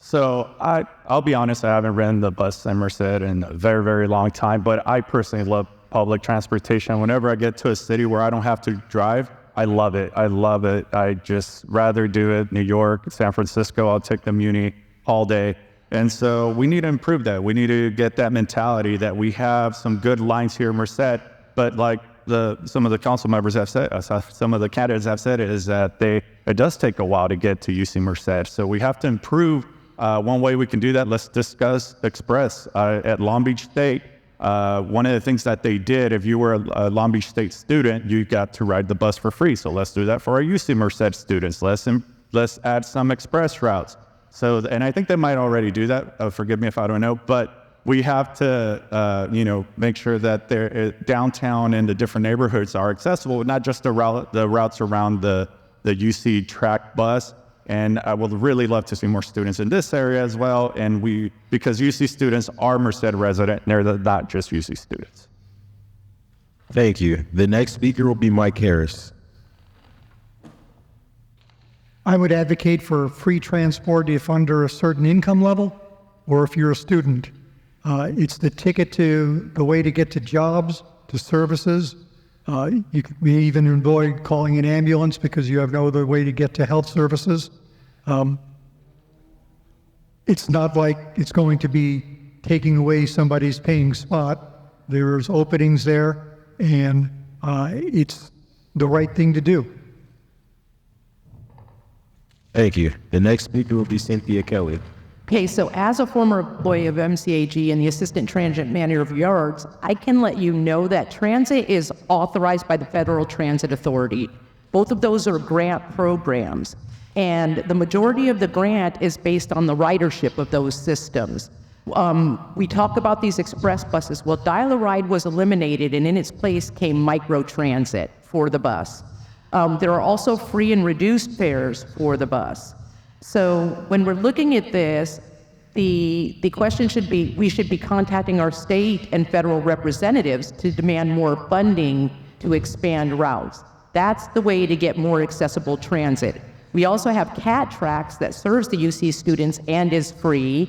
So I'll be honest, I haven't ridden the bus in Merced in a very, very long time, but I personally love public transportation. Whenever I get to a city where I don't have to drive, I love it. I just rather do it. New York, San Francisco, I'll take the Muni all day. And so we need to improve that. We need to get that mentality that we have some good lines here in Merced, but like some of the council members have said, some of the candidates have said, is that it does take a while to get to UC Merced. So we have to improve. One way we can do that, let's discuss Express at Long Beach State. One of the things that they did, if you were a Long Beach State student, you got to ride the bus for free. So let's do that for our UC Merced students. Let's add some express routes. So, and I think they might already do that. Forgive me if I don't know, but we have to, make sure that downtown and the different neighborhoods are accessible, not just the routes around the UC track bus. And I would really love to see more students in this area as well. And because UC students are Merced resident, they're not just UC students. Thank you. The next speaker will be Mike Harris. I would advocate for free transport if under a certain income level, or if you're a student. It's the ticket to the way to get to jobs, to services. You may even avoid calling an ambulance because you have no other way to get to health services. It's not like it's going to be taking away somebody's paying spot. There's openings there, and it's the right thing to do. Thank you. The next speaker will be Cynthia Kelly. Okay, so as a former employee of MCAG and the Assistant Transit Manager of Yards, I can let you know that transit is authorized by the Federal Transit Authority. Both of those are grant programs, and the majority of the grant is based on the ridership of those systems. We talk about these express buses. Well, Dial-A-Ride was eliminated, and in its place came microtransit for the bus. There are also free and reduced fares for the bus. So when we're looking at this, the question should be, we should be contacting our state and federal representatives to demand more funding to expand routes. That's the way to get more accessible transit. We also have CAT Tracks that serves the UC students and is free.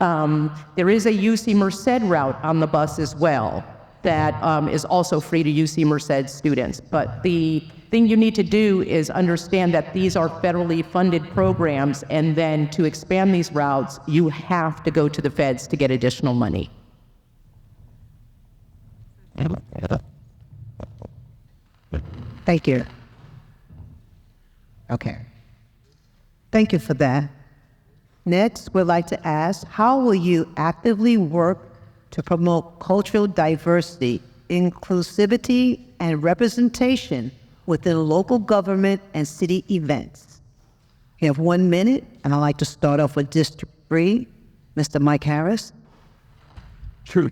There is a UC Merced route on the bus as well that is also free to UC Merced students. But the thing you need to do is understand that these are federally funded programs, and then to expand these routes, you have to go to the feds to get additional money. Thank you. Okay. Thank you for that. Next, we'd like to ask, how will you actively work to promote cultural diversity, inclusivity, and representation within local government and city events? You have 1 minute, and I'd like to start off with District 3, Mr. Mike Harris. True.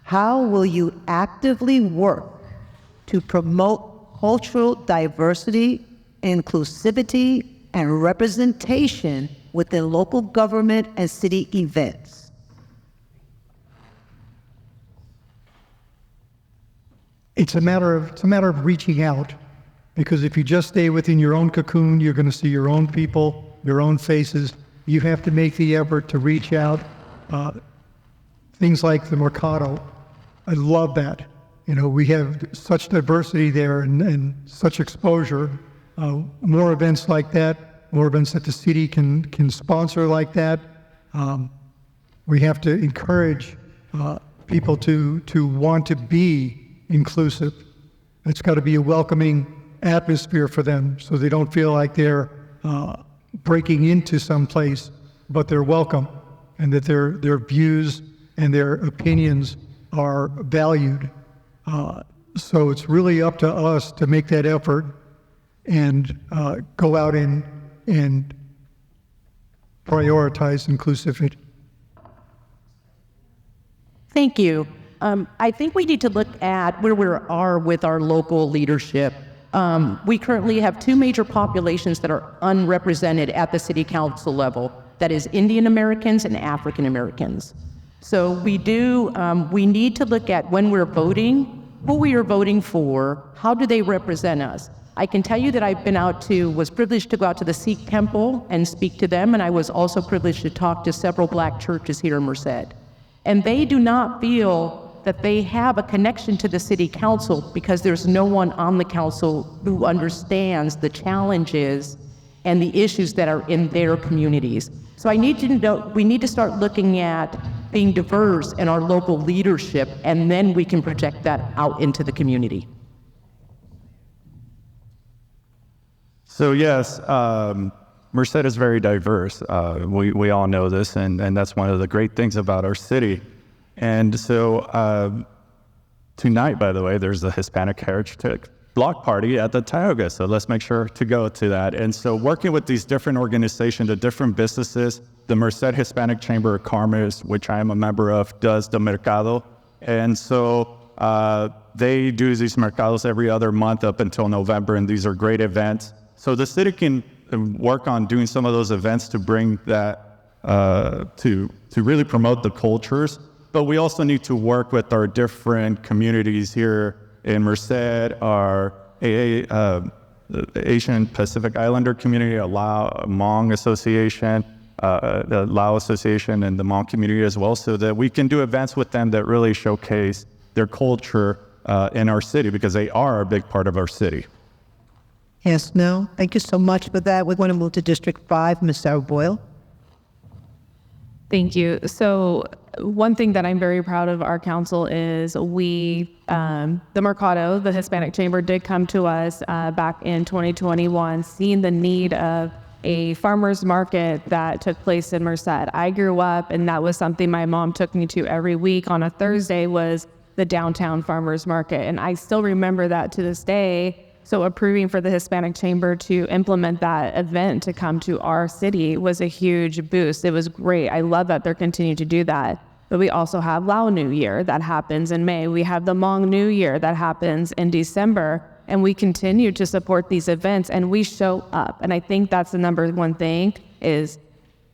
How will you actively work to promote cultural diversity, inclusivity, and representation within local government and city events? It's a matter of reaching out, because if you just stay within your own cocoon, you're going to see your own people, your own faces. You have to make the effort to reach out. Things like the Mercado, I love that. You know, we have such diversity there and such exposure. More events like that, more events that the city can sponsor like that. We have to encourage people to want to be inclusive. It's got to be a welcoming atmosphere for them, so they don't feel like they're breaking into some place, but they're welcome, and that their views and their opinions are valued. So it's really up to us to make that effort and go out and prioritize inclusivity. Thank you. I think we need to look at where we are with our local leadership. We currently have two major populations that are unrepresented at the city council level. That is Indian Americans and African Americans. So we need to look at when we're voting, who we are voting for, how do they represent us? I can tell you that was privileged to go out to the Sikh temple and speak to them, and I was also privileged to talk to several black churches here in Merced. And they do not feel that they have a connection to the city council because there's no one on the council who understands the challenges and the issues that are in their communities. So we need to start looking at being diverse in our local leadership, and then we can project that out into the community. So yes, Merced is very diverse. We all know this, and that's one of the great things about our city. And so tonight, by the way, there's a Hispanic Heritage Block Party at the Tioga, so let's make sure to go to that. And so working with these different organizations, the different businesses, the Merced Hispanic Chamber of Commerce, which I am a member of, does the Mercado. And so they do these Mercados every other month up until November, and these are great events. So the city can work on doing some of those events to bring that, to really promote the cultures. But we also need to work with our different communities here in Merced, our AA Asian Pacific Islander community, a Hmong association, the Lao Association, and the Hmong community as well, so that we can do events with them that really showcase their culture in our city, because they are a big part of our city. Yes, no. Thank you so much for that. We're going to move to District 5, Ms. Sarah Boyle. Thank you. So one thing that I'm very proud of our council is the Mercado, the Hispanic Chamber, did come to us back in 2021, seeing the need of a farmer's market that took place in Merced. I grew up, and that was something my mom took me to every week on a Thursday, was the downtown farmer's market. And I still remember that to this day. So approving for the Hispanic Chamber to implement that event to come to our city was a huge boost. It was great. I love that they're continuing to do that. But we also have Lao New Year that happens in May. We have the Hmong New Year that happens in December. And we continue to support these events, and we show up. And I think that's the number one thing is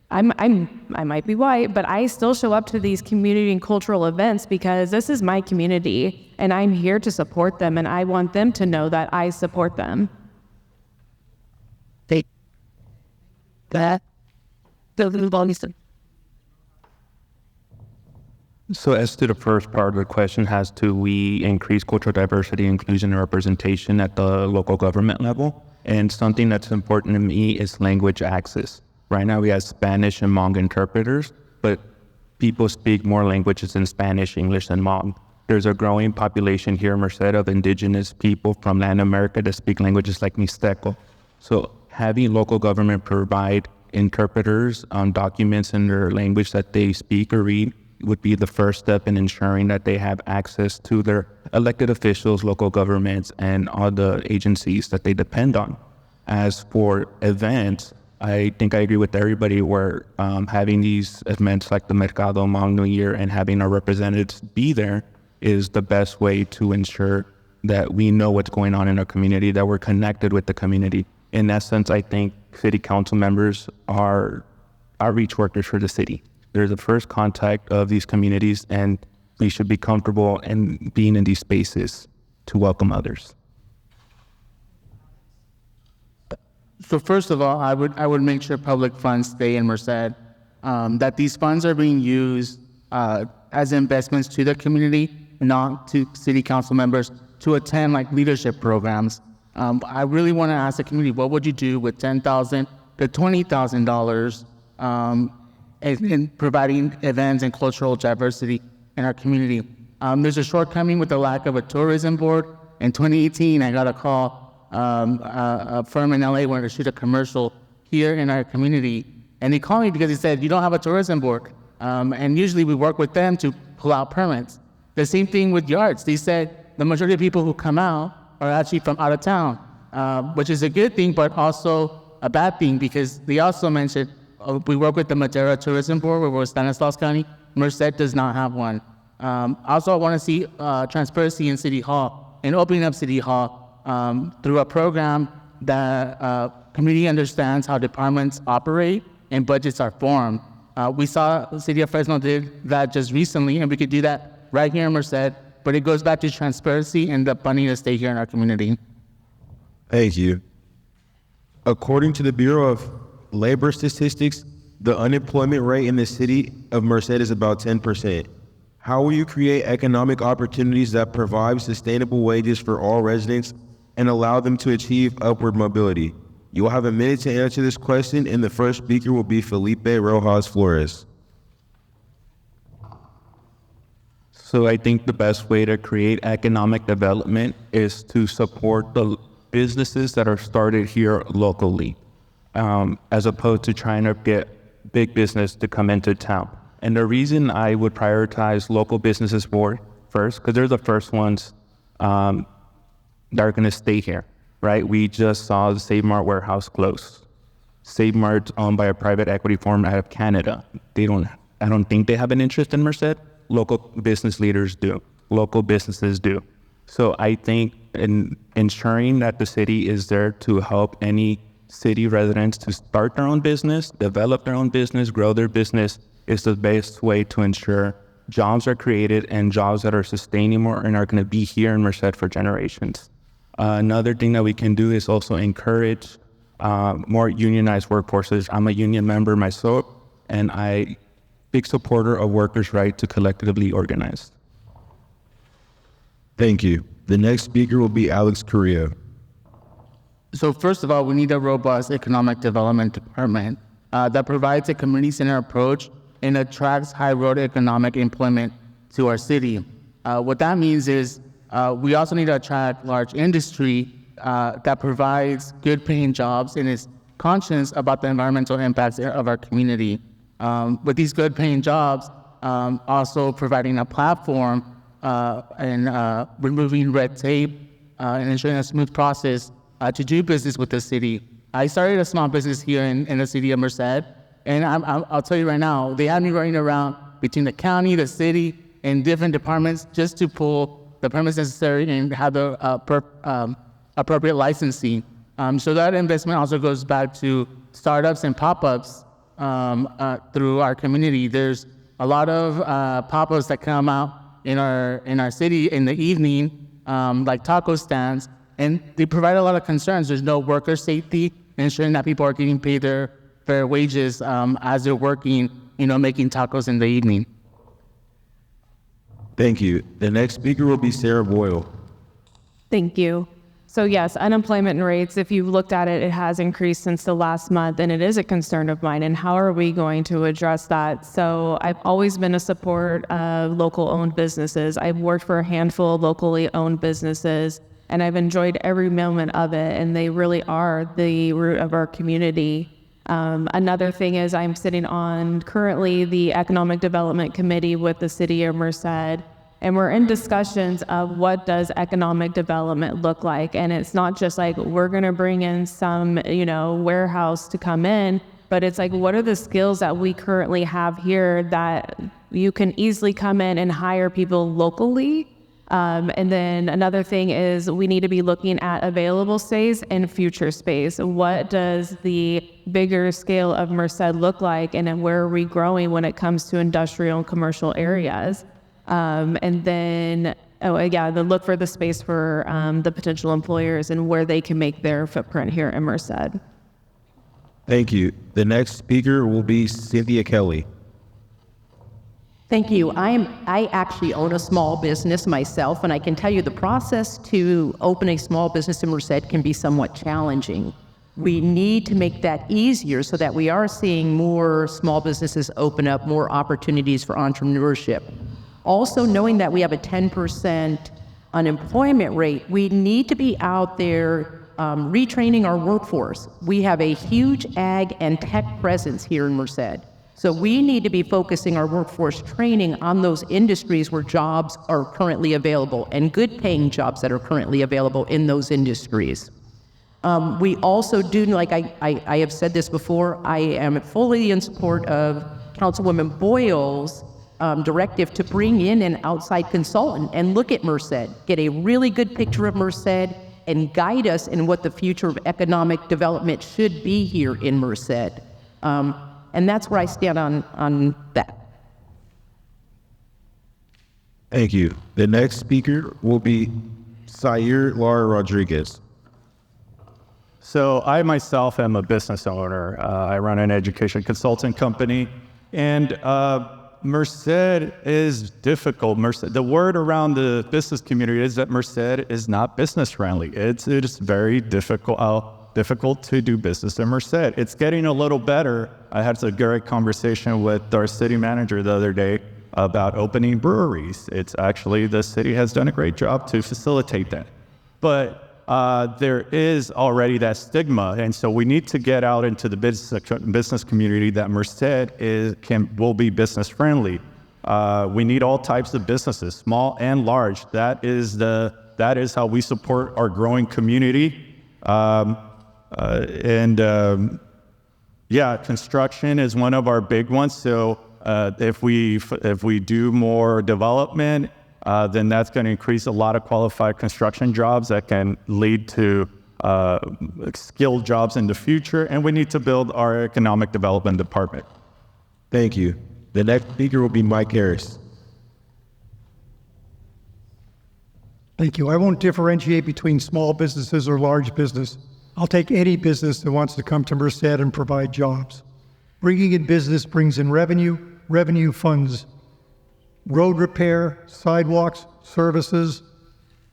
I might be white, but I still show up to these community and cultural events because this is my community and I'm here to support them, and I want them to know that I support them. So as to the first part of the question, has to we increase cultural diversity, inclusion, and representation at the local government level? And something that's important to me is language access. Right now we have Spanish and Hmong interpreters, but people speak more languages than Spanish, English, and Hmong. There's a growing population here in Merced of indigenous people from Latin America that speak languages like Mixteco. So having local government provide interpreters on documents in their language that they speak or read would be the first step in ensuring that they have access to their elected officials, local governments, and all the agencies that they depend on. As for events, I think I agree with everybody where having these events like the Mercado, Hmong New Year, and having our representatives be there is the best way to ensure that we know what's going on in our community, that we're connected with the community. In essence, I think city council members are outreach workers for the city. They're the first contact of these communities, and we should be comfortable in being in these spaces to welcome others. So first of all, I would make sure public funds stay in Merced, that these funds are being used as investments to the community, not to city council members to attend like leadership programs. I really want to ask the community, what would you do with $10,000 to $20,000 in providing events and cultural diversity in our community? There's a shortcoming with the lack of a tourism board. In 2018, I got a call, a firm in LA wanted to shoot a commercial here in our community. And they called me because he said, you don't have a tourism board. And usually we work with them to pull out permits. The same thing with yards. They said the majority of people who come out are actually from out of town, which is a good thing, but also a bad thing, because they also mentioned we work with the Madera Tourism Board, where we're Stanislaus County. Merced does not have one. Also, I want to see transparency in City Hall and opening up City Hall through a program that community understands how departments operate and budgets are formed. We saw the City of Fresno did that just recently, and we could do that right here in Merced, but it goes back to transparency and the funding to stay here in our community. Thank you. According to the Bureau of Labor Statistics, the unemployment rate in the city of Merced is about 10%. How will you create economic opportunities that provide sustainable wages for all residents and allow them to achieve upward mobility? You will have a minute to answer this question, and the first speaker will be Felipe Rojas Flores. So I think the best way to create economic development is to support the businesses that are started here locally, as opposed to trying to get big business to come into town. And the reason I would prioritize local businesses first, because they're the first ones that are going to stay here, right? We just saw the Save Mart warehouse close. Save Mart's owned by a private equity firm out of Canada. I don't think they have an interest in Merced. Local business leaders do. Local businesses do. So I think in ensuring that the city is there to help any city residents to start their own business, develop their own business, grow their business is the best way to ensure jobs are created and jobs that are sustainable and are going to be here in Merced for generations. Another thing that we can do is also encourage more unionized workforces. I'm a union member myself, and I big supporter of workers' right to collectively organize. Thank you. The next speaker will be Alex Correa. So first of all, we need a robust economic development department that provides a community-centered approach and attracts high-road economic employment to our city. What that means is we also need to attract large industry that provides good-paying jobs and is conscious about the environmental impacts of our community. With these good-paying jobs, also providing a platform and removing red tape and ensuring a smooth process to do business with the city. I started a small business here in the city of Merced, and I'll tell you right now, they had me running around between the county, the city, and different departments just to pull the permits necessary and have the appropriate licensing. So that investment also goes back to startups and pop-ups through our community. There's a lot of pop-ups that come out in our city in the evening, like taco stands, and they provide a lot of concerns. There's no worker safety, ensuring that people are getting paid their fair wages as they're working, making tacos in the evening. Thank you. The next speaker will be Sarah Boyle. Thank you. So yes, unemployment rates, if you've looked at it, it has increased since the last month, and it is a concern of mine. And how are we going to address that? So I've always been a support of local owned businesses. I've worked for a handful of locally owned businesses, and I've enjoyed every moment of it, and they really are the root of our community. Another thing is I'm sitting on currently the Economic Development Committee with the City of Merced, and we're in discussions of what does economic development look like. And it's not just like we're going to bring in some, warehouse to come in, but it's like, what are the skills that we currently have here that you can easily come in and hire people locally? And then another thing is we need to be looking at available space and future space. What does the bigger scale of Merced look like, and then where are we growing when it comes to industrial and commercial areas? And then, the look for the space for the potential employers and where they can make their footprint here in Merced. Thank you. The next speaker will be Cynthia Kelly. Thank you. I actually own a small business myself, and I can tell you the process to open a small business in Merced can be somewhat challenging. We need to make that easier so that we are seeing more small businesses open up, more opportunities for entrepreneurship. Also, knowing that we have a 10% unemployment rate, we need to be out there retraining our workforce. We have a huge ag and tech presence here in Merced. So we need to be focusing our workforce training on those industries where jobs are currently available and good paying jobs that are currently available in those industries. We also do, like I have said this before, I am fully in support of Councilwoman Boyle's directive to bring in an outside consultant and look at Merced, get a really good picture of Merced, and guide us in what the future of economic development should be here in Merced. And that's where I stand on that. Thank you. The next speaker will be Sayer Lara Rodriguez. So I myself am a business owner. I run an education consulting company, and Merced is difficult. The word around the business community is that Merced is not business friendly. It's very difficult to do business in Merced. It's getting a little better. I had a great conversation with our city manager the other day about opening breweries. It's actually, the city has done a great job to facilitate that. But there is already that stigma, and so we need to get out into the business community that Merced will be business friendly. We need all types of businesses, small and large. That is how we support our growing community. Construction is one of our big ones. So if we do more development, then that's going to increase a lot of qualified construction jobs that can lead to skilled jobs in the future. And we need to build our economic development department. Thank you. The next speaker will be Mike Harris. Thank you. I won't differentiate between small businesses or large business. I'll take any business that wants to come to Merced and provide jobs. Bringing in business brings in revenue. Revenue funds road repair, sidewalks, services.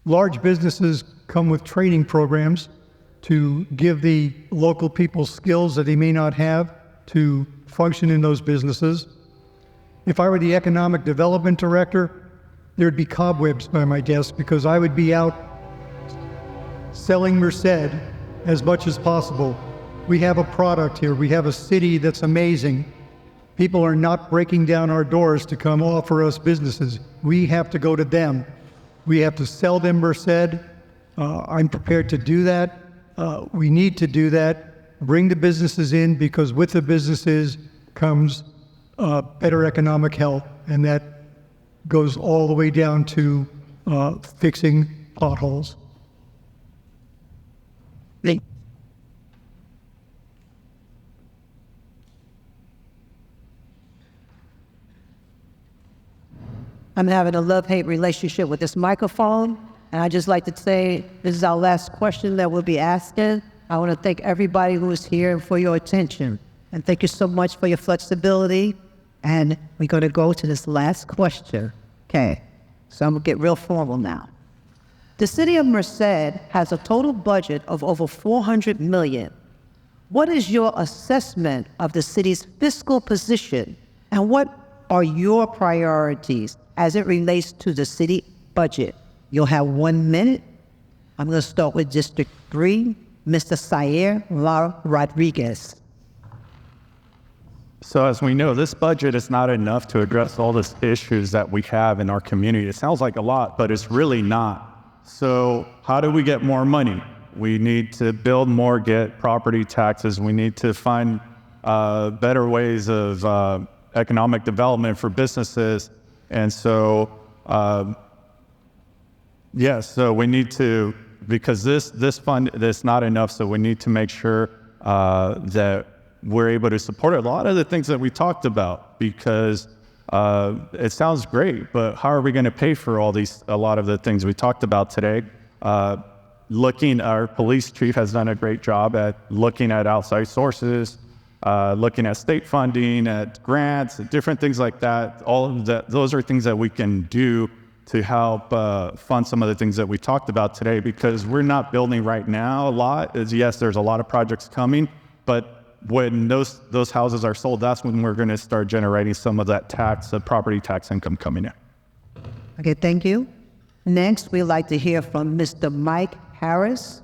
Large businesses come with training programs to give the local people skills that they may not have to function in those businesses. If I were the economic development director, there'd be cobwebs by my desk because I would be out selling Merced as much as possible. We have a product here. We have a city that's amazing. People are not breaking down our doors to come offer us businesses. We have to go to them. We have to sell them Merced. I'm prepared to do that. We need to do that. Bring the businesses in because with the businesses comes better economic health, and that goes all the way down to fixing potholes. I'm having a love-hate relationship with this microphone, and I just like to say this is our last question that we'll be asking. I want to thank everybody who is here for your attention, and thank you so much for your flexibility. And we're going to go to this last question. Okay, so I'm going to get real formal now. The city of Merced has a total budget of over $400 million. What is your assessment of the city's fiscal position, and what are your priorities as it relates to the city budget? You'll have 1 minute. I'm going to start with District 3, Mr. Sayer Lara Rodriguez. So as we know, this budget is not enough to address all the issues that we have in our community. It sounds like a lot, but it's really not. So how do we get more money? We need to build more, get property taxes. We need to find better ways of economic development for businesses. And so, so we need to, because this fund is not enough, so we need to make sure that we're able to support a lot of the things that we talked about, because it sounds great, but how are we going to pay for a lot of the things we talked about today? Our police chief has done a great job at looking at outside sources, looking at state funding, at grants, different things like that. All of that, those are things that we can do to help fund some of the things that we talked about today, because we're not building right now a lot. Yes, there's a lot of projects coming, but when those houses are sold, that's when we're going to start generating some of that property tax income coming in. Okay, thank you. Next, we'd like to hear from Mr. Mike Harris.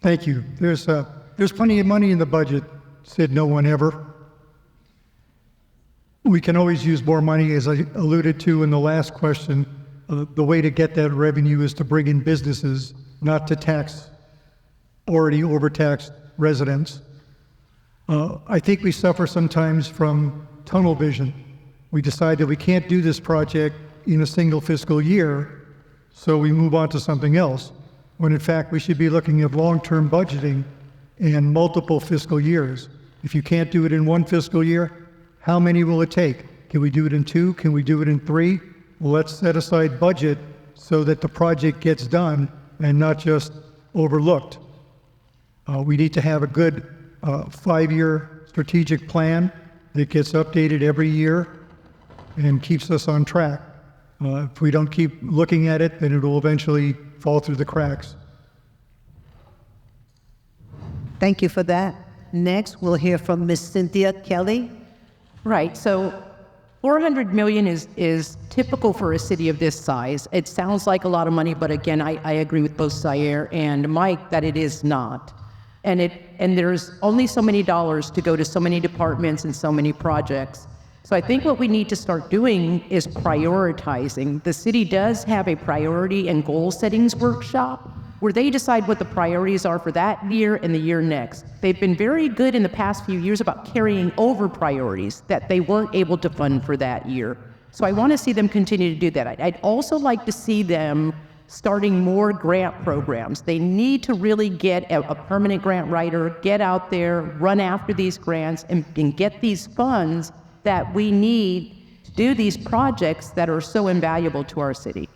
Thank you. There's plenty of money in the budget, said no one ever. We can always use more money, as I alluded to in the last question. The way to get that revenue is to bring in businesses, not to tax already overtaxed residents. I think we suffer sometimes from tunnel vision. We decide that we can't do this project in a single fiscal year, so we move on to something else, when in fact we should be looking at long-term budgeting and multiple fiscal years. If you can't do it in one fiscal year, how many will it take? Can we do it in 2? Can we do it in 3? Well, let's set aside budget so that the project gets done and not just overlooked. We need to have a good 5-year strategic plan that gets updated every year and keeps us on track. If we don't keep looking at it, then it will eventually fall through the cracks. Thank you for that. Next, we'll hear from Ms. Cynthia Kelly. Right, so $400 million is typical for a city of this size. It sounds like a lot of money, but again, I agree with both Sayer and Mike that it is not. And there's only so many dollars to go to so many departments and so many projects. So I think what we need to start doing is prioritizing. The city does have a priority and goal settings workshop where they decide what the priorities are for that year and the year next. They've been very good in the past few years about carrying over priorities that they weren't able to fund for that year. So I want to see them continue to do that. I'd also like to see them starting more grant programs. They need to really get a permanent grant writer, get out there, run after these grants, and get these funds that we need do these projects that are so invaluable to our city.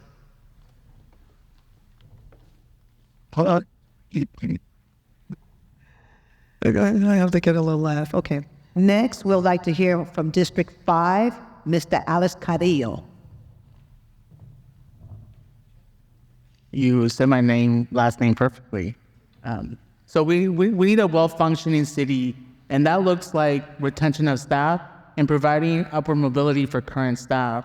I have to get a little laugh. Okay. Next, we'd like to hear from District 5, Mr. Alex Carrillo. You said my last name perfectly. So we need a well-functioning city, and that looks like retention of staff and providing upward mobility for current staff.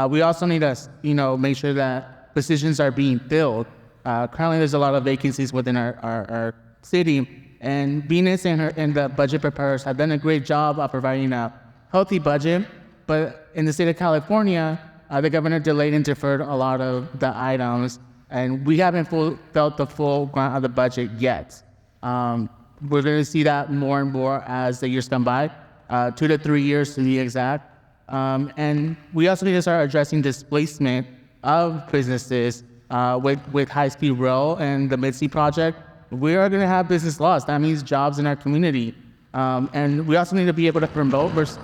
We also need to, make sure that positions are being filled. Currently, there's a lot of vacancies within our city, and Venus and the budget preparers have done a great job of providing a healthy budget. But in the state of California, the governor delayed and deferred a lot of the items, and we haven't felt the full grunt of the budget yet. We're going to see that more and more as the years come by, 2 to 3 years to be exact. And we also need to start addressing displacement of businesses with high-speed rail and the Merced project. We are going to have business loss. That means jobs in our community. And we also need to be able to promote Merced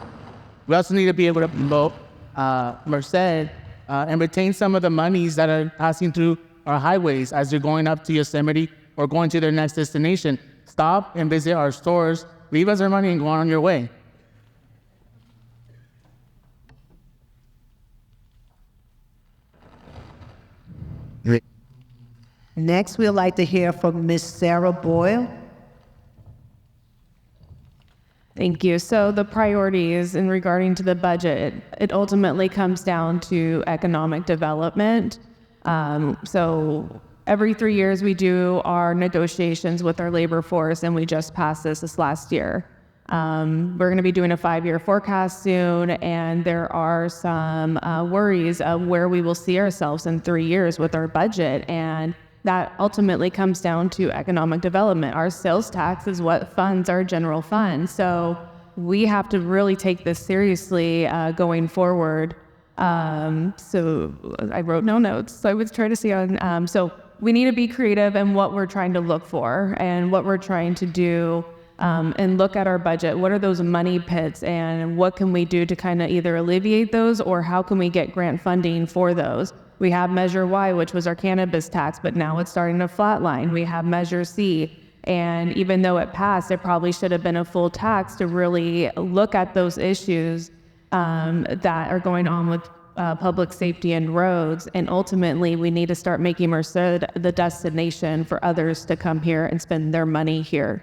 and retain some of the monies that are passing through our highways as you're going up to Yosemite or going to their next destination. Stop and visit our stores, leave us our money, and go on your way. Next, we'd like to hear from Ms. Sarah Boyle. Thank you. So the priorities in regarding to the budget, it ultimately comes down to economic development. So every 3 years we do our negotiations with our labor force, and we just passed this last year. We're going to be doing a 5-year forecast soon, and there are some worries of where we will see ourselves in 3 years with our budget, and that ultimately comes down to economic development. Our sales tax is what funds our general fund, so we have to really take this seriously going forward. So I wrote no notes, so I was trying to see on, so we need to be creative in what we're trying to look for and what we're trying to do, and look at our budget. What are those money pits, and what can we do to kind of either alleviate those, or how can we get grant funding for those? We have Measure Y, which was our cannabis tax, but now it's starting to flatline. We have Measure C, and even though it passed, it probably should have been a full tax to really look at those issues that are going on with public safety and roads. And ultimately, we need to start making Merced the destination for others to come here and spend their money here.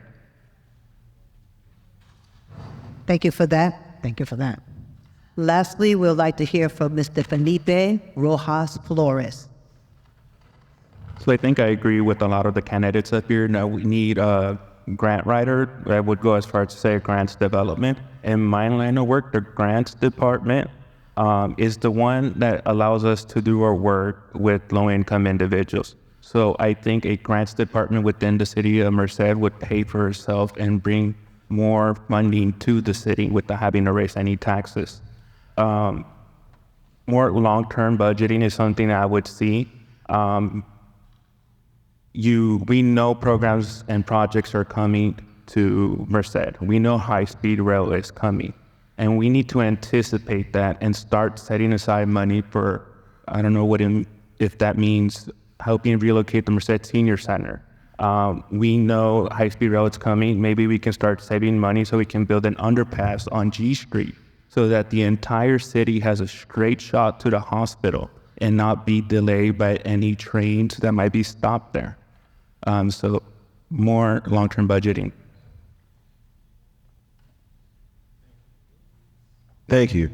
Thank you for that. Thank you for that. Lastly, we'd like to hear from Mr. Felipe Rojas Flores. So I think I agree with a lot of the candidates up here. Now we need a grant writer. I would go as far as to say grants development. In my line of work, the grants department is the one that allows us to do our work with low-income individuals. So I think a grants department within the city of Merced would pay for itself and bring more funding to the city without having to raise any taxes. More long-term budgeting is something I would see. We know programs and projects are coming to Merced. We know high-speed rail is coming, and we need to anticipate that and start setting aside money for, I don't know if that means helping relocate the Merced Senior Center. We know high-speed rail is coming. Maybe we can start saving money so we can build an underpass on G Street so that the entire city has a straight shot to the hospital and not be delayed by any trains that might be stopped there. So more long-term budgeting. Thank you.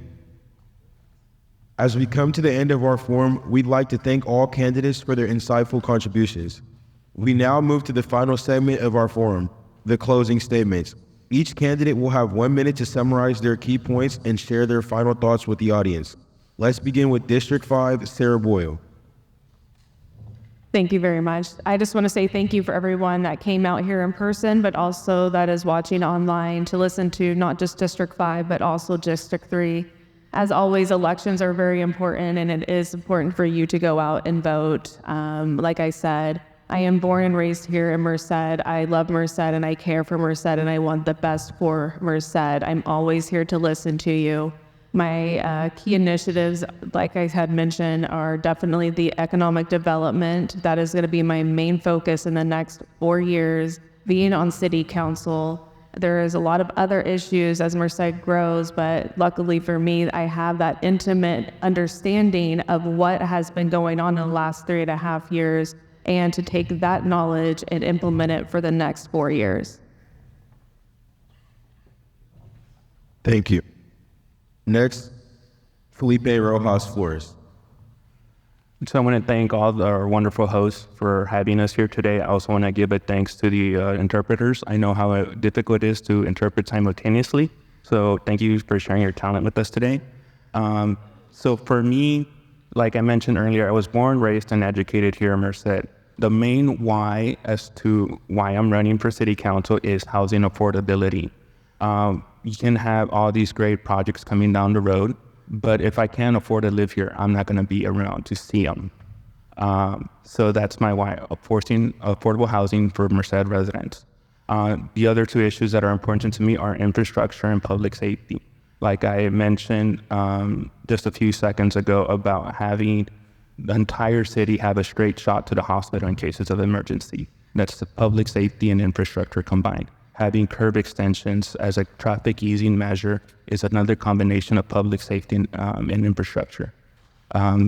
As we come to the end of our forum, we'd like to thank all candidates for their insightful contributions. We now move to the final segment of our forum, the closing statements. Each candidate will have 1 minute to summarize their key points and share their final thoughts with the audience. Let's begin with District 5, Sarah Boyle. Thank you very much. I just want to say thank you for everyone that came out here in person, but also that is watching online to listen to not just District 5, but also District 3. As always, elections are very important, and it is important for you to go out and vote. Like I said, I am born and raised here in Merced. I love Merced, and I care for Merced, and I want the best for Merced. I'm always here to listen to you. My key initiatives, like I had mentioned, are definitely the economic development. That is going to be my main focus in the next 4 years, being on city council. There is a lot of other issues as Merced grows, but luckily for me, I have that intimate understanding of what has been going on in the last 3.5 years, and to take that knowledge and implement it for the next 4 years. Thank you. Next, Felipe Rojas Flores. So I want to thank all our wonderful hosts for having us here today. I also want to give a thanks to the interpreters. I know how difficult it is to interpret simultaneously. So thank you for sharing your talent with us today. So for me, like I mentioned earlier, I was born, raised, and educated here in Merced. The main why as to why I'm running for city council is housing affordability. You can have all these great projects coming down the road, but if I can't afford to live here, I'm not going to be around to see them. So that's my why, forcing affordable housing for Merced residents. The other two issues that are important to me are infrastructure and public safety. Like I mentioned just a few seconds ago about having the entire city have a straight shot to the hospital in cases of emergency. That's the public safety and infrastructure combined. Having curb extensions as a traffic easing measure is another combination of public safety and infrastructure.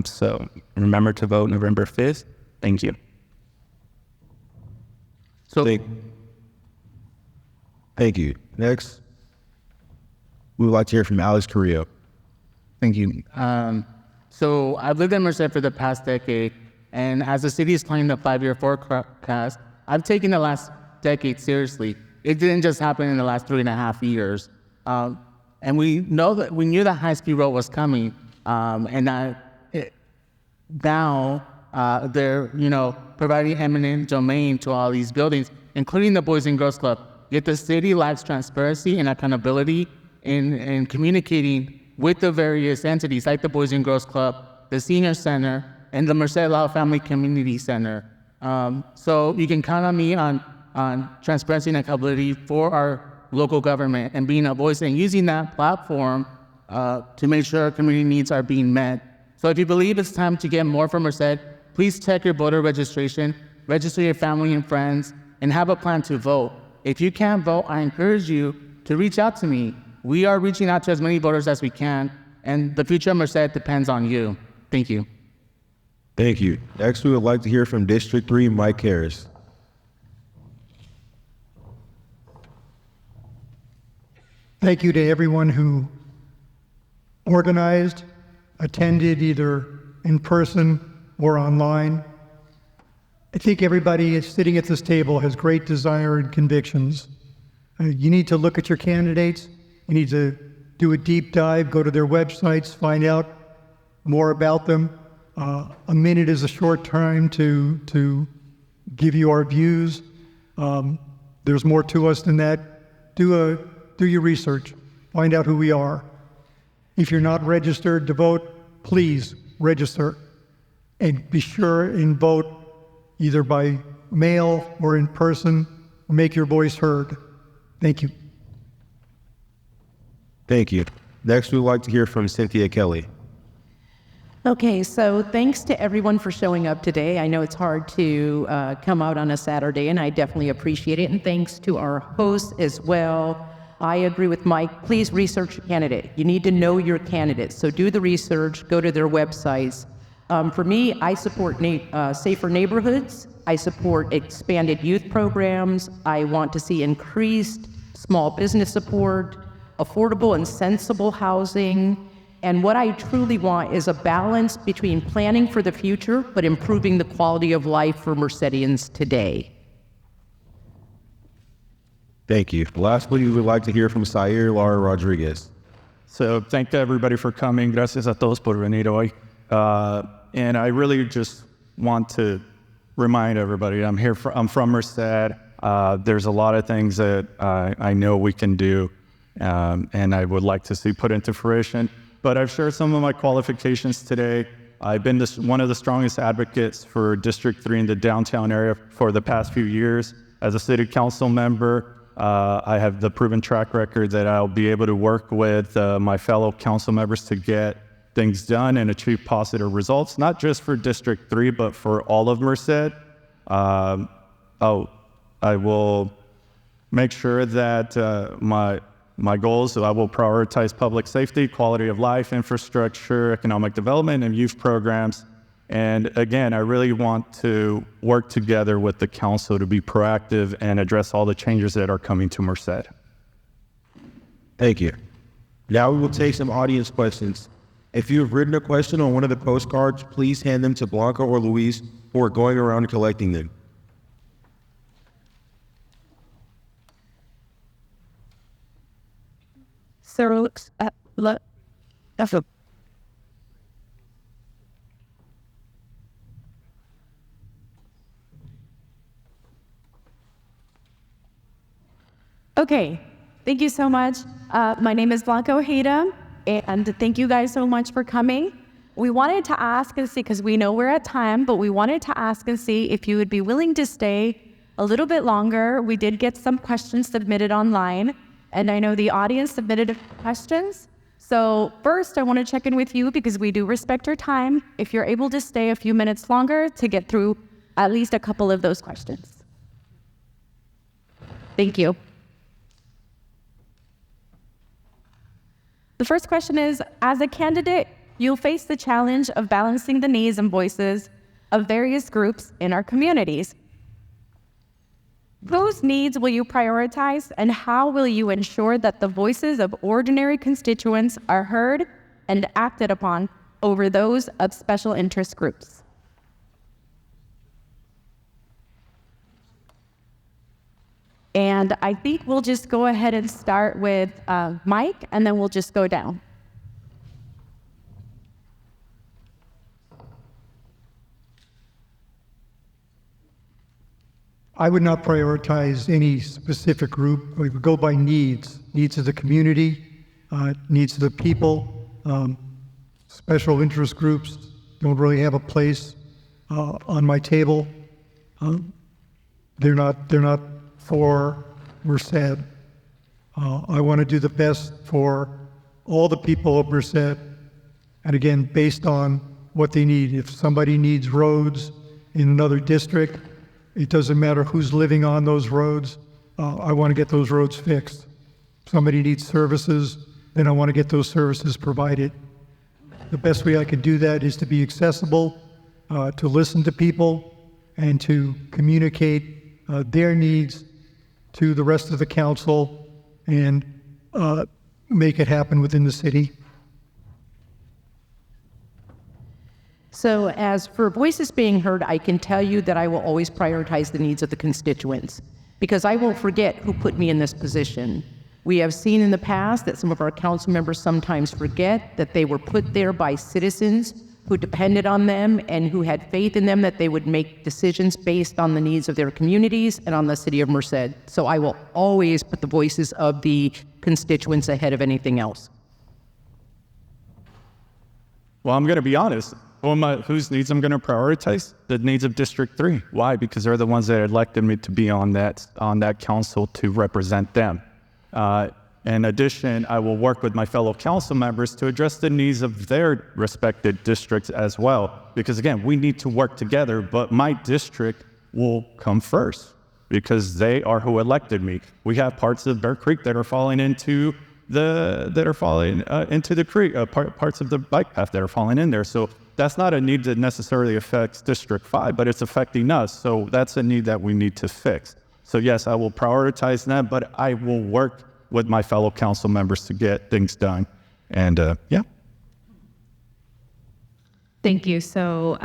So remember to vote November 5th. Thank you. So Thank you. Next, we would like to hear from Alex Carrillo. Thank you. So I've lived in Merced for the past decade, and as the city is planning the 5-year forecast, I've taken the last decade seriously. It didn't just happen in the last 3.5 years. And we knew that high-speed road was coming, and now they're providing eminent domain to all these buildings, including the Boys and Girls Club. Yet the city lacks transparency and accountability in communicating with the various entities like the Boys and Girls Club, the Senior Center, and the Merced Lao Family Community Center. So you can count on me on transparency and accountability for our local government and being a voice and using that platform to make sure our community needs are being met. So if you believe it's time to get more from Merced, please check your voter registration, register your family and friends, and have a plan to vote. If you can't vote, I encourage you to reach out to me. We are reaching out to as many voters as we can, and the future of Merced depends on you. Thank you. Thank you. Next, we would like to hear from District 3, Mike Harris. Thank you to everyone who organized, attended either in person or online. I think everybody sitting at this table has great desire and convictions. You need to look at your candidates. You need to do a deep dive, go to their websites, find out more about them. A minute is a short time to give you our views. There's more to us than that. Do your research. Find out who we are. If you're not registered to vote, please register. And be sure and vote either by mail or in person. Make your voice heard. Thank you. Thank you. Next, we would like to hear from Cynthia Kelly. Okay, so thanks to everyone for showing up today. I know it's hard to come out on a Saturday, and I definitely appreciate it. And thanks to our hosts as well. I agree with Mike. Please research your candidate. You need to know your candidate. So do the research, go to their websites. For me, I support safer neighborhoods. I support expanded youth programs. I want to see increased small business support, affordable and sensible housing. And what I truly want is a balance between planning for the future, but improving the quality of life for Mercedians today. Thank you. Lastly, we would like to hear from Sair Lara Rodriguez. So thank everybody for coming. Gracias a todos por venir hoy. And I really just want to remind everybody, I'm from Merced. There's a lot of things that I know we can do, and I would like to see put into fruition. But I've shared some of my qualifications today. I've been one of the strongest advocates for District 3 in the downtown area for the past few years. As a city council member, I have the proven track record that I'll be able to work with my fellow council members to get things done and achieve positive results, not just for District 3, but for all of Merced. I will make sure that my goals, so I will prioritize public safety, quality of life, infrastructure, economic development, and youth programs. And again, I really want to work together with the council to be proactive and address all the changes that are coming to Merced. Thank you. Now we will take some audience questions. If you have written a question on one of the postcards, please hand them to Blanca or Luis, who are going around collecting them. Sarah looks at that's a Okay, thank you so much. My name is Blanca Ojeda, and thank you guys so much for coming. We wanted to ask and see, because we know we're at time, but we wanted to ask and see if you would be willing to stay a little bit longer. We did get some questions submitted online, and I know the audience submitted questions. So first, I want to check in with you because we do respect your time. If you're able to stay a few minutes longer to get through at least a couple of those questions. Thank you. The first question is, as a candidate, you'll face the challenge of balancing the needs and voices of various groups in our communities. Whose needs will you prioritize, and how will you ensure that the voices of ordinary constituents are heard and acted upon over those of special interest groups? And I think we'll just go ahead and start with Mike, and then we'll just go down. I would not prioritize any specific group. We would go by needs of the community, needs of the people. Special interest groups don't really have a place on my table. They're not for Merced. I want to do the best for all the people of Merced, and again, based on what they need. If somebody needs roads in another district, it doesn't matter who's living on those roads. I want to get those roads fixed. If somebody needs services, then I want to get those services provided. The best way I can do that is to be accessible, to listen to people, and to communicate their needs to the rest of the council and make it happen within the city. So as for voices being heard, I can tell you that I will always prioritize the needs of the constituents because I won't forget who put me in this position. We have seen in the past that some of our council members sometimes forget that they were put there by citizens who depended on them and who had faith in them that they would make decisions based on the needs of their communities and on the city of Merced. So I will always put the voices of the constituents ahead of anything else. Well, I'm going to be honest. Whose needs I'm going to prioritize? The needs of District 3. Why? Because they're the ones that elected me to be on that council to represent them. In addition, I will work with my fellow council members to address the needs of their respected districts as well. Because again, we need to work together, but my district will come first because they are who elected me. We have parts of Bear Creek that are falling into the creek, parts of the bike path that are falling in there. So that's not a need that necessarily affects District 5, but it's affecting us. So that's a need that we need to fix. So yes, I will prioritize that, but I will work with my fellow council members to get things done. And yeah. Thank you. So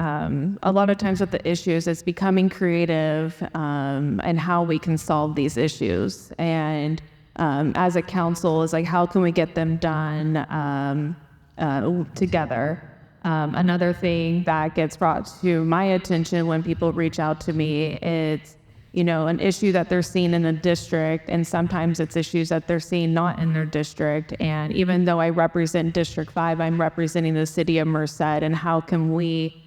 a lot of times with the issues, it's becoming creative and how we can solve these issues. And as a council, it's like, how can we get them done together? Another thing that gets brought to my attention when people reach out to me, it's an issue that they're seeing in a district, and sometimes it's issues that they're seeing not in their district. And even though I represent District 5, I'm representing the city of Merced, and how can we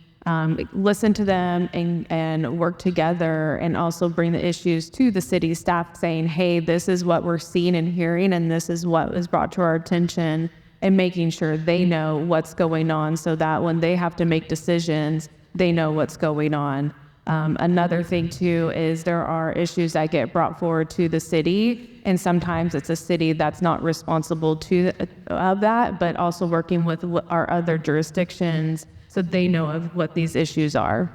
listen to them and work together, and also bring the issues to the city staff saying, hey, this is what we're seeing and hearing, and this is what was brought to our attention, and making sure they know what's going on so that when they have to make decisions, they know what's going on. Another thing too is there are issues that get brought forward to the city, and sometimes it's a city that's not responsible of that, but also working with our other jurisdictions so they know of what these issues are.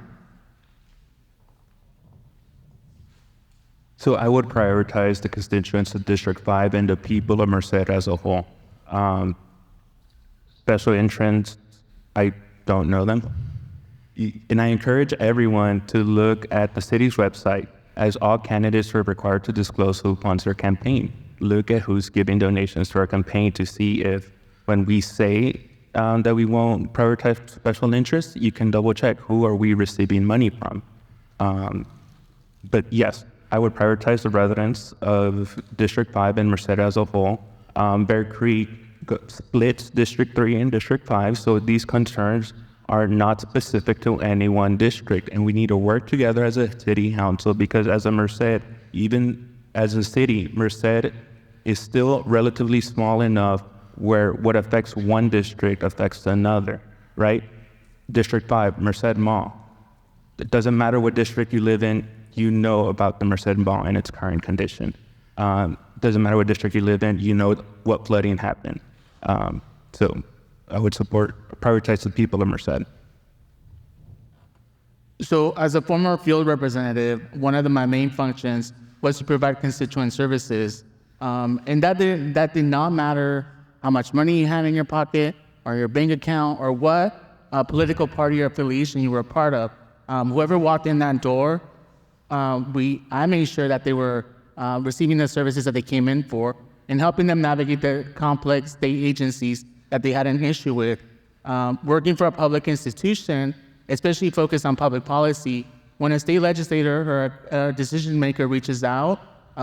So I would prioritize the constituents of District 5 and the people of Merced as a whole. Special interests, I don't know them. And I encourage everyone to look at the city's website, as all candidates are required to disclose who funds their campaign. Look at who's giving donations to our campaign to see if, when we say that we won't prioritize special interests, you can double check who are we receiving money from. But yes, I would prioritize the residents of District 5 and Merced as a whole. Bear Creek splits District 3 and District 5, so these concerns are not specific to any one district, and we need to work together as a city council, because as a Merced, even as a city, Merced is still relatively small enough where what affects one district affects another, right? District 5, Merced Mall. It doesn't matter what district you live in, you know about the Merced Mall and its current condition. Doesn't matter what district you live in, you know what flooding happened. So I would prioritize the people of Merced. So as a former field representative, one of my main functions was to provide constituent services. And that did not matter how much money you had in your pocket or your bank account or what political party or affiliation you were a part of. Whoever walked in that door, I made sure that they were receiving the services that they came in for and helping them navigate the complex state agencies that they had an issue with. Working for a public institution, especially focused on public policy, when a state legislator or a decision maker reaches out,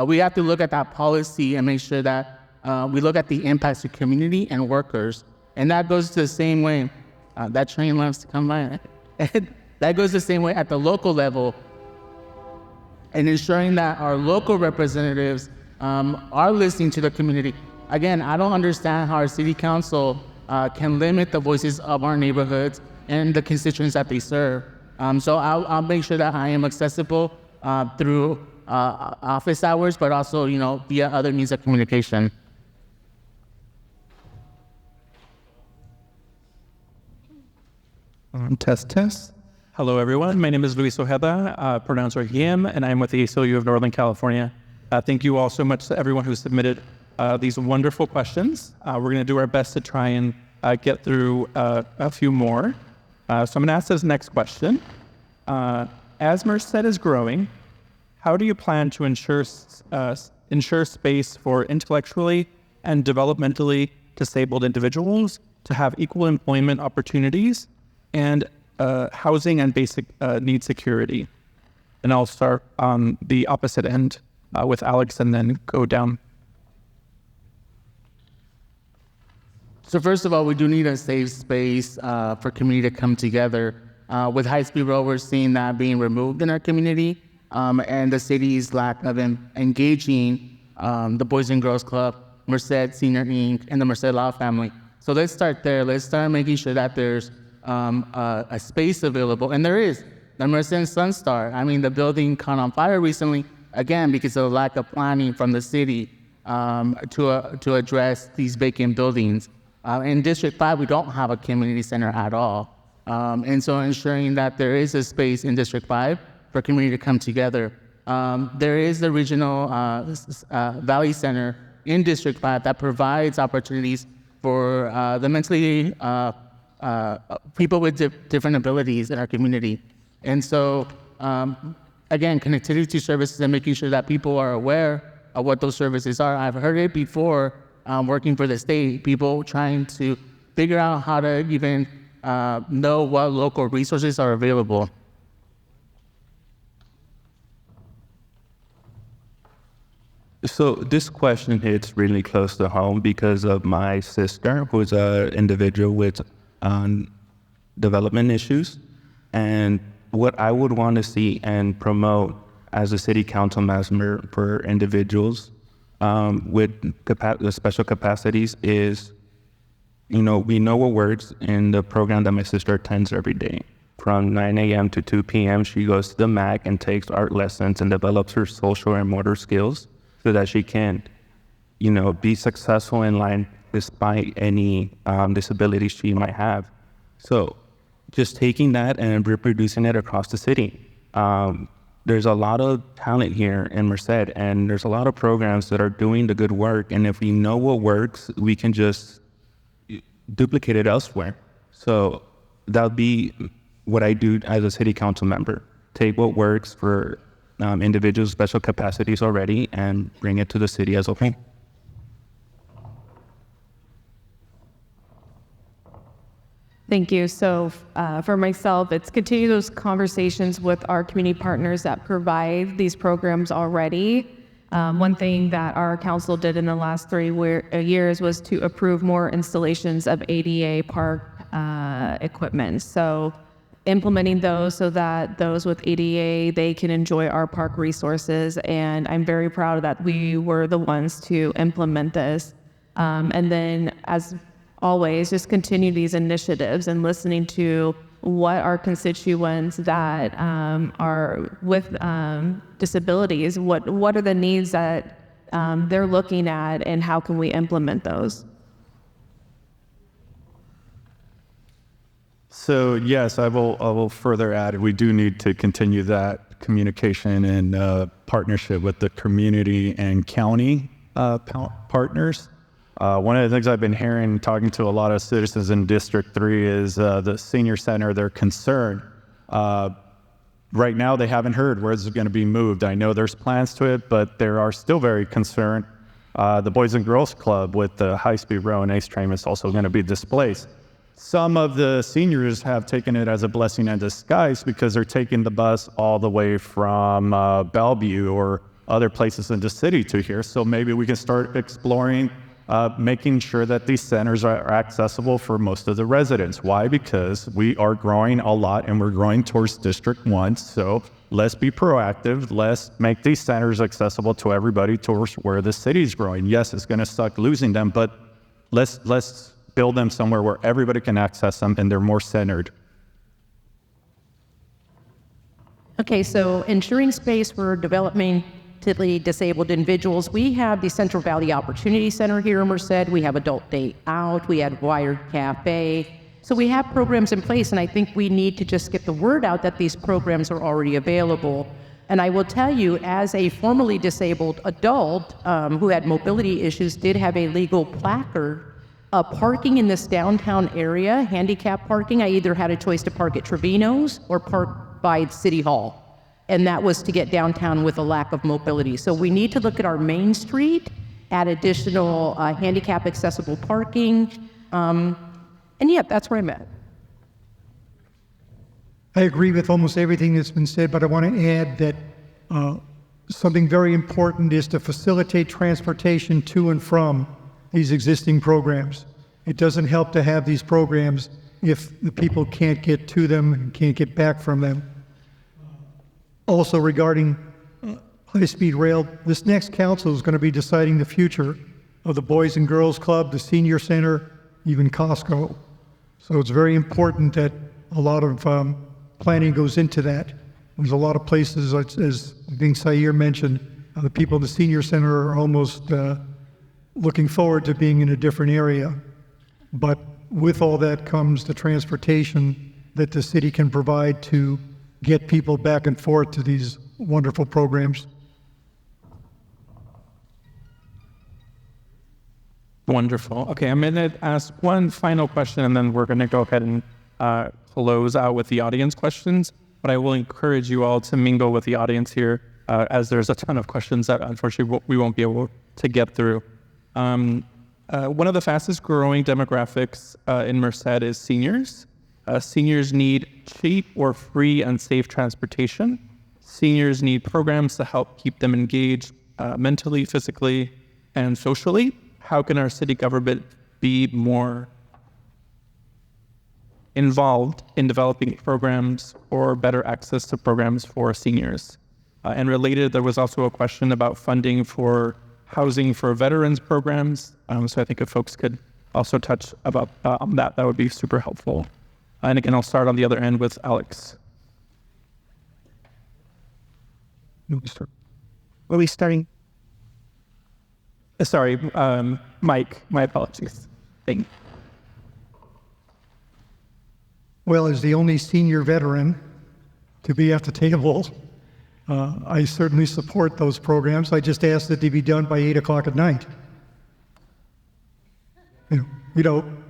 we have to look at that policy and make sure that we look at the impacts to community and workers. And that goes the same way. That train loves to come by. That goes the same way at the local level, and ensuring that our local representatives are listening to the community. Again, I don't understand how our city council can limit the voices of our neighborhoods and the constituents that they serve. So I'll make sure that I am accessible through office hours, but also, via other means of communication. Test. Hello, everyone. My name is Luis Ojeda, pronouns are him, and I'm with the ACLU of Northern California. Thank you all so much to everyone who submitted these wonderful questions. We're going to do our best to try and get through a few more. So I'm going to ask this next question. As Merced is growing, how do you plan to ensure space for intellectually and developmentally disabled individuals to have equal employment opportunities and housing and basic need security? And I'll start on the opposite end with Alex and then go down. So first of all, we do need a safe space for community to come together. With high-speed rail, we're seeing that being removed in our community, and the city's lack of engaging the Boys and Girls Club, Merced Senior Inc., and the Merced Law Family. So let's start there. Let's start making sure that there's a space available, and there is. The Merced Sunstar, the building caught on fire recently, again, because of the lack of planning from the city to address these vacant buildings. In District 5, we don't have a community center at all. And so ensuring that there is a space in District 5 for community to come together. There is the regional Valley Center in District 5 that provides opportunities for the mentally people with different abilities in our community. And so, again, connectivity services and making sure that people are aware of what those services are. I've heard it before, working for the state, people trying to figure out how to even know what local resources are available. So this question hits really close to home because of my sister, who's an individual with development issues. And what I would want to see and promote as a city council member for individuals with special capacities is, we know what works in the program that my sister attends every day. From 9 a.m. to 2 p.m., she goes to the MAC and takes art lessons and develops her social and motor skills so that she can, be successful in life despite any disabilities she might have. So just taking that and reproducing it across the city. There's a lot of talent here in Merced, and there's a lot of programs that are doing the good work. And if we know what works, we can just duplicate it elsewhere. So that would be what I do as a city council member. Take what works for individuals' special capacities already and bring it to the city as a whole. Thank you. So for myself, it's continue those conversations with our community partners that provide these programs already. One thing that our council did in the last 3 years was to approve more installations of ADA park equipment. So implementing those so that those with ADA, they can enjoy our park resources. And I'm very proud that we were the ones to implement this. And then as always, just continue these initiatives and listening to what our constituents that are with disabilities, what are the needs that they're looking at, and how can we implement those? So yes, I will further add, we do need to continue that communication and partnership with the community and county partners. One of the things I've been hearing, talking to a lot of citizens in District 3 is the senior center, they're concerned. Right now, they haven't heard where it's going to be moved. I know there's plans to it, but they are still very concerned. The Boys and Girls Club with the high-speed rail and ACE train is also going to be displaced. Some of the seniors have taken it as a blessing in disguise because they're taking the bus all the way from Bellevue or other places in the city to here. So maybe we can start exploring making sure that these centers are accessible for most of the residents. Why? Because we are growing a lot and we're growing towards District 1. So let's be proactive. Let's make these centers accessible to everybody towards where the city's growing. Yes, it's going to suck losing them, but let's build them somewhere where everybody can access them and they're more centered. Okay, so ensuring space for developmentally disabled individuals. We have the Central Valley Opportunity Center here in Merced. We have Adult Day Out. We have Wired Cafe. So we have programs in place, and I think we need to just get the word out that these programs are already available. And I will tell you, as a formerly disabled adult who had mobility issues, did have a legal placard. Parking in this downtown area, handicap parking, I either had a choice to park at Trevino's or park by City Hall. And that was to get downtown with a lack of mobility. So we need to look at our main street, add additional handicap accessible parking. And yeah, that's where I'm at. I agree with almost everything that's been said, but I want to add that something very important is to facilitate transportation to and from these existing programs. It doesn't help to have these programs if the people can't get to them and can't get back from them. Also regarding high-speed rail, this next council is going to be deciding the future of the Boys and Girls Club, the Senior Center, even Costco. So it's very important that a lot of planning goes into that. There's a lot of places, as I think Sayer mentioned, the people in the Senior Center are almost looking forward to being in a different area. But with all that comes the transportation that the city can provide to get people back and forth to these wonderful programs. Wonderful. Okay, I'm going to ask one final question, and then we're going to go ahead and close out with the audience questions. But I will encourage you all to mingle with the audience here, as there's a ton of questions that unfortunately we won't be able to get through. One of the fastest growing demographics in Merced is seniors. Seniors need cheap or free and safe transportation. Seniors need programs to help keep them engaged mentally, physically, and socially. How can our city government be more involved in developing programs or better access to programs for seniors. And related, there was also a question about funding for housing for veterans programs. So I think if folks could also touch about on that, that would be super helpful. And again, I'll start on the other end with Alex. Where are we starting? Sorry, Mike, my apologies. Thank you. Well, as the only senior veteran to be at the table, I certainly support those programs. I just ask that they be done by 8 o'clock at night.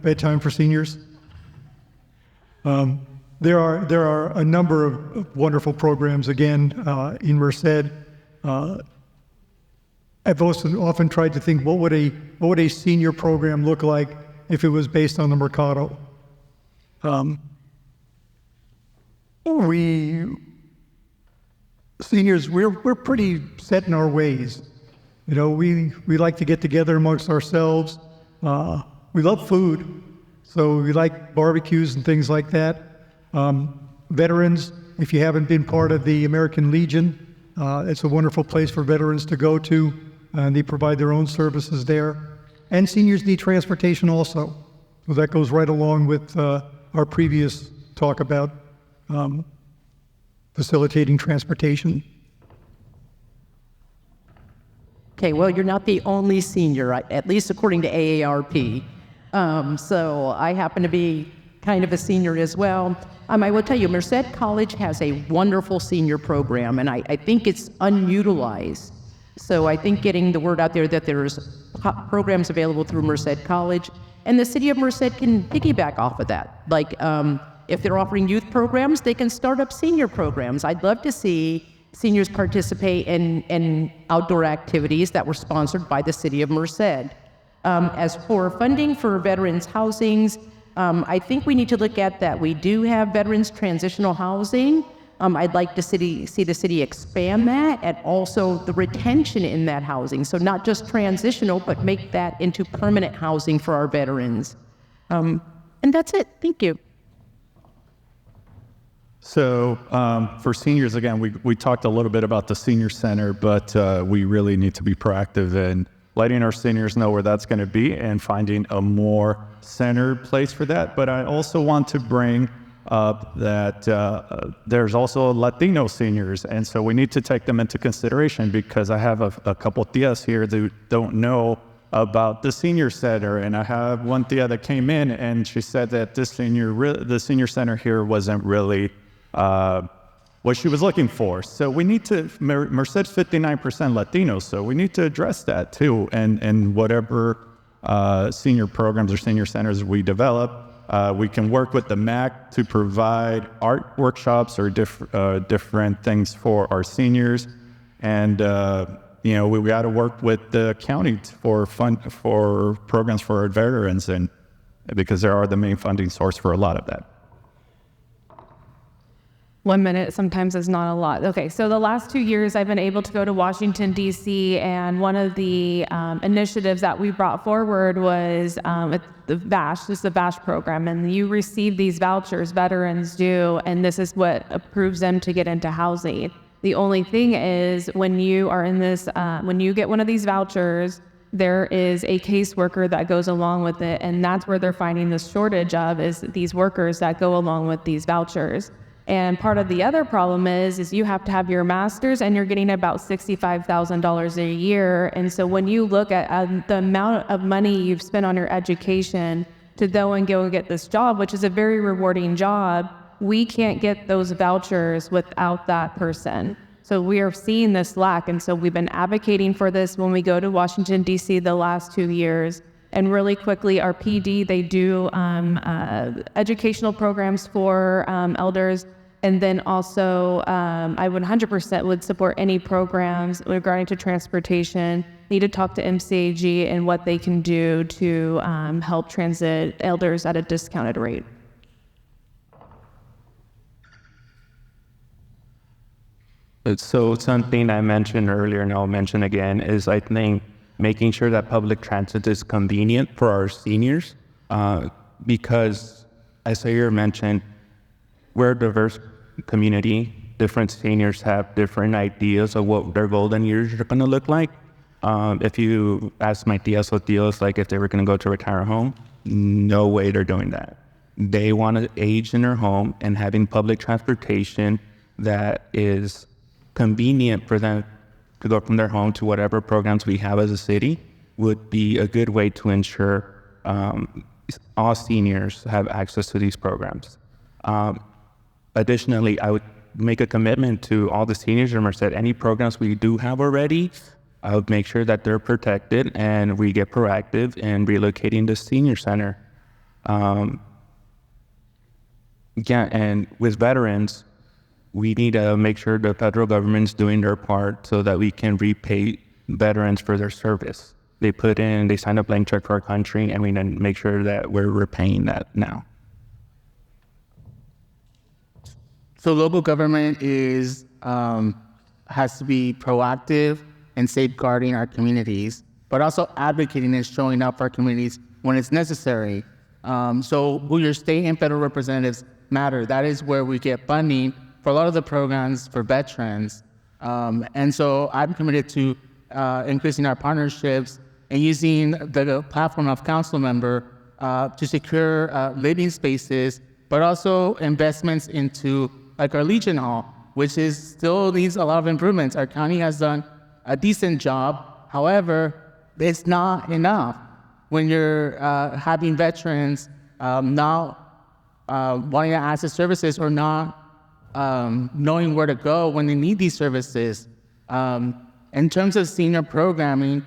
Bedtime for seniors. There are a number of wonderful programs, again, in Merced. I've also often tried to think, what would a senior program look like if it was based on the Mercado? Seniors, we're pretty set in our ways. We like to get together amongst ourselves. We love food, so we like barbecues and things like that. Veterans, if you haven't been part of the American Legion, it's a wonderful place for veterans to go to, and they provide their own services there. And seniors need transportation also. So that goes right along with our previous talk about facilitating transportation. Okay, well, you're not the only senior, at least according to AARP. So I happen to be kind of a senior as well. I will tell you, Merced College has a wonderful senior program, and I think it's unutilized. So I think getting the word out there that there's programs available through Merced College, and the city of Merced can piggyback off of that. Like, if they're offering youth programs, they can start up senior programs. I'd love to see seniors participate in outdoor activities that were sponsored by the city of Merced. As for funding for veterans housings, I think we need to look at that. We do have veterans transitional housing. I'd like to see the city expand that, and also the retention in that housing. So not just transitional, but make that into permanent housing for our veterans. And that's it. Thank you. So for seniors, again, we talked a little bit about the senior center, but we really need to be proactive in letting our seniors know where that's going to be and finding a more centered place for that. But I also want to bring up that there's also Latino seniors, and so we need to take them into consideration, because I have a couple tias here that don't know about the senior center, and I have one tia that came in and she said that the senior center here wasn't really what she was looking for. So we need to, Merced's 59% Latino, so we need to address that too. And whatever senior programs or senior centers we develop, we can work with the MAC to provide art workshops or different things for our seniors. And we got to work with the county for programs for our veterans, and because they are the main funding source for a lot of that. 1 minute sometimes is not a lot. Okay, so the last 2 years I've been able to go to Washington, D.C., and one of the initiatives that we brought forward was the VASH, this is the VASH program, and you receive these vouchers, veterans do, and this is what approves them to get into housing. The only thing is, when you are in this, when you get one of these vouchers, there is a caseworker that goes along with it, and that's where they're finding the shortage of, is these workers that go along with these vouchers. And part of the other problem is you have to have your master's, and you're getting about $65,000 a year. And so when you look at the amount of money you've spent on your education to go and get this job, which is a very rewarding job, we can't get those vouchers without that person. So we are seeing this lack. And so we've been advocating for this when we go to Washington, D.C. the last 2 years. And really quickly, our PD, they do educational programs for elders. And then also, I 100% would support any programs regarding to transportation. Need to talk to MCAG and what they can do to help transit elders at a discounted rate. So something I mentioned earlier, and I'll mention again, is I think making sure that public transit is convenient for our seniors, because as Sayer mentioned, we're a diverse community. Different seniors have different ideas of what their golden years are going to look like. If you ask my tias or tios, like if they were going to go to retire home, no way they're doing that. They want to age in their home, and having public transportation that is convenient for them to go from their home to whatever programs we have as a city would be a good way to ensure all seniors have access to these programs. Additionally, I would make a commitment to all the seniors in Merced. Any programs we do have already, I would make sure that they're protected and we get proactive in relocating the senior center. And with veterans, we need to make sure the federal government's doing their part so that we can repay veterans for their service. They sign a blank check for our country, and we need to make sure that we're repaying that now. So local government has to be proactive in safeguarding our communities, but also advocating and showing up for our communities when it's necessary. So who your state and federal representatives matter. That is where we get funding for a lot of the programs for veterans. And so I'm committed to increasing our partnerships and using the platform of council member to secure living spaces, but also investments into like our Legion Hall, which still needs a lot of improvements. Our county has done a decent job. However, it's not enough when you're having veterans not wanting to access services or not knowing where to go when they need these services. In terms of senior programming,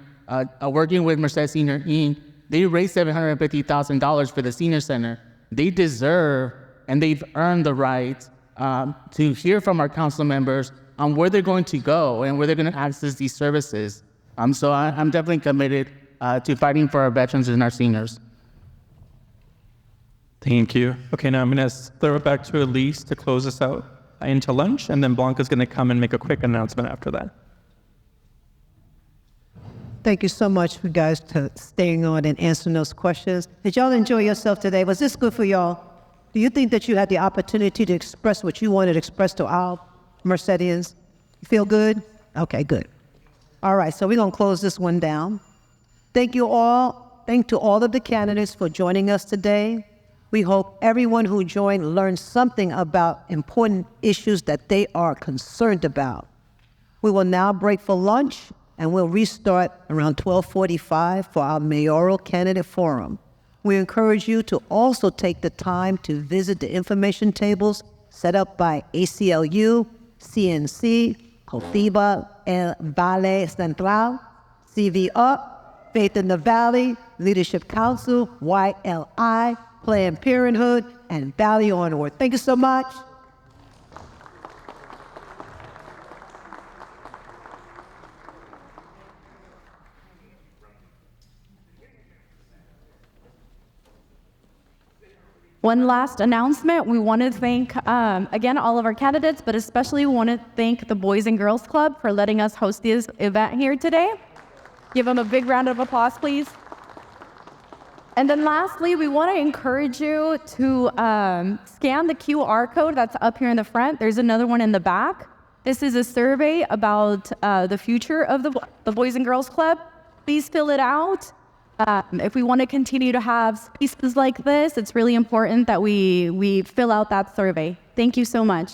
working with Merced Senior Inc., they raised $750,000 for the senior center. They deserve and they've earned the right to hear from our council members on where they're going to go and where they're going to access these services. So I'm definitely committed to fighting for our veterans and our seniors. Thank you. Okay, now I'm going to throw it back to Elise to close us out into lunch, and then Blanca's going to come and make a quick announcement after that. Thank you so much, you guys, for staying on and answering those questions. Did y'all enjoy yourself today? Was this good for y'all? Do you think that you had the opportunity to express what you wanted to express to our Mercedians? You feel good? Okay, good. All right, so we're going to close this one down. Thank you all. Thank to all of the candidates for joining us today. We hope everyone who joined learned something about important issues that they are concerned about. We will now break for lunch, and we'll restart around 12:45 for our mayoral candidate forum. We encourage you to also take the time to visit the information tables set up by ACLU, CNC, Cofiba, El Valle Central, CV Up, Faith in the Valley, Leadership Council, YLI, Planned Parenthood, and Valley Onward. Thank you so much. One last announcement. We want to thank, again, all of our candidates, but especially we want to thank the Boys and Girls Club for letting us host this event here today. Give them a big round of applause, please. And then lastly, we want to encourage you to scan the QR code that's up here in the front. There's another one in the back. This is a survey about the future of the Boys and Girls Club. Please fill it out. If we want to continue to have spaces like this, it's really important that we fill out that survey. Thank you so much.